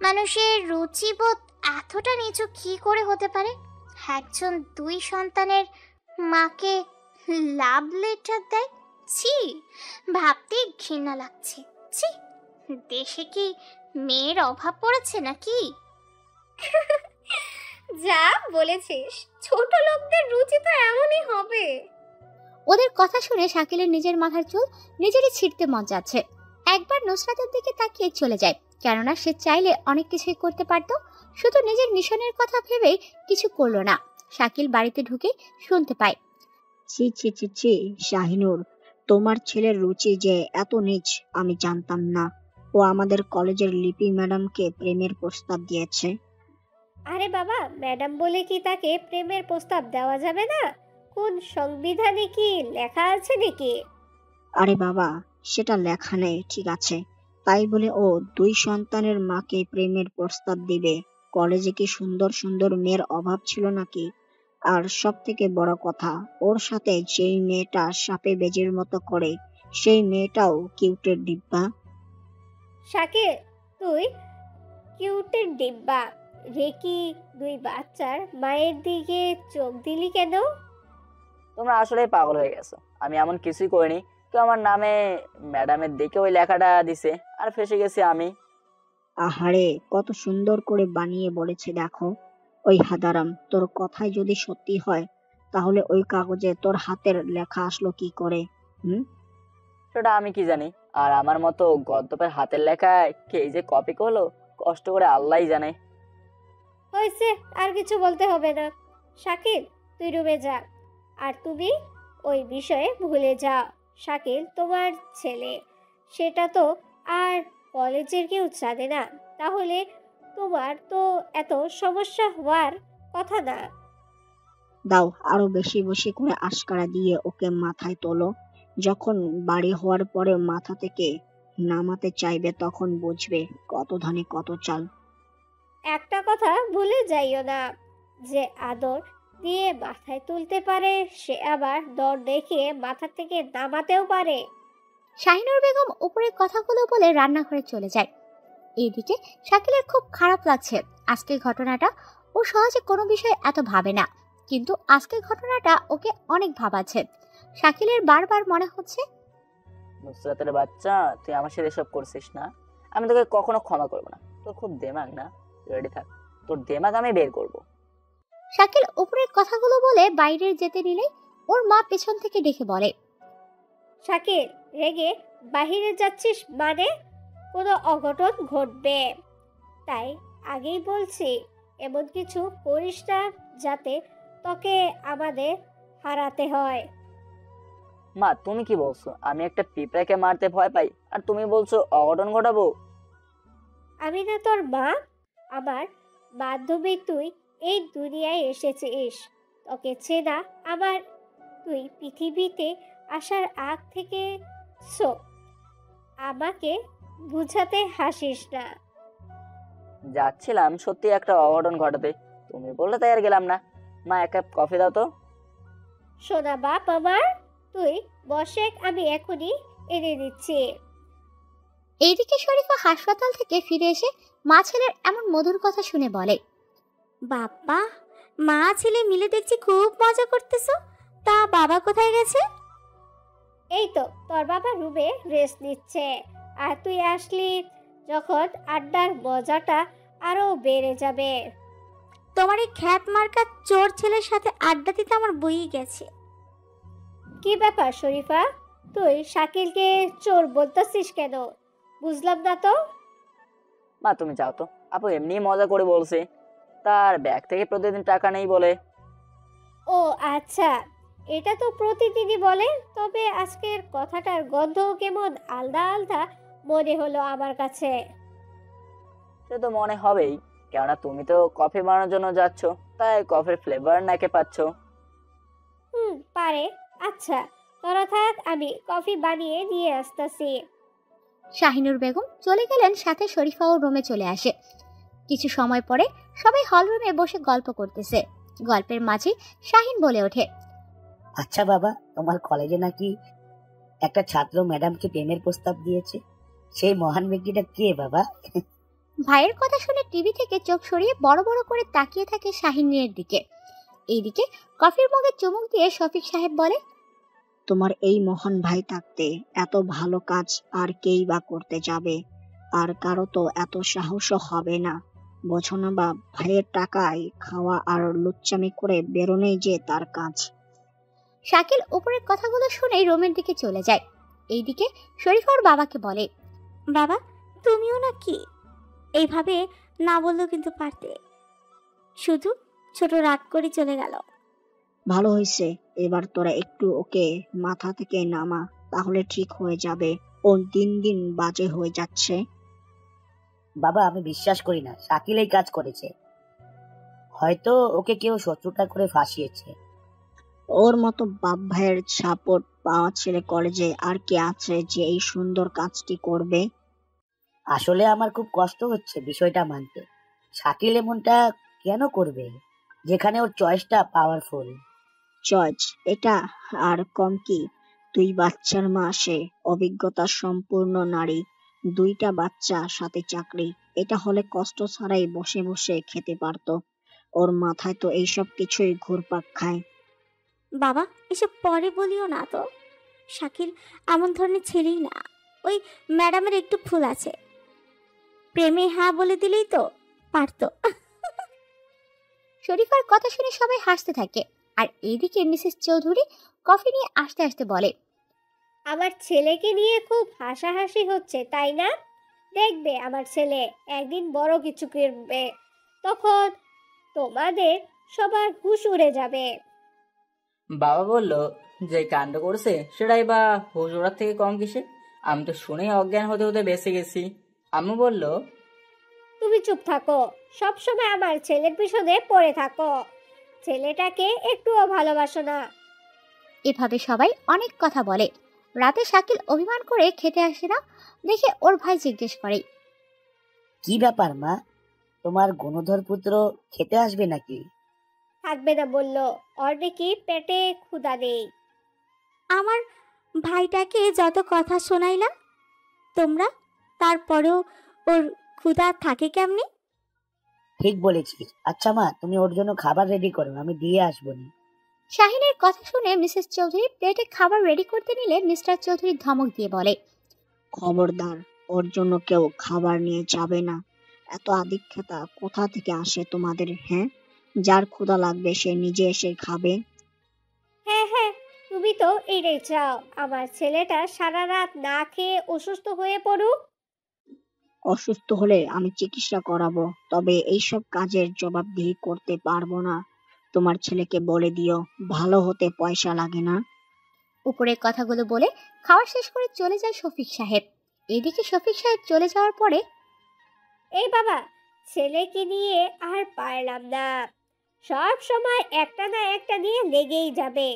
মানুষের রুচিবোধ এতটা নিচু কি করে হতে পারে? একজন 2 সন্তানের মাকে লাভ লেটার দেয়? ছি, ভাবতে ঘৃণা লাগছে। ছি, দেশে কি মেয়ের অভাব পড়েছে নাকি? যা বলেছিস, ছোট লোকদের রুচি তো এমনই হবে। ওদের কথা শুনে শাকিলের নিজের মাথার চুল নিজেরই ছিঁড়তে মন যাচ্ছে। একবার নুসরাতের দিকে তাকিয়ে চলে যায়, কেননা সে চাইলে অনেক কিছুই করতে পারত, শুধু নিজের মিশনের কথা ভেবেই কিছু করলো না। শাকিল বাড়িতে ঢুকে শুনতে পায়, ছি ছি ছি ছি, শাহিনুর, তোমার ছেলের রুচি যে এত নীচ আমি জানতাম না। ও আমাদের কলেজের লিপি ম্যাডামকে প্রেমের প্রস্তাব দিয়েছে। আরে বাবা, ম্যাডাম বলে কি তাকে প্রেমের প্রস্তাব দেওয়া যাবে না? কোন সংবিধানে কি লেখা আছে নাকি? আরে বাবা, সেটা লেখা নেই ঠিক আছে, তাই বলে ও 2 সন্তানের মাকে প্রেমের প্রস্তাব দিবে? কলেজে কি সুন্দর সুন্দর মেয়ের অভাব ছিল নাকি? আর সব থেকে বড় কথা, ওর সাথে যেই মেয়েটা সাপে বেজের মতো করে, সেই মেয়েটাও কিউটের ডিব্বা। শাকিল, তুই কিউটের ডিব্বা রেকি 2 বাচ্চার মায়ের দিকে চোখ দিলি কেন? তোমরা আসলে পাগল হয়ে গেছো। আমি এমন কিছুই করিনি। কেউ আমার নামে ম্যাডামের দিকে ওই লেখাটা দিছে আর ফেসে গেছি আমি। আহারে, কত সুন্দর করে বানিয়ে বলেছে দেখো। ওই হাদারাম, তোর কথাই যদি সত্যি হয় তাহলে ওই কাগজে তোর হাতের লেখা আসলো কি করে? সেটা আমি কি জানি। আর আমার মতো গদ্যপের হাতের লেখায় কে যে কপি করলো, কষ্ট করে আল্লাহই জানে। হয়েছে, আর কিছু বলতে হবে না। শাকিল, তুই রুমে যা, আর তুমি ওই বিষয়ে ভুলে যাও। শাকিল তোমার ছেলে, সেটা তো আর কলেজের কেউ জানে না, তাহলে তোমার তো এত সমস্যা হওয়ার কথা না। দাও, আরো বেশি বেশি করে আশকারা দিয়ে ওকে মাথায় তোলো। যখন বাড়ি হওয়ার পরে মাথা থেকে নামাতে চাইবে তখন বুঝবে কত ধানে কত চাল। একটা কথা ভুলে যাইও না, যে আদর দিয়ে মাথায় তুলতে পারে সে আবার দর দেখিয়ে মাথা থেকে নামাতেও পারে। শাহিনুর বেগম উপরের কথাগুলো বলে রান্নাঘরে চলে যায়। এইদিকে শাকিলের খুব খারাপ লাগছে। আজকের ঘটনাটা ও সহজে কোনো বিষয় এত ভাবে না, কিন্তু আজকের ঘটনাটা ওকে অনেক ভাবাচ্ছে। শাকিলের বারবার মনে হচ্ছে, নুসরাতের বাচ্চা, তুই আমার সাথে এসব করছিস না, আমি তোকে কখনো ক্ষমা করবো না। তোর খুব দেমাগ না, রেডি থাক, তোর দেমাগ আমি বের করবো। শাকিল উপরের কথাগুলো বলে বাইরে যেতে নিলেই ওর মা পেছন থেকে ডেকে বলে, শাকিল, রেগে বাহিরে যাচ্ছিস মানে কোনো অঘটন ঘটবে। তাই আগেই বলছি, এমন কিছু করিস না যাতে তোকে আমাদের হারাতে হয়। মা, তুমি কি বলছো? আমি একটা পিঁপড়াকে মারতে ভয় পাই আর তুমি বলছো অঘটন ঘটাবো? আমি না তোর মা? আমার মাধ্যমে তুই এই দুনিয়ায় এসেছিস। তোকে চেনা আমার, তুই পৃথিবীতে আসার আগ থেকে সো আমাকে বুঝাতে হাসিস না। যাচ্ছিলাম সত্যি একটা অঘটন ঘটাতে, তুমি বললে তাই আর গেলাম না। মা, এক কাপ কফি দাও তো। সোনা বাপ আমার, তুই বসে, আমি এখনই এনে দিচ্ছি। এইদিকে শরীফা হাসপাতাল থেকে ফিরে এসে মা ছেলের এমন মধুর কথা শুনে বলে, বাবা, মা ছেলে মিলে দেখছি খুব মজা করতেছো। তা বাবা কোথায় গেছে? এই তো তোর বাবা রুমে রেস্ট নিচ্ছে, আর তুই আসলি যখন আড্ডার মজাটা আরো বেড়ে যাবে। তোমার এই খ্যাত মার্কা চোর ছেলের সাথে আড্ডা দিতে আমার বই গেছে। কি ব্যাপার শরীফা, তুই শাকিলকে চোর বলতেছিস কেন? বুঝলাম না তো। মা তুমি যাও তো, আপু এমনি মজা করে বলছে, তার ব্যাগ থেকে প্রতিদিন টাকা নেই বলে। ও আচ্ছা, এটা তো প্রতিদিনই বলে, তবে আজকের কথাটার গন্ধ কেমন আলাদা আলাদা মনে হলো আমার কাছে। সে তো মনে হবেই, কেননা তুমি তো কফি বানানোর জন্য যাচ্ছ, তাই কফির ফ্লেভার নাকে পাচ্ছ। পারে। আচ্ছা তোরা থাক, আমি কফি বানিয়ে নিয়ে আসতেছি। শাহিনুর বেগম চলে গেলেন, সাথে শরীফাও রুমে চলে আসে। কিছু সময় পরে সবাই হল রুমে বসে গল্প করতেছে। গল্পের মাঝে শাহিন বলে ওঠে, আচ্ছা বাবা, তোমার কলেজে নাকি একটা ছাত্র ম্যাডামকে প্রেমের প্রস্তাব দিয়েছে, সেই মহান ব্যক্তিটা কে বাবা? ভাইয়ের কথা শুনে টিভি থেকে চোখ সরিয়ে বড় বড় করে তাকিয়ে থাকে শাহিনের দিকে। এইদিকে কফির মগে চুমুক দিয়ে শফিক সাহেব বলে, তোমার এই মহান ভাই থাকতে এত ভালো কাজ আর কেই বা করতে যাবে? আর কারো তো এত সাহসও হবে না, বোঝো না বাপ? ভাইয়ের টাকায় খাওয়া আর লুচ্চামি করে বেরোনোই যে তার কাজ। শাকিল উপরের কথাগুলো শুনেই রুমের দিকে চলে যায়। এইদিকে শরীফার বাবাকে বলে, বাবা, তুমিও না কি এইভাবে না বললেও কিন্তু পারতে, শুধু ছোট রাগ করে চলে গেল। ভালো হয়েছে, এবার তোরা একটু ওকে মাথা থেকে নামা, তাহলে ঠিক হয়ে যাবে। ও দিন দিন বাজে হয়ে যাচ্ছে। বাবা আমি বিশ্বাস করি না শাকিল এই কাজ করেছে, হয়তো ওকে কেউ শত্রুতা করে ফাঁসিয়েছে। ওর মতো বাপ ভাইয়ের সাপোর্ট পাওয়া ছেলে কলেজে আর কে আছে যে এই সুন্দর কাজটি করবে? আসলে আমার খুব কষ্ট হচ্ছে বিষয়টা মানতে। শাকিল এমনটা কেন করবে যেখানে ওর চয়েসটা পাওয়ারফুল? চয়েস এটা আর কম কি? তুই বাচ্চার মা, সে অভিজ্ঞতা সম্পূর্ণ নারী, দুইটা বাচ্চা, সাথে চাকরি। এটা হলে কষ্ট ছাড়াই বসে বসে খেতে পারতো। ওর মাথায় তো এইসব কিছুই ঘুরপাক খায়। বাবা, এসব পরে বলিও না তো। শাকিল এমন ধরনের ছেলেই না। ওই ম্যাডামের একটু ভুল আছে, প্রেমে হ্যাঁ বলে দিলেই তো পারতো। শরীফার কথা শুনে সবাই হাসতে থাকে। আর এইদিকে মিসেস চৌধুরী কফি নিয়ে আসতে আসতে বলে, আমার ছেলেকে নিয়ে খুব হাসাহাসি হচ্ছে তাই না? দেখবে আমার ছেলে একদিন বড় কিছু করবে, তখন তোমাদের সবার হুঁশ উড়ে যাবে। বাবা বলল যে কাণ্ড করছে সেটাই বা হুশ ওড়ার থেকে কম কিসে? আমি তো শুনেই অজ্ঞান হতে হতে বেঁচে গেছি। আম্মু বলল, তুমি চুপ থাকো, সব সময় আমার ছেলের পিছনে পড়ে থাকো, ছেলেটাকে একটুও ভালোবাসো না। এভাবে সবাই অনেক কথা বলে। রাতে শাকিল অভিমান করে খেতে আসে না দেখে ওর ভাই জিজ্ঞেস করে, কি ব্যাপার মা, তোমার গুণধর পুত্র খেতে আসবে নাকি? থাকবে না বললো, ওর নাকি পেটে ক্ষুধা নেই। আমার ভাইটাকে যত কথা শোনাইলাম তোমরা, তারপরেও ওর ক্ষুধা থাকে কেমনি? ঠিক বলেছিস। আচ্ছা মা, তুমি ওর জন্য খাবার রেডি করো, আমি দিয়ে আসবো নি। শাহিনের কথা শুনে মিসেস চৌধুরী প্লেটে খাবার রেডি করতে নিলে মিস্টার চৌধুরী ধমক দিয়ে বলে, খবরদার, ওর জন্য কেউ খাবার নিয়ে যাবে না। এত আদিক্ষেতা কোথা থেকে আসে তোমাদের? হ্যাঁ, যার ক্ষুধা লাগবে সে নিজে এসে খাবে। হ্যাঁ হ্যাঁ, তুমি তো এটাই চাও আমার ছেলেটা সারা রাত না খেয়ে অসুস্থ হয়ে পড়ুক। অসুস্থ হলে আমি চিকিৎসা করাবো, তবে এইসব কাজের জবাবদিহি করতে পারবো না। তোমার ছেলেকে বলে দিও ভালো হতে পয়সা লাগে না। উপরের কথাগুলো বলে খাওয়া শেষ করে চলে যায় শফিক সাহেব। এদিকে শফিক সাহেব চলে যাওয়ার পরে, এই বাবা, ছেলেকে নিয়ে আর পারলাম না, সব সময় একটা না একটা নিয়ে লেগেই যাবে।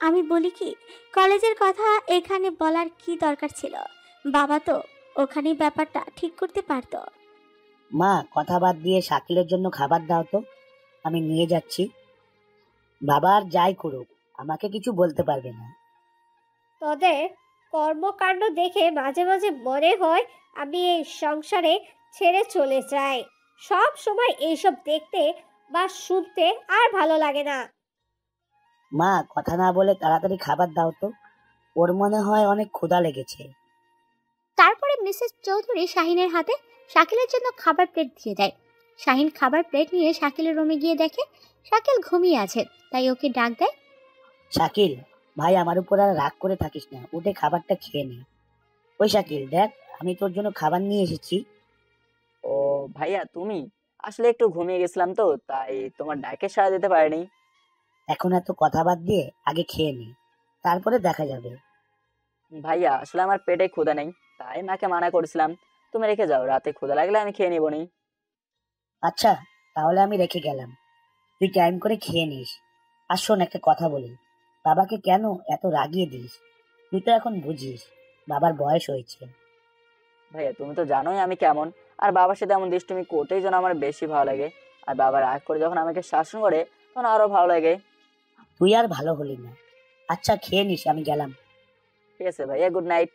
আমি বলি কি, কলেজের কথা এখানে বলার কি দরকার ছিল? বাবা তো ওখানেই ব্যাপারটা ঠিক করতে পারতো। মা, কথা বাদ দিয়ে শাকিলের জন্য খাবার দাও তো, আমি নিয়ে যাচ্ছি। বাবা আর যাই করুক, আমাকে কিছু বলতে পারবে না। তোদের কর্মকাণ্ড দেখে মাঝে মাঝে মনে হয় আমি এই সংসারে ছেড়ে চলে যাই। সব সময় এইসব দেখতে বা শুনতে আর ভালো লাগে না। মা, কথা না বলে তাড়াতাড়ি খাবার দাও তো, ওর মনে হয় অনেক ক্ষুধা লেগেছে। তারপরে মিসেস চৌধুরী শাহিনের হাতে শাকিলের জন্য খাবার প্লেট দিয়ে দেয়। শাহিন খাবার প্লেট নিয়ে শাকিলের রুমে গিয়ে দেখে শাকিল ঘুমিয়ে আছে, তাই ওকে ডাক দেয়। শাকিল ভাই, আমার উপর আর রাগ করে থাকিস না, উঠে খাবারটা খেয়ে নে। ওই শাকিল, দেখ আমি তোর জন্য খাবার নিয়ে এসেছি। ও ভাইয়া, তুমি? আসলে একটু ঘুমিয়ে গেছিলাম তো, তাই তোমার ডাকে সাড়া দিতে পারিনি। এখন এত কথা বাদ দিয়ে আগে খেয়ে নে, তারপরে দেখা যাবে। ভাইয়া, আসলে আমার পেটে ক্ষুধা নেই, তাই মাকে মানা করেছিলাম। তুমি রেখে যাও, রাতে ক্ষুধা লাগলে আমি খেয়ে নিব নি। আচ্ছা, তাহলে আমি রেখে গেলাম, তুই টাইম করে খেয়ে নিস। আর শোন, একটা কথা বলি, বাবাকে কেন এত রাগিয়ে দিস? তুই তো এখন বুঝিস বাবার বয়স হয়েছে। ভাইয়া, তুমি তো জানোই আমি কেমন, আর বাবার সাথে এমন দুষ্টুমি করতেই যেন আমার বেশি ভালো লাগে। আর বাবা রাগ করে যখন আমাকে শাসন করে, তখন আরো ভালো লাগে। তুই আর ভালো হলি না। আচ্ছা, খেয়ে নিস, আমি গেলাম। ঠিক আছে ভাইয়া, গুড নাইট।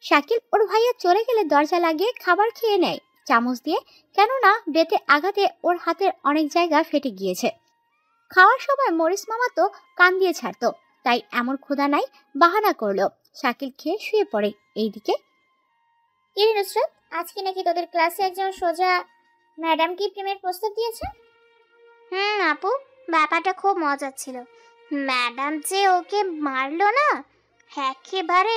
শাকিল ওর ভাইয়া চলে গেলে দরজা লাগিয়ে খাবার খেয়ে নেয় চামচ দিয়ে, কেননা বেতে আঘাতে ওর হাতের অনেক জায়গা ফেটে গিয়েছে। খাওয়ার সময় মরিস মামা তো কান দিয়ে ছাড়তো, তাই এমন ক্ষুধা নাই বাহানা করলো। শাকিল খেয়ে শুয়ে পড়ে। এইদিকে কিরে নুসরাত, আজকে নাকি তোদের ক্লাসে একজন সোজা ম্যাডাম কি প্রেমের প্রস্তাব দিয়েছে? আপু, ব্যাপারটা খুব মজার ছিল। ম্যাডাম যে ওকে মারলো না, একেবারে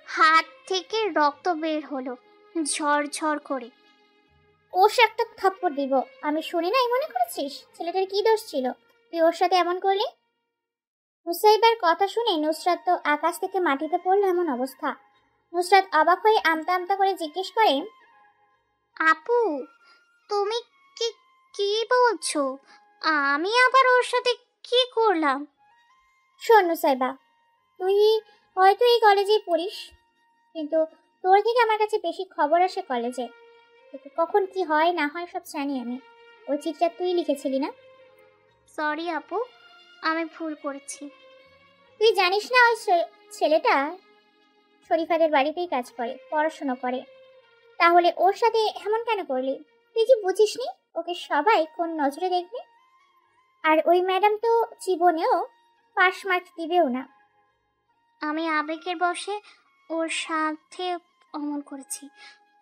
হাত থেকে রক্ত বের হলো ঝরঝর করে। ওর একটা থাপ্পড় দিব। আমি শুনি নাই মনে করেছিস? ছেলেটার কি দোষ ছিল তুই ওর সাথে এমন করলি? নুসাইবার কথা শুনে নুসরাত তো আকাশ থেকে মাটিতে পড়লো এমন অবস্থা। নুসরাত অবাক হয়ে আমতা আমতা করে জিজ্ঞেস করে, আপু তুমি কি কি বলছো? আমি আবার ওর সাথে কি করলাম? শোন নুসাইবা, তুই হয়তো এই কলেজেই পড়িস, কিন্তু তোর থেকে আমার কাছে বেশি খবর আসে কলেজে। কখন কি হয় না হয় সব জানি আমি। ওই চিঠিটা তুই লিখেছিলি না? সরি আপু, আমি ভুল করেছি। তুই জানিস না ওই ছেলেটা শরীফাদের বাড়িতেই কাজ করে, পড়াশোনা করে। তাহলে ওর সাথে এমন কেন করলি? তুই কি বুঝিসনি ওকে সবাই কোন নজরে দেখবে? আর ওই ম্যাডাম তো জীবনেও পাস মার্ক দিবেও না। আমি আবেগের বশে ওর সাথে অমন করেছি।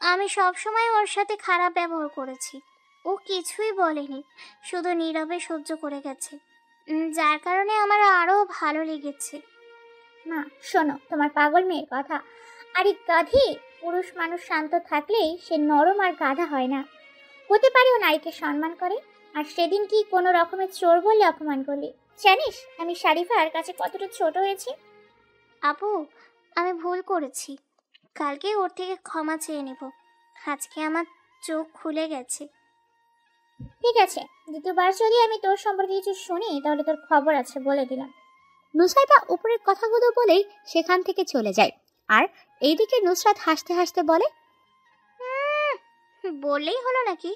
আমি সব সময় ওর সাথে খারাপ ব্যবহার করেছি। ও কিছুই বলেনি, শুধু নীরবে সহ্য করে গেছে, যার কারণে আমার আরো ভালো লেগেছে। না শোনো, তোমার পাগল মেয়ের কথা। আরে গাধি, পুরুষ মানুষ শান্ত থাকলেই সে নরম আর গাধা হয় না। হতে পারে ও নারীকে সম্মান করে, আর সেদিন কি কোনো রকমের চোর বলে অপমান করলি? জানিস আমি শারিফার কাছে কতটা ছোট হয়েছি? আপু, আমি ভুল করেছি, কালকে ওর থেকে ক্ষমা চেয়ে নেব। আজকে আমার চোখ খুলে গেছে। ঠিক আছে, দ্বিতীয়বার যদি আমি তোর সম্পর্কে কিছু শুনি তাহলে তোর খবর আছে, বলে দিলাম। নুসাইবা উপরের কথাগুলো বলেই সেখান থেকে চলে যায়। আর এইদিকে নুসরাত হাসতে হাসতে বলে, বললেই হলো নাকি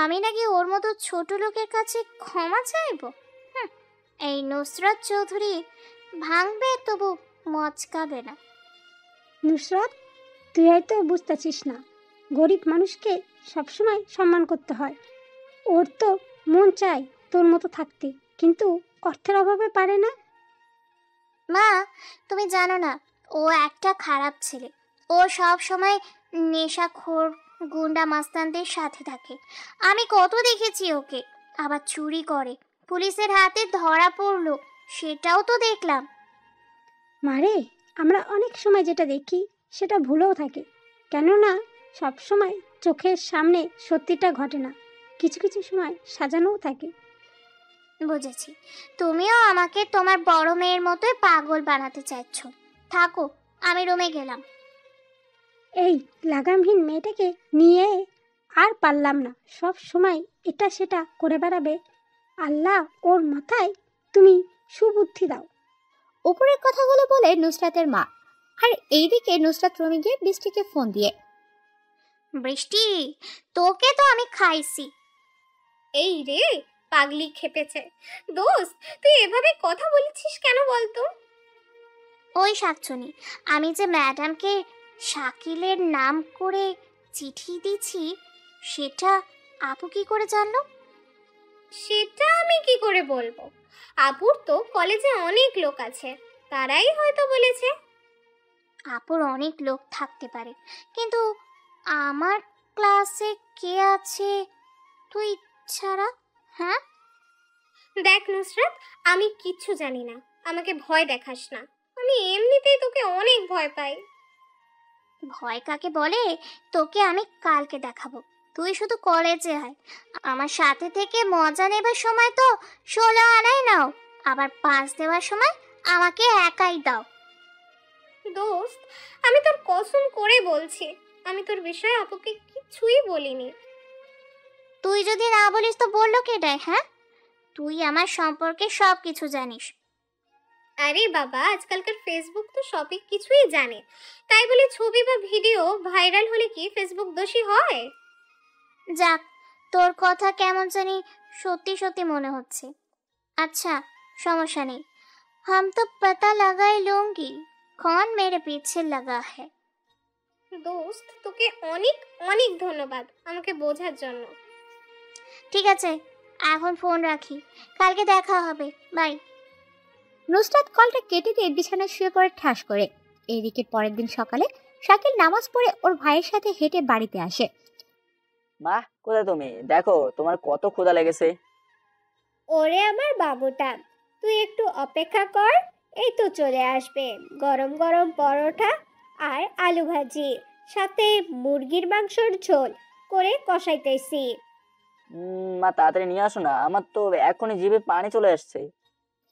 আমি নাকি ওর মতো ছোট লোকের কাছে ক্ষমা চাইব? এই নুসরাত চৌধুরী ভাঙবে তবু মচকাবে না। নুসরাত, তুই হয়তো বুঝতেছিস না, গরিব মানুষকে সবসময় সম্মান করতে হয়। ওর তো মন চায় তোর মতো থাকতে, কিন্তু অর্থের অভাবে পারে না। মা, তুমি জানো না ও একটা খারাপ ছেলে। ও সব সময় নেশাখোর গুন্ডা মাস্তানদের সাথে থাকে। আমি কত দেখেছি ওকে, আবার চুরি করে পুলিশের হাতে ধরা পড়লো, সেটাও তো দেখলাম। মারে, আমরা অনেক সময় যেটা দেখি সেটা ভুলেও থাকে, কেননা সব সময় চোখের সামনে সত্যিটা ঘটে না, কিছু কিছু সময় সাজানোও থাকে। বুঝেছি, তুমিও আমাকে তোমার বড় মেয়ের মতোই পাগল বানাতে চাইছ। থাকো, আমি রুমে গেলাম। এই লাগামহীন মেয়েটাকে নিয়ে আর পারলাম না, সব সময় এটা সেটা করে বেড়াবে। আল্লাহ ওর মাথায় তুমি সুবুদ্ধি দাও। উপরের কথাগুলো বলে নুসরাতের মা। আর এইদিকে নুসরাত রুমে গিয়ে বৃষ্টিকে ফোন দিয়ে, বৃষ্টি, তোকে তো আমি খাইছি। এই রে, পাগলি খেপেছে। দোস্ত, তুই এভাবে কথা বলছিস কেন বলতো? ওই শাকচুনি, আমি যে ম্যাডামকে শাকিলের নাম করে চিঠি দিছি সেটা আপু কি করে জানলো? সেটা আমি কি করে বলবো? আপুর তো কলেজে অনেক লোক আছে, তারাই হয়তো বলেছে। আপুর অনেক লোক থাকতে পারে, কিন্তু আমার ক্লাসে কে আছে তুই ছাড়া? হ্যাঁ, দেখ নুসরাত, আমি কিচ্ছু জানি না, আমাকে ভয় দেখাস না। আমি এমনিতেই তোকে অনেক ভয় পাই। ভয় কাকে বলে তোকে আমি কালকে দেখাবো। তুই শুধু কলেজে আয়, আমার সাথে থেকে মজা নেবার সময় তো 16 আনাই নাও, আবার 5 দেওয়ার সময় আমাকে একাই দাও। দোস্ত, আমি তোর কসম করে বলছি, আমি তোর বিষয়ে আপুকে কিছুই বলিনি। তুই যদি না বলিস তো বললো কেডায়? হ্যাঁ, তুই আমার সম্পর্কে সব কিছু জানিস। আরে বাবা, আজকালকার ফেসবুক তো সবই কিছুই জানে, তাই বলে ছবি বা ভিডিও ভাইরাল হলে কি ফেসবুক দোষী হয়? যাক, তোর কথা কেমন জানি সত্যি সত্যি মনে হচ্ছে। আচ্ছা, সমস্যা নেই, हम तो पता लगा ही लूंगी कौन मेरे पीछे लगा है। দোস্ত, তোকে অনেক অনেক ধন্যবাদ আমাকে বোঝার জন্য। ঠিক আছে, এখন ফোন রাখি, কালকে দেখা হবে, বাই। নুসরাত কলটা কেটে দিয়ে বিছানায় শুয়ে পড়ে ঠাস করে। এইদিকে পরের দিন সকালে শাকিল নামাজ পড়ে ওর ভাইয়ের সাথে হেঁটে বাড়িতে আসে। মা, কোথায় তুমি? দেখো তোমার কত ক্ষুধা লেগেছে। ওরে আমার বাবুটা, তুই একটু অপেক্ষা কর, এই তো চলে আসবে গরম গরম পরোটা আর আলু ভাজি, সাথে মুরগির মাংসর ঝোল করে কষাইতেছি। মা, তাড়াতাড়ি নিয়ে আসো না, আমার তো এখনই জিভে পানি চলে আসছে।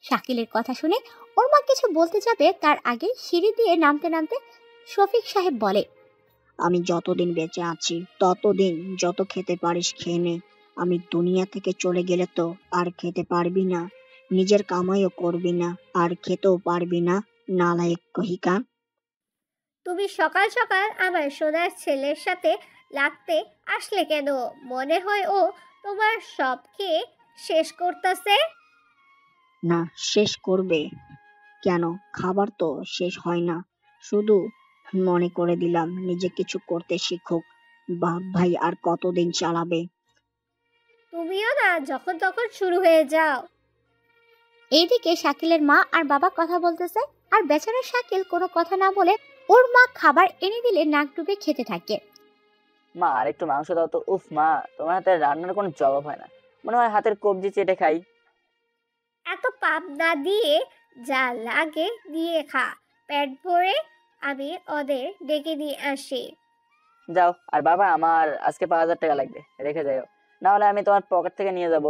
শাকিলের কথা শুনে ওর মা কিছু বলতে যাবে তার আগে সিঁড়ি দিয়ে নামতে নামতে শফিক সাহেব বলে, আমি যতদিন বেঁচে আছি ততদিন যত খেতে পারিস খেয়ে নে। আমি দুনিয়া থেকে চলে গেলে তো আর খেতে পারবি না, নিজের কামাইও করবি না, আর খেতেও পারবি না, নালায়েক কহিকা। তুমি সকাল সকাল আমার সোনার ছেলের সাথে লাগতে আসলে কেন? মনে হয় ও তোমার সব খেয়ে শেষ করতেছে। না, শেষ করবে কেন? খাবার তো শেষ হয় না, শুধু মনে করে দিলাম নিজে কিছু করতে শিখুক। বাপ ভাই আর কতদিন চালাবে? তুমিও না যখন তখন শুরু হয়ে যাও। এইদিকে শাকিলের মা আর বাবা কথা বলতেছে, আর বেচারা শাকিল কোনো কথা না বলে ওর মা খাবার এনে দিলে নাক ডুবে খেতে থাকে। মা, আর একটু মাংস দাও তো। উফ মা, তোমার হাতের রান্নার কোনো জবাব হয় না, মনে হয় হাতের কবজি চেটে খাই। এত পাপ না দিয়ে যা লাগে দিয়ে খা, পেট ভরে আমি ওদের ডেকে নিয়ে আসি। যাও। আর বাবা, আমার আজকে 5000 টাকা লাগবে, রেখে যাও, না হলে আমি তোমার পকেট থেকে নিয়ে যাব।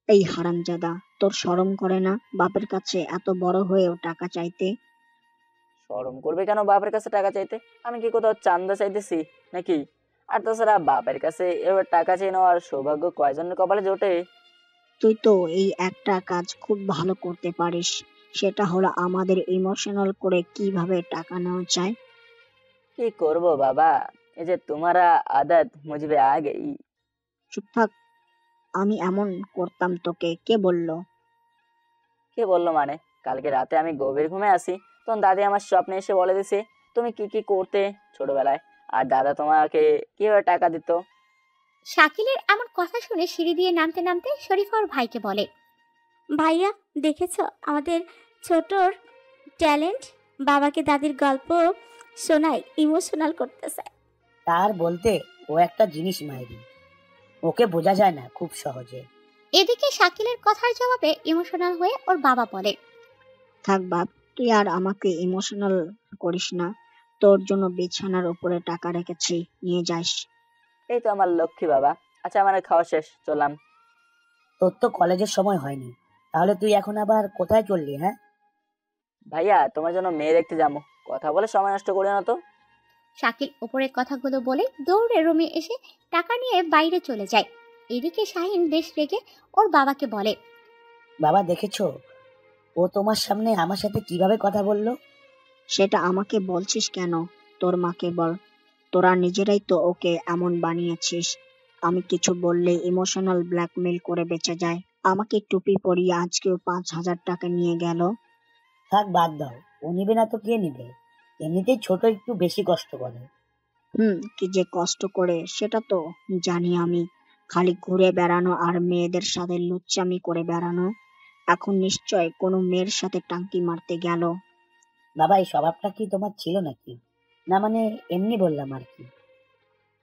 এই হারামজাদা, তোর শরম করে না বাপের কাছে এত বড় হয়েও টাকা চাইতে? শরম করবে কেন বাপের কাছে টাকা চাইতে? আমি কি কোথাও চান্দা চাইতেছি নাকি? আর তাছাড়া বাপের কাছে এবার টাকা চেয়ে নেওয়ার সৌভাগ্য কয়জনের কপালে জোটে? তুই তো এই একটা কাজ খুব ভালো করতে পারিস, সেটা হলো আমাদের ইমোশনাল করে কিভাবে টাকা নেওয়া যায়। কি করব বাবা, এই যে তোমারা আদত মুঝবে আ গই। চুপ থাক, আমি এমন করতাম তোকে কে বললো? কে বললো মানে? কালকে রাতে আমি গভীর ঘুমে আসি, তখন দাদি আমার স্বপ্নে এসে বলে দিছে তুমি কি কি করতে ছোটবেলায়, আর দাদা তোমাকে কিভাবে টাকা দিত। শাকিলের এমন কথা শুনে সিঁড়ি দিয়ে নামতে নামতে শরীফা ওর ভাইকে বলে, ভাইয়া, দেখেছো আমাদের ছোটর ট্যালেন্ট? বাবাকে দাদির গল্প শোনায় ইমোশনাল করতেছে। তার বলতে ও একটা জিনিস মাইরি, ওকে বোঝা যায় না খুব সহজে। এদিকে শাকিলের কথার জবাবে ইমোশনাল হয়ে ওর বাবা বলে, থাক বাপ, তুই আর আমাকে ইমোশনাল করিস না, তোর জন্য বিছানার উপরে টাকা রেখেছি, নিয়ে যাস। এই তো আমার লক্ষ্মী বাবা। আচ্ছা, আমার খাওয়া শেষ, চললাম। তোর তো কলেজের সময় হয়নি, তাহলে তুই এখন আবার কোথায় চললি? হ্যাঁ ভাইয়া, তোমার জন্য মেয়ে দেখতে যাবো, কথা বলে সময় নষ্ট করি না তো। শাকিল উপরের কথাগুলো বলে দৌড়ে রুমে এসে টাকা নিয়ে বাইরে চলে যায়। এদিকে শাহিন বেশ রেগে ওর বাবাকে বলে, বাবা দেখেছো ও তোমার সামনে আমার সাথে কিভাবে কথা বললো? সেটা আমাকে বলছিস কেন? তোর মাকে বল। তোরা নিজেরাই তো ওকে এমন বানিয়েছিস। আমি কিছু বললে ইমোশনাল ব্ল্যাকমেল করে বেঁচে যায়। আমাকে টুপি পরিয়ে আজকেও 5,000 টাকা নিয়ে গেল। থাক, বাদ দাও। ও নিবে না তো কে নিবে? এমনিতেই ছোট একটু বেশি কষ্ট করে। কি যে কষ্ট করে সেটা তো জানি আমি। খালি ঘুরে বেড়ানো আর মেয়েদের সাথে লুচ্চামি করে বেড়ানো। এখন নিশ্চয় কোনো মেয়ের সাথে টাঙ্কি মারতে গেল। বাবা, এই স্বভাবটা কি তোমার ছিল নাকি? না মানে এমনি বললাম আর কি।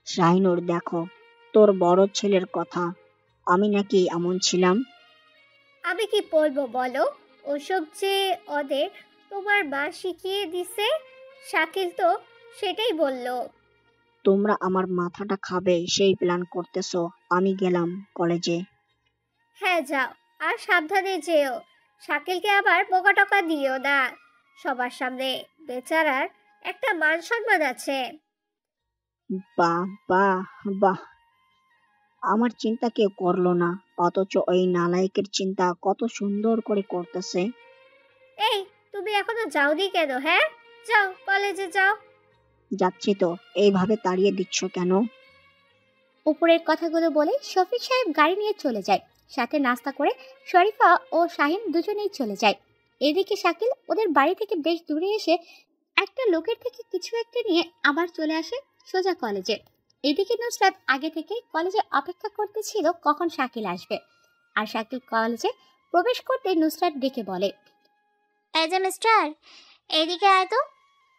শাহিনুর, দেখো তোর বড় ছেলের কথা। আমি নাকি এমন ছিলাম? আমি কি বলবো বলো? ওসব যে ওদের তোমার মা শিখিয়ে দিছে। শাকিল তো সেটাই বললো। তোমরা আমার মাথাটা খাবে সেই প্ল্যান করতেছো। আমি গেলাম কলেজে। হ্যাঁ যাও, আর সাবধানে যেও। শাকিলকে আবার বোকা দিও না। সবার সামনে বেচারার একটা মান সম্মান আছে। বাহ বাহ বাহ, আমার চিন্তা কেউ করলো না, অথচ ওই নালায়েকের চিন্তা কত সুন্দর করে করতেছে। এই, তুমি এখনো যাওনি কেন? হ্যাঁ, যাও, কলেজে যাও। যাচ্ছি তো, এইভাবে তাড়িয়ে দিচ্ছ কেন? উপরের কথাগুলো বলে শফিক সাহেব গাড়ি নিয়ে চলে যায়। সাথে নাস্তা করে শরীফা ও শাহিন দুজনেই চলে যায়। এদিকে শাকিল ওদের বাড়ি থেকে বেশ দূরে এসে একটা লোকের থেকে কিছু একটা নিয়ে আবার চলে আসে সোজা কলেজে। এদিকে নুসরাত আগে থেকে কলেজে অপেক্ষা করতেছিল কখন শাকিল আসবে। আর শাকিল কলেজে প্রবেশ করতে নুসরাত ডেকে বলে, এই যে মিস্টার, এদিকে আয় তো,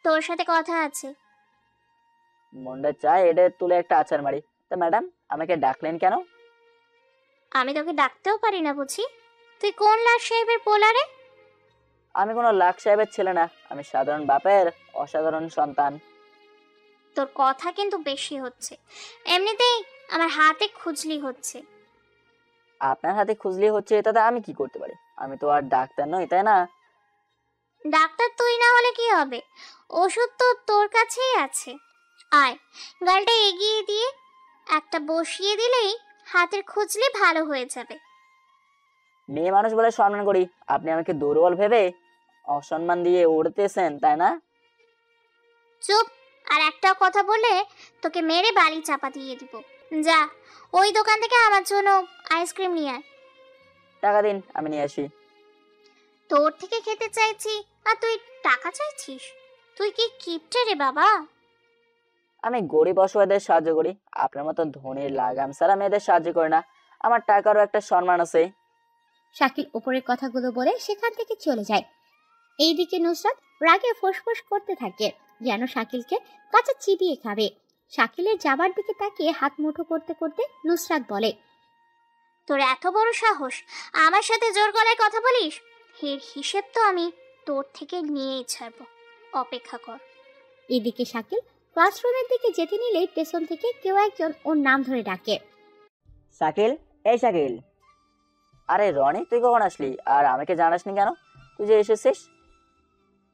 তোর সাথে কথা আছে। মন্ডা চায় এটা তুলে একটা আচার মারি। তা ম্যাডাম, আমাকে ডাকলেন কেন? আমি তোকে ডাকতেও পারি না বুঝি? তুই কোন লাট সাহেবের পোলারে? আমি কোনো লাখ সাহেবের ছেলে না, আমি সাধারণ বাপের অসাধারণ সন্তান। তোর কথা কিন্তু বেশি হচ্ছে। এমনিতেই আমার হাতে খুজলি হচ্ছে। আপনার হাতে খুজলি হচ্ছে তাতে আমি কি করতে পারি? আমি তো আর ডাক্তার নই, তাই না? ডাক্তার তুই না হলে কি হবে? ওষুধ তো তোর কাছেই আছে। আয়, গালটা এগিয়ে দিয়ে একটা বসিয়ে দিলেই হাতের খুজলি ভালো হয়ে যাবে। মেয়ে মানুষ বলে সম্মান করি, আপনি আমাকে দুর্বল ভেবে অসম্মান দিয়ে উড়তেছেন, তাই না? চুপ! আর একটা কথা বলে তোকে মেরে বালি চাপা দিয়ে দিব। যা, ওই দোকান থেকে আমার জন্য আইসক্রিম নিয়ে আয়। টাকা দিন, আমি নিয়ে আসি। তোর থেকে খেতে চাইছি আর তুই টাকা চাইছিস? তুই কি কিপটে রে বাবা? আমি গরিব অসহায়দের সাহায্য করি, আপনার মতো ধনীর লাগাম সারা মেয়েদের সাহায্য করি না। আমার টাকারও একটা সম্মান আছে। শাকিল উপরের কথাগুলো বলে সেখান থেকে চলে যায়। এইদিকে নুসরাত রাগে ফোঁসফোঁস করতে থাকে যেন শাকিলকে কাঁচা চিবিয়ে খাবে। শাকিলের যাবার দিকে তাকিয়ে হাত মুঠো করতে করতে নুসরাত বলে, তোর এত বড় সাহস আমার সাথে জোর গলায় কথা বলিস? এর হিসেব তো আমি তোর থেকে নিয়েই ছাড়বো। অপেক্ষা কর। এদিকে শাকিল ক্লাসরুমের দিকে যেতে নিলেই পেছন থেকে কেউ একজন ওর নাম ধরে ডাকে, শাকিল, এই শাকিল। আরে রনি, তুই কখন আসলি আর আমাকে জানাসনি কেন? তুই যে এসেছিস।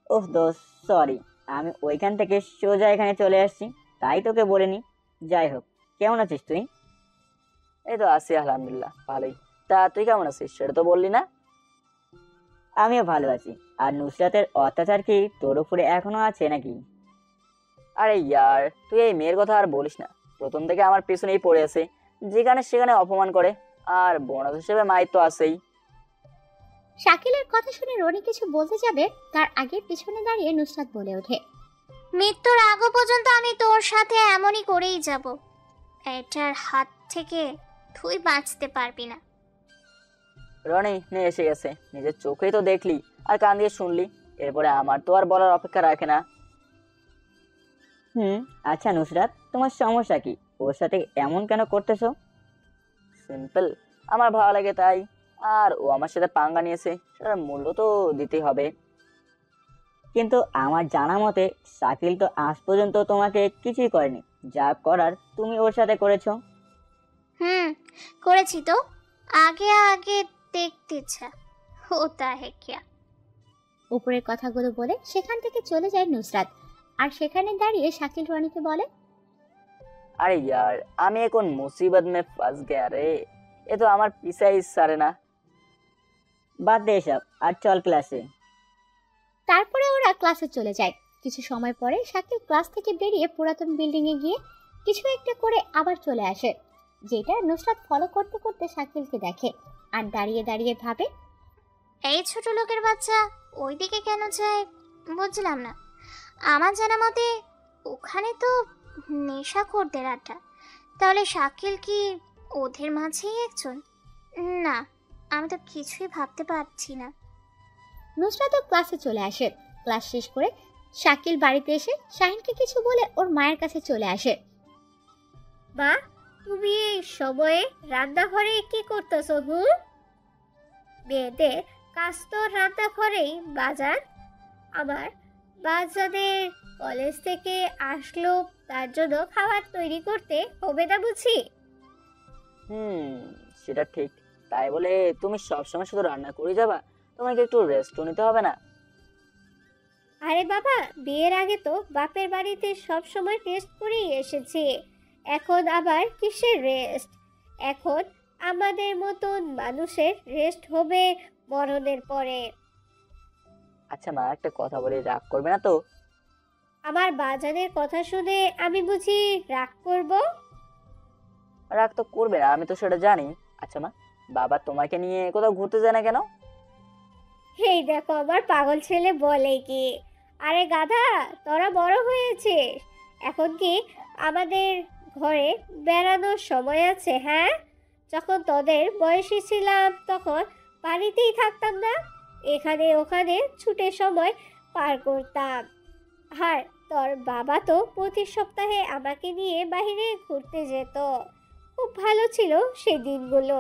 ওহ দোস্ত, সরি, আমি ওইখান থেকে সোজা এখানে চলে আসছি, তাই তোকে বলিনি। যাই হোক, কেমন আছিস তুই? এই তো আছি, আলহামদুলিল্লাহ, ভালোই। তা তুই কেমন আছিস সেটা তো বললি না। আমিও ভালো আছি। আর নুসরাতের অত্যাচার কি তোর উপরে এখনো আছে নাকি? আরে ইয়ার, তুই এই মেয়ের কথা আর বলিস না। প্রথম থেকে আমার পিছনেই পড়ে আছে, যেখানে সেখানে অপমান করে, আর বোনাস হিসেবে মাইর তো আছেই। শাকিলের কথা শুনে রনি কিছু বলতে যাবে তার আগে পিছনে দাঁড়িয়ে নুসরাত বলে ওঠে, মৃত্যুর আগ পর্যন্ত আমি তোর সাথে এমনই করেই যাব। এটার হাত থেকে তুই বাঁচতে পারবি না। রনি নিয়ে এসে গেছে, নিজের চোখেই তো দেখলি আর কান দিয়ে শুনলি, এরপরে আমার তো আর বলার অপেক্ষা রাখে না। আচ্ছা নুসরাত, তোমার সমস্যা কি? ওর সাথে এমন কেন করতেছো? সিম্পল, আমার ভালো লাগে তাই। আর ও আমার সাথে পাঙ্গা নিয়েছে, সেটার মূল্য তো দিতেই হবে। কিন্তু আমার জানা মতে শাকিল তো আজ পর্যন্ত তোমাকে কিছুই করেনি, যা করার তুমি ওর সাথে করেছো। করেছি তো। আগে আগে দেখতে ইচ্ছা হোতা হে কিয়া। উপরের কথাগুলো বলে সেখান থেকে চলে যায় নুসরাত। আর সেখানে দাঁড়িয়ে শাকিল রনিকে বলে, अरे यार আমি এখন মুসিবত में फंस गया रे ये तो আমার পিছাই সারে না। বাদ দে এসব, আর চল ক্লাসে। তারপরে ওরা ক্লাসে চলে যায়। কিছু সময় পরে শাকিল ক্লাস থেকে বেরিয়ে পুরাতন বিল্ডিং এ গিয়ে কিছু একটা করে আবার চলে আসে, যেটা নুসরাত ফলো করতে করতে শাকিলকে দেখে আর দাঁড়িয়ে দাঁড়িয়ে ভাবে, এই ছোট লোকের বাচ্চা ওইদিকে কেন যায় বুঝলাম না। আমার জানা মতে ওখানে তো নেশাখোরদের আড্ডা, তাহলে শাকিল কি ওদের মাঝেই একজন? না, আমি তো কিছুই ভাবতে পারছি না। নুসরাতও ক্লাসে চলে আসে। ক্লাস শেষ করে শাকিল বাড়িতে এসে শাহিনকে কিছু বলে ওর মায়ের কাছে চলে আসে। মা, তুমি এই সময়ে রান্নাঘরে কি করতেছো? মেয়েদের কাজ তো রান্নাঘরেই। বাজার আমার বাচ্চাদের কলেজ থেকে আসলো, তার জন্য খাবার তৈরি করতে হবে না বুঝি? সেটা ঠিক, তাই বলে তুমি সবসময় শুধু রান্না করে যাবা? তোমাকে একটু রেস্টও নিতে হবে না? আরে বাবা, বিয়ের আগে তো বাপের বাড়িতে সব সময় রেস্ট করেই এসেছি, এখন আবার কিসের রেস্ট? এখন আমাদের মতন মানুষের রেস্ট হবে মরণের পরে। আচ্ছা মা, একটা কথা বলি, রাগ করবে না তো? আমার বাজানের কথা শুনে আমি বুঝি রাগ করব? রাগ তো করবে না, আমি তো সেটা জানি। আচ্ছা মা, বাবা তোমাকে নিয়ে কোথাও ঘুরতে যায় না কেন? এই দেখো আমার পাগল ছেলে বলে কি, আরে গাধা, তোরা বড় হয়েছিস, এখন কি আমাদের ঘরে বেড়ানোর সময় আছে? হ্যাঁ, যখন তোদের বয়সী ছিলাম তখন বাড়িতেই থাকতাম না, এখানে ওখানে ছুটে সময় পার করতাম। আর তোর বাবা তো প্রতি সপ্তাহে আমাকে নিয়ে বাইরে ঘুরতে যেত, খুব ভালো ছিল সেই দিনগুলো।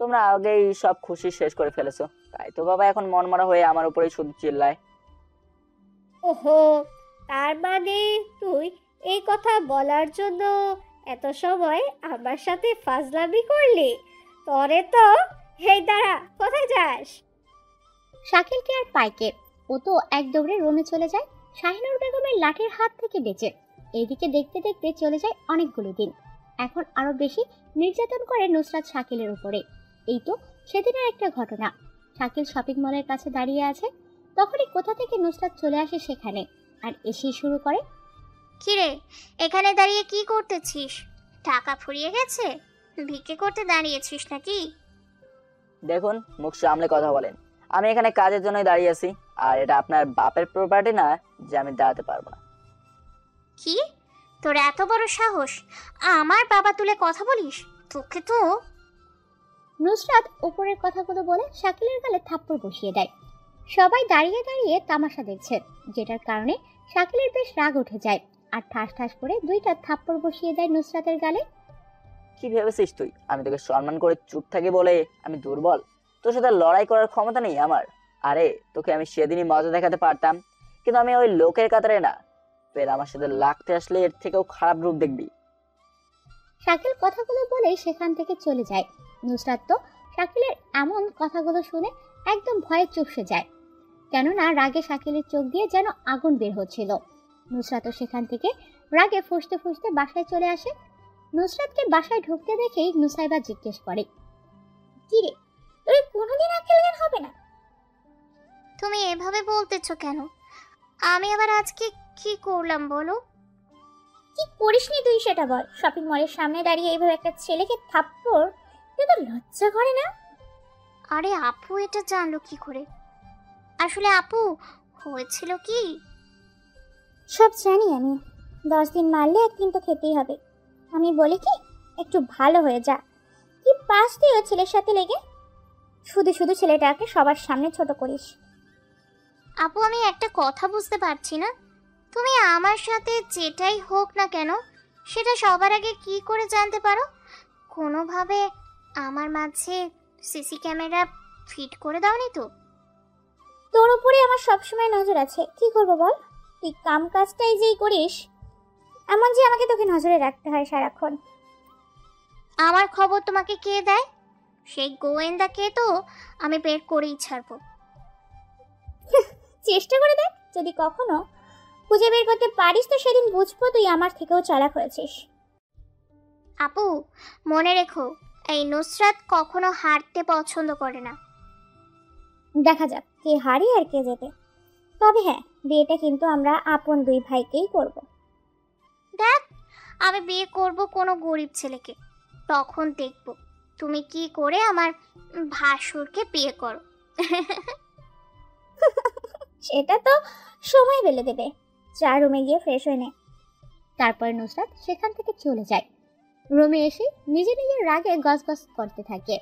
তোমরা আগেই সব খুশি শেষ করে ফেলেছো, তাই তো বাবা এখন মনমরা হয়ে আমার উপরেই শুধু চিল্লায়। ওহো, তার মানে তুই এই কথা বলার জন্য এত সময় আমার সাথে ফাজলামি করলি? তরে তো, হেই দাঁড়া, কোথায় যাস? শাকিলকে আর পাইকে, ও তো এক দৌড়ে রুমে চলে যায় শাহিনুর বেগমের লাঠির হাত থেকে বেঁচে। এইদিকে দেখতে দেখতে চলে যায় অনেকগুলো দিন। এখন আরো বেশি নির্যাতন করে নুসরাত শাকিলের উপরে। এই তো সেদিনের একটা ঘটনা। শাকিল শপিং মলের কাছে দাঁড়িয়ে আছে, তখনই কোথা থেকে নুসরাত চলে আসে সেখানে, আর এসেই শুরু করে, কিরে এখানে দাঁড়িয়ে কি করতেছিস? টাকা ফুরিয়ে গেছে? ভিক্ষে করতে দাঁড়িয়েছিস নাকি? দেখুন, মুখ সামলে কথা বলেন। আমি এখানে কাজের জন্যই দাঁড়িয়ে আছি, আর এটা আপনার বাপের প্রপার্টি না যে আমি দাঁড়াতে পারবো না। কি, তোর এত বড় সাহস আমার বাবা তুলে কথা বলিস? তোকে তো। নুসরাত উপরের কথাগুলো বলে শাকিলের গালে থাপ্পড় বসিয়ে দেয়। সবাই দাঁড়িয়ে দাঁড়িয়ে তামাশা দেখছে, যেটার কারণে শাকিলের বেশ রাগ উঠে যায় আর ঠাস ঠাস করে দুইটা থাপ্পড় বসিয়ে দেয় নুসরাতের গালে। কি ভেবেছিস তুই আমি তোকে সম্মান করে চুপ থাকি বলে আমি দুর্বল? তোর সাথে লড়াই করার ক্ষমতা নেই আমার? আরে তোকে আমি সেদিনই মজা দেখাতে পারতাম, কিন্তু আমি ওই লোকের কাতারে না। ফের আমার সাথে লাগতে আসলে এর থেকেও খারাপ রূপ দেখবি। শাকিল কথাগুলো বলে সেখান থেকে চলে যায়। নুসরাত তো শাকিলের এমন কথাগুলো শুনে একদম ভয়ে চুপসে যায়, কেননা রাগে শাকিলের চোখ দিয়ে যেন আগুন বের হচ্ছিল। নুসরাতও সেখান থেকে রাগে ফুঁসতে ফুঁসতে বাসায় চলে আসে। নুসরাতকে বাসায় ঢুকতে দেখেই নুসাইবা জিজ্ঞেস করে, কি রে, তোর কোনোদিন আক্কেল জ্ঞান হবে না? তুমি এভাবে বলতেছো কেন? আমি আবার আজকে কি করলাম বলো? কি করিসনি তুই সেটা বল। শপিং মলের সামনে দাঁড়িয়ে এইভাবে একটা ছেলেকে থাপ্পড়, কিন্তু লজ্জা করে না? আরে আপু এটা জানলো কি করে? আসলে আপু হয়েছিল কি? সব জানি আমি, 10 দিন মারলে একদিন তো খেতেই হবে। আমি বলি কি, একটু ভালো হয়ে যা। কি পাস তুই ও ছেলের সাথে লেগে? শুধু শুধু ছেলেটাকে সবার সামনে ছোট করিস। আপু আমি একটা কথা বুঝতে পারছি না, তুমি আমার সাথে যেটাই হোক না কেন সেটা সবার আগে কি করে জানতে পারো? কোনোভাবে আমার মাঝে সিসি ক্যামেরা ফিট করে দাওনি তো? তোর উপরে আমার সবসময় নজর আছে, কি করবো বল? তুই কাম কাজটাই যেই করিস, এমন যে আমাকে তোকে নজরে রাখতে হয় সারাক্ষণ। আমার খবর তোমাকে কে দেয়? সেই গোয়েন্দাকে তো আমি বের করেই ছাড়বো। চেষ্টা করে দেখ, যদি কখনো খুঁজে বের করতে পারিস তো সেদিন বুঝবো তুই আমার থেকেও চালাক হয়েছিস। আপু, মনে রেখো, এই নুসরাত কখনো হারতে পছন্দ করে না। দেখা যাক কে হারি আর কে জেতে। তবে হ্যাঁ, বিয়েটা কিন্তু আমরা আপন দুই ভাইকেই করব। দেখ, আমি বিয়ে করব কোনো গরিব ছেলেকে, তখন দেখব তুমি কি করে আমার ভাসুরকে বিয়ে করো। সেটা তো সময় বেলে দেবে। যা রুমে গিয়ে ফ্রেশ হয়ে নে। তারপর নুসরাত সেখান থেকে চলে যায়। রুমে এসে নিজে নিজের রাগে গজগজ করতে থাকে।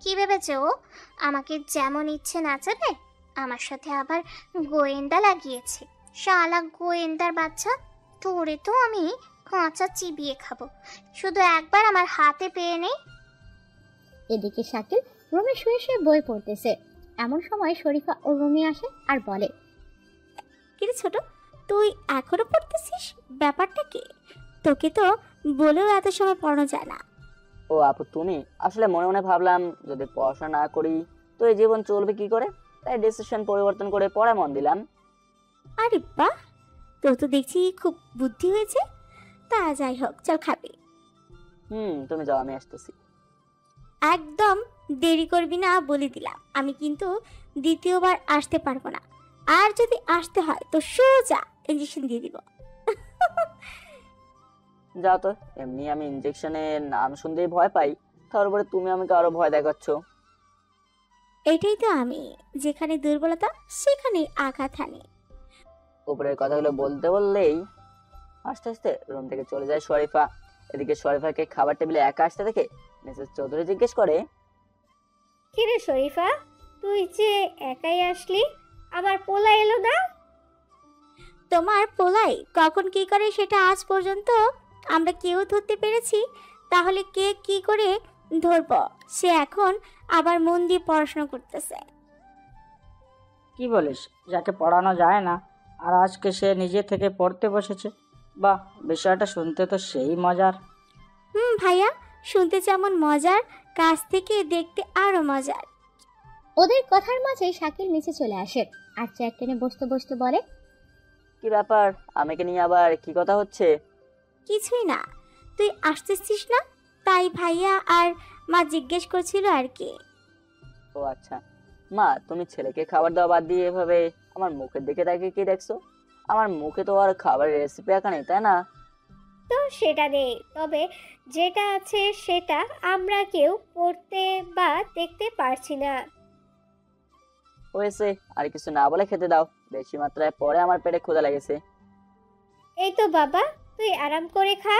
কি ভেবেছে ও আমাকে যেমন ইচ্ছে নাচাবে? আমার সাথে আবার গোয়েন্দা লাগিয়েছে। শালা গোয়েন্দার বাচ্চা, তোরে তো আমি কাঁচা চিবিয়ে খাবো, শুধু একবার আমার হাতে পেয়ে নেই। এদিকে শাকিল রুমে শুয়ে শুয়ে বই পড়তেছে। এমন সময় শরীফা ও রুমে আসে আর বলে, কিরে ছোট, তুই এখনো পড়তেছিস? ব্যাপারটা কি? তোকে তো বলেও এত সময় পড়ানো যায় না। ও আপু, তুমি? আসলে মনে মনে ভাবলাম যদি পড়াশোনা না করি তো এই জীবন চলবে কি করে, তাই ডিসিশন পরিবর্তন করে পড়ায় মন দিলাম। আরে বাহ, তোর তো দেখছি খুব বুদ্ধি হয়েছে। তা যাই হোক, চল খাবি। তুমি যাও, আমি আসতেছি। একদম দেরি করবি না বলে দিলাম। আমি কিন্তু দ্বিতীয়বার আসতে পারবো না, আর যদি আসতে হয় তো সোজা ইঞ্জেকশন দিয়ে দিব। যাও তো, এমনি আমি ইনজেকশনের নাম শুনতেই ভয় পাই, তারপরে তুমি আমাকে আরো ভয় দেখাচ্ছ। এটাই তো আমি, যেখানে দুর্বলতা সেখানে আঘাত হানি। উপরের কথাগুলো বলতে বললেই আস্তে আস্তে রুম থেকে চলে যায় শরীফা। এদিকে শরীফাকে খাবার টেবিলে একা আসতে দেখে মিসেস চৌধুরী জিজ্ঞেস করে, কিরে শরীফা, তুই যে একাই আসলি, আমার পোলা এলো না? তোমার পোলাই কখন কি করে সেটা আজ পর্যন্ত আমরা কেউ ধরতে পেরেছি, তাহলে কে কি করে ধরব? সে এখন আবার মন দিয়ে পড়াশোনা করতেছে। কি বলিস? যাকে পড়ানো যায় না আর আজকে সে নিজে থেকে পড়তে বসেছে। বাহ, বিষয়টা শুনতে তো সেই মজার। ভাইয়া, শুনতে যেমন মজার, কাছ থেকে দেখতে আরো মজার। ওদের কথার মাঝে শাকিল নিচে চলে আসে আর চেয়ার টেনে বসতে বসতে বলে, কি ব্যাপার, আমাকে নিয়ে আবার কি কথা হচ্ছে? কিছুই না, তুই আসতেছিস না তাই ভাইয়া আর মা জিজ্ঞেস করছিল আর কি। ও আচ্ছা। মা, তুমি ছেলেকে খাবার দাওয়া বাদ দিয়ে এভাবে আমার মুখের দিকে তাকিয়ে কি দেখছো? আমার মুখে তো আর খাবারের রেসিপি আঁকা নেই, তাই না? তো সেটা নেই, তবে যেটা আছে সেটা আমরা কেউ পড়তে বা দেখতে পারছি না। হয়েছে, আর কিছু না বলে খেতে দাও। বেশি মাত্রায় পরে আমার পেটে ক্ষুধা লেগেছে। এই তো বাবা, তুই আরাম করে খা।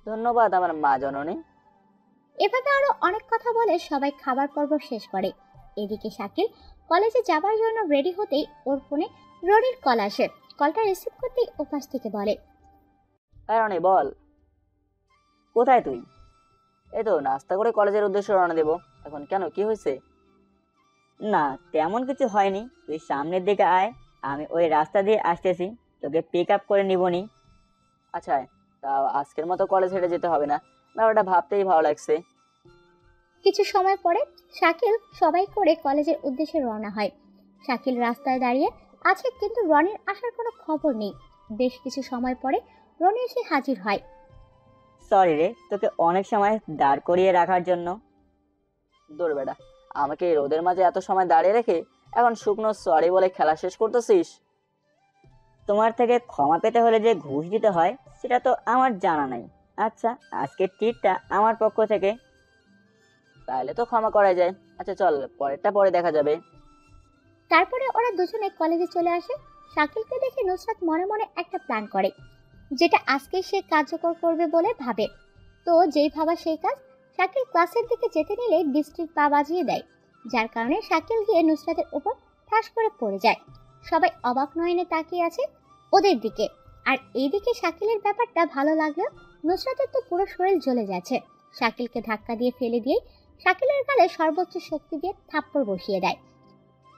ধন্যবাদ আমার মা জননী। এভাবে আরো অনেক কথা বলে সবাই খাবার পর্ব শেষ করে। এদিকে শাকিল কলেজে যাবার জন্য রেডি হতেই ওর ফোনে রনির কল আসে। কলটা রিসিভ করতেই ওপাশ থেকে বলে, হ্যাঁ রনি, বল। কোথায় তুই? এই তো নাস্তা করে কলেজের উদ্দেশ্যে রওনা দেবো। এখন কেন, কি হয়েছে? না, তেমন কিছু হয়নি। তুই সামনের দিকে আয়, আমি ওই রাস্তা দিয়ে আসতেছি, তোকে পিক আপ করে নিবনি। আচ্ছা, তা আজকের মতো কলেজ হেঁটে যেতে হবে না, ব্যাপারটা ভাবতেই ভালো লাগছে। কিছু সময় পরে শাকিল সবাই করে কলেজের উদ্দেশ্যে রওনা হয়। শাকিল রাস্তায় দাঁড়িয়ে আছে, কিন্তু রনির আসার কোনো খবর নেই। বেশ কিছু সময় পরে রনি এসে হাজির হয়। সরি রে, তোকে অনেক সময় দাঁড় করিয়ে রাখার জন্য। দূর বেটা, আমাকে এই রোদের মাঝে এত সময় দাঁড়িয়ে রেখে এখন শুকনো সরি বলে খেলা শেষ করতেছিস? তোমার থেকে ক্ষমা পেতে হলে যে ঘুষ দিতে হয় সেটা তো আমার জানা নাই। আচ্ছা, আজকের ট্রিটটা আমার পক্ষ থেকে। তাহলে তো ক্ষমা করা যায়। আচ্ছা চল, পরেরটা পরে দেখা যাবে। তারপরে ওরা দুজনে কলেজে চলে আসে। শাকিলকে দেখে নুসরাত মনে মনে একটা প্ল্যান করে, যেটা আজকে সে কার্যকর করবে বলে ভাবে। তো যেই ভাবা সেই কাজ। শাকিল ক্লাসের দিকে যেতে নিলে বৃষ্টির পা বাজিয়ে দেয়, যার কারণে শাকিল গিয়ে নুসরাতের উপর ঠাস করে পড়ে যায়। সবাই অবাক নয়নে তাকিয়ে আছে ওদের দিকে। আর এইদিকে শাকিলের ব্যাপারটা ভালো লাগলেও নুসরাতের তো পুরো শরীর জ্বলে যাচ্ছে। শাকিলকে ধাক্কা দিয়ে ফেলে দিয়ে শাকিলের গালে সর্বোচ্চ শক্তি দিয়ে থাপ্পড় বসিয়ে দেয়।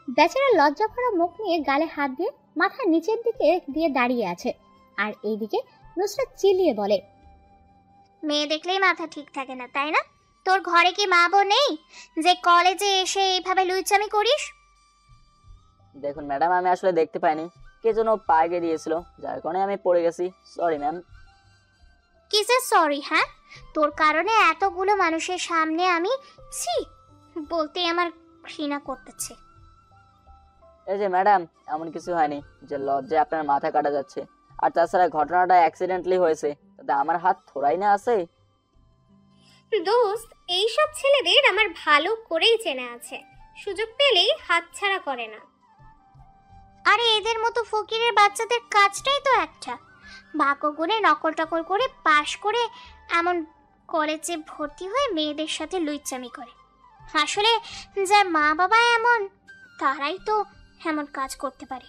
বেচারা লজ্জা ভরা মুখ নিয়ে গালে হাত দিয়ে মাথা নিচের দিকে দিয়ে দাঁড়িয়ে আছে। আর এইদিকে নুসরাত চিল্লিয়ে বলে, মেয়ে দেখলেই মাথা ঠিক থাকে না, তাই না? তোর ঘরে কি মা বোন নেই যে কলেজে এসে এইভাবে লুইচামি করিস? দেখুন ম্যাডাম, আমি আসলে দেখতে পাইনি, কে যেন পায়ে দিয়েছিল, যার কারণে আমি পড়ে গেছি। Sorry ma'am. কিসের সরি? হ্যাঁ, তোর কারণে এতগুলো মানুষের সামনে আমি ছি বলতে আমার ঘৃণা করতেছে। এই যে ম্যাডাম, এমন কিছু হয়নি যে লজ্জায় আপনার মাথা কাটা যাচ্ছে। আর তাছাড়া ঘটনাটা অ্যাক্সিডেন্টলি হয়েছে, তাতে আমার হাত থোড়াই না আছে। দোস্ত, এইসব ছেলেদের আমার ভালো করেই চেনা আছে, সুযোগ পেলেই হাতছাড়া করে না। আরে এদের মতো ফকিরের বাচ্চাদের কাজটাই তো একটা, ভাগ্যগুণে নকল টকল করে পাশ করে এমন কলেজে ভর্তি হয়ে মেয়েদের সাথে লুইচামি করে। আসলে যার মা বাবা এমন, তারাই তো এমন কাজ করতে পারে।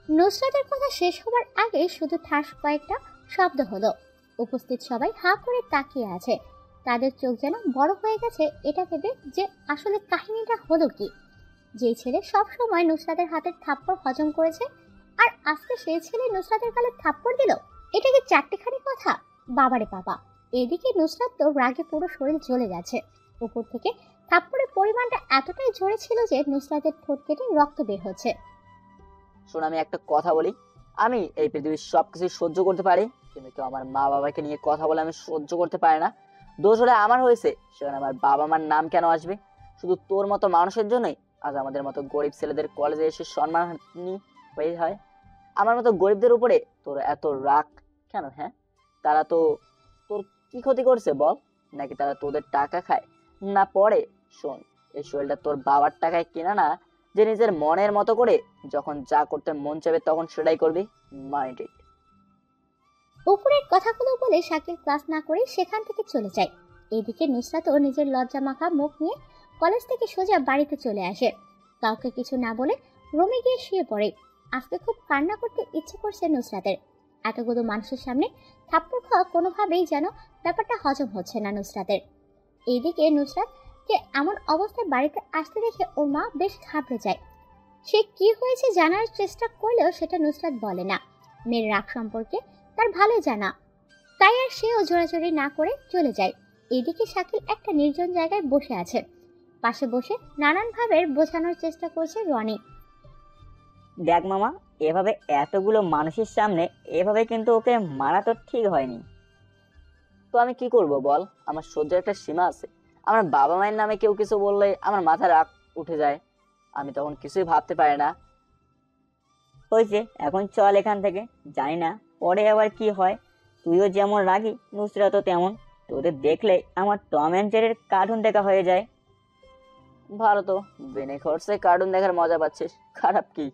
নুসরাতের কথা শেষ হবার আগে শুধু ঠাস কয়েকটা শব্দ হলো। উপস্থিত সবাই হাঁ করে তাকিয়ে আছে, তাদের চোখ যেন বড় হয়ে গেছে এটা ভেবে যে আসলে কাহিনীটা হলো কি। যে ছেলে সব সময় নুসরাতের হাতের থাপ্পড় হজম করেছে, আর আজকে সেই ছেলে নুসরাতের গালে থাপ্পড় দিল, এটা কি চারটিখানি কথা? বাবারে বাবা! এদিকে নুসরাত তো রাগে পুরো শরীর জ্বলে গেছে। উপর থেকে থাপ্পড়ের পরিমাণটা এতটাই জোরে ছিল যে নুসরাতের ঠোঁট কেটে রক্ত বের হচ্ছে। শোন, আমি একটা কথা বলি, আমি এই পৃথিবীর সবকিছু সহ্য করতে পারি, কিন্তু কেউ আমার মা বাবাকে নিয়ে কথা বলে আমি সহ্য করতে পারি না। দোষ হলে আমার হয়েছে, সেখানে আমার বাবা মার নাম কেন আসবে? শুধু তোর মতো মানুষের জন্যই আজ আমাদের মতো গরিব ছেলেদের কলেজে এসে সম্মানহানি হয়ে হয়। আমার মতো গরিবদের উপরে তোর এত রাগ কেন? হ্যাঁ, তারা তো তোর কি ক্ষতি করছে বল? নাকি তারা তোদের টাকা খায় না পড়ে? শোন, এই শরীরটা তোর বাবার টাকায় কেনা না, যে নিজের মনের মতো করে যখন যা করতে মন চাইবে তখন সেটাই করবি। Mind it. উপরের কথাগুলো বলে শাকিল ক্লাস না করে সেখান থেকে চলে যায়। এদিকে নুসরাতও নিজের লজ্জা মাখা মুখ নিয়ে কলেজ থেকে সোজা বাড়িতে চলে আসে। কাউকে কিছু না বলে রুমে গিয়ে শুয়ে পড়ে। আজকে খুব কান্না করতে ইচ্ছে করছে নুসরাতের। এতগুলো মানুষের সামনে থাপ্পড় খাওয়া কোনোভাবেই যেন ব্যাপারটা হজম হচ্ছে না নুসরাতের। এইদিকে নুসরাতকে এমন অবস্থায় বাড়িতে আসতে দেখে ওর মা বেশ ঘাবড়ে যায়। সে কি হয়েছে জানার চেষ্টা করলেও সেটা নুসরাত বলে না। মেয়ের রাগ সম্পর্কে তার ভালো জানা, তাই আর সেও জোরাজোরি না করে চলে যায়। এদিকে শাকিল একটা নির্জন জায়গায় বসে আছে। পাশে বসে নানানভাবে বোঝানোর চেষ্টা করছে রনি। দেখ মামা, এভাবে এতগুলো মানুষের সামনে এভাবে কিন্তু ওকে মারা তো ঠিক হয়নি। তো আমি কি করব বল? আমার সহ্যের একটা সীমা আছে। আমার বাবা মায়ের নামে কেউ কিছু বললে আমার মাথা রাগ উঠে যায়, আমি তখন কিছুই ভাবতে পারি না। হয়েছে, এখন চল এখান থেকে। জানি না পরে আবার কি হয়। তুইও যেমন রাগি, নুসরাতও তেমন। তোদের দেখলে আমার টম অ্যান্ড জেরির কার্টুন দেখা হয়ে যায়। ভালো তো, বিনে খরচে কার্টুন দেখার মজা পাচ্ছিস, খারাপ কি?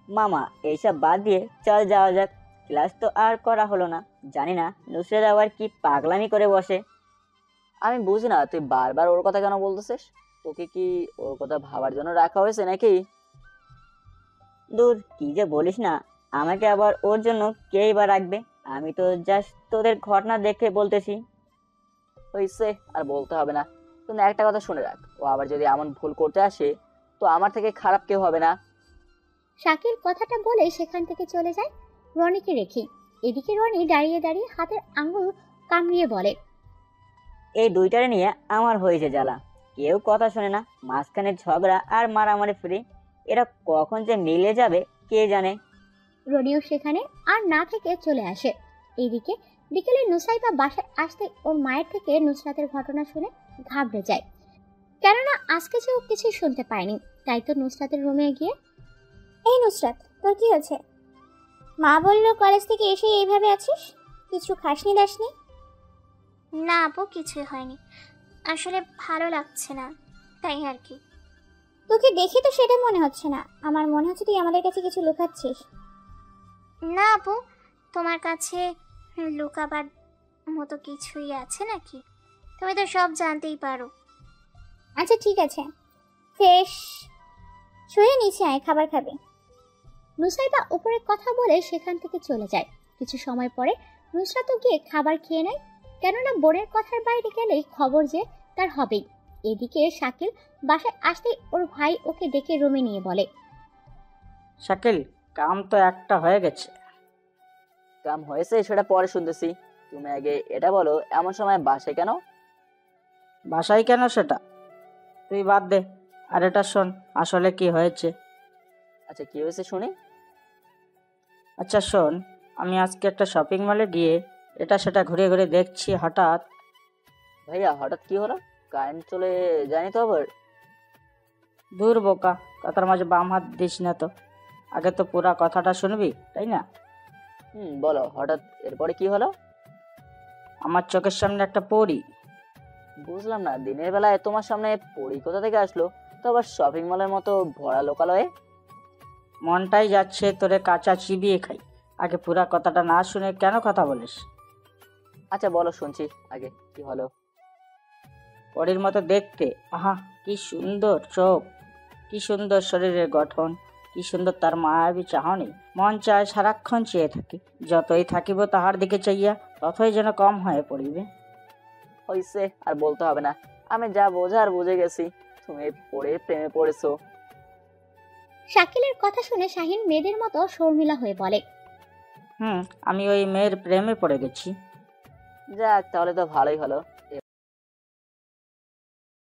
মামা এইসব বাদ দিয়ে চল যাওয়া যাক। ক্লাস তো আর করা হলো না। জানি না নুসরাত আবার কি পাগলামি করে বসে। আমি বুঝি না তুই বারবার ওর কথা কেন বলতেছিস? তোকে কি ওর কথা ভাবার জন্য রাখা হয়েছে নাকি? দূর, কি যে বলিস না। আমাকে আবার ওর জন্য কেই বা রাখবে? আমি তো জাস্ট তোদের ঘটনা দেখে বলতেছি। হয়েছে, আর বলতে হবে না। কিন্তু একটা কথা শুনে রাখ, ও আবার যদি এমন ভুল করতে আসে তো আমার থেকে খারাপ কেউ হবে না। শাকিল কথাটা বলে সেখান থেকে চলে যায় রনিকে রেখে। এদিকে রনি দাঁড়িয়ে দাঁড়িয়ে হাতের আঙ্গুল কামড়িয়ে বলে, এই দুইটারে নিয়ে আমার হয়েছে জ্বালা। কেউ কথা শোনে না, মাঝখানে ঝগড়া আর মারামারি ফ্রি। এরা কখন যে মিলে যাবে কে জানে। রনিও সেখানে আর না থেকে চলে আসে। এইদিকে বিকেলে নুসাইবা বাসায় আসতে ওর মায়ের থেকে নুসরাতের ঘটনা শুনে ঘাবড়ে যায়। কেননা আজকে যে ও কিছুই শুনতে পায়নি। তাই তো নুসরাতের রুমে গিয়ে, এই নুসরাত, তোর কি হয়েছে? মা বললো কলেজ থেকে এসে এইভাবে আছিস, কিছু খাসনি দাসনি? না আপু, কিছুই হয়নি, আসলে ভালো লাগছে না, তাই আর কি। তোকে দেখে তো সেটা মনে হচ্ছে না। আমার মনে হচ্ছে তুই আমাদের কাছে কিছু লুকাচ্ছিস। না আপু, তোমার কাছে লুকাবার মতো কিছুই আছে নাকি? তুমি তো সব জানতেই পারো। আচ্ছা ঠিক আছে, ফ্রেশ শুয়ে নিচে আয়, খাবার খাবে। নুসাইবা উপরে কথা বলে সেখান থেকে চলে যায়। কিছু সময় পরে নুসরাতও গিয়ে খাবার খেয়ে নেয়, কেননা বোনের কথার বাইরে গেলেই খবর যে তার হবেই। এদিকে শাকিল বাসায় আসতেই ওর ভাই ওকে ডেকে রুমে নিয়ে বলে, শাকিল, কাম তো একটা হয়ে গেছে। কাম হয়েছে সেটা পরে শুনতেছি, তুমি আগে এটা বলো এমন সময় বাসায় কেন? বাসায় কেন সেটা তুই বাদ দে, আর এটা শোন আসলে কি হয়েছে। আচ্ছা কি হয়েছে শুনি। আচ্ছা শোন, আমি আজকে একটা শপিং মলে গিয়ে এটা সেটা ঘুরে ঘুরে দেখছি, হঠাৎ ভাইয়া হঠাৎ কি হলো? কারেন্ট চলে যায়নি তো আবার? দূর বোকা, কথার মাঝে বাম হাত দিস না তো, আগে তো পুরা কথাটা শুনবি, তাই না? বলো হঠাৎ এরপরে কি হলো? আমার চোখের সামনে একটা পরী। বুঝলাম না, দিনের বেলায় তোমার সামনে পরী কোথা থেকে আসলো, তো আবার শপিং মলের মতো ভরা লোকালয়ে? মনটাই যাচ্ছে তোরে কাঁচা চিবিয়ে খাই। আগে পুরা কথাটা না শুনে কেন কথা বলিস? আচ্ছা বলো, শুনছি আগে কি হলো। পরীর মতো দেখতে, আহা কি সুন্দর চোখ, কি সুন্দর শরীরের গঠন, কি সুন্দর তার মায়াবী চাহনি। মন চায় সারাক্ষণ চেয়ে থাকি, যতই থাকিব তাহার দিকে চাইয়া ততই যেন কম হয়ে পড়িবে। হইছে, আর বলতে হবে না, আমি যা বোঝার বুঝে গেছি, তুমি পড়ে প্রেমে পড়েছো। শাকিলের কথা শুনে শাহিন মেয়েদের মতো শর্মিলা হয়ে বলে, আমি ওই মেয়ের প্রেমে পড়ে গেছি। যাক, তাহলে তো ভালোই হলো।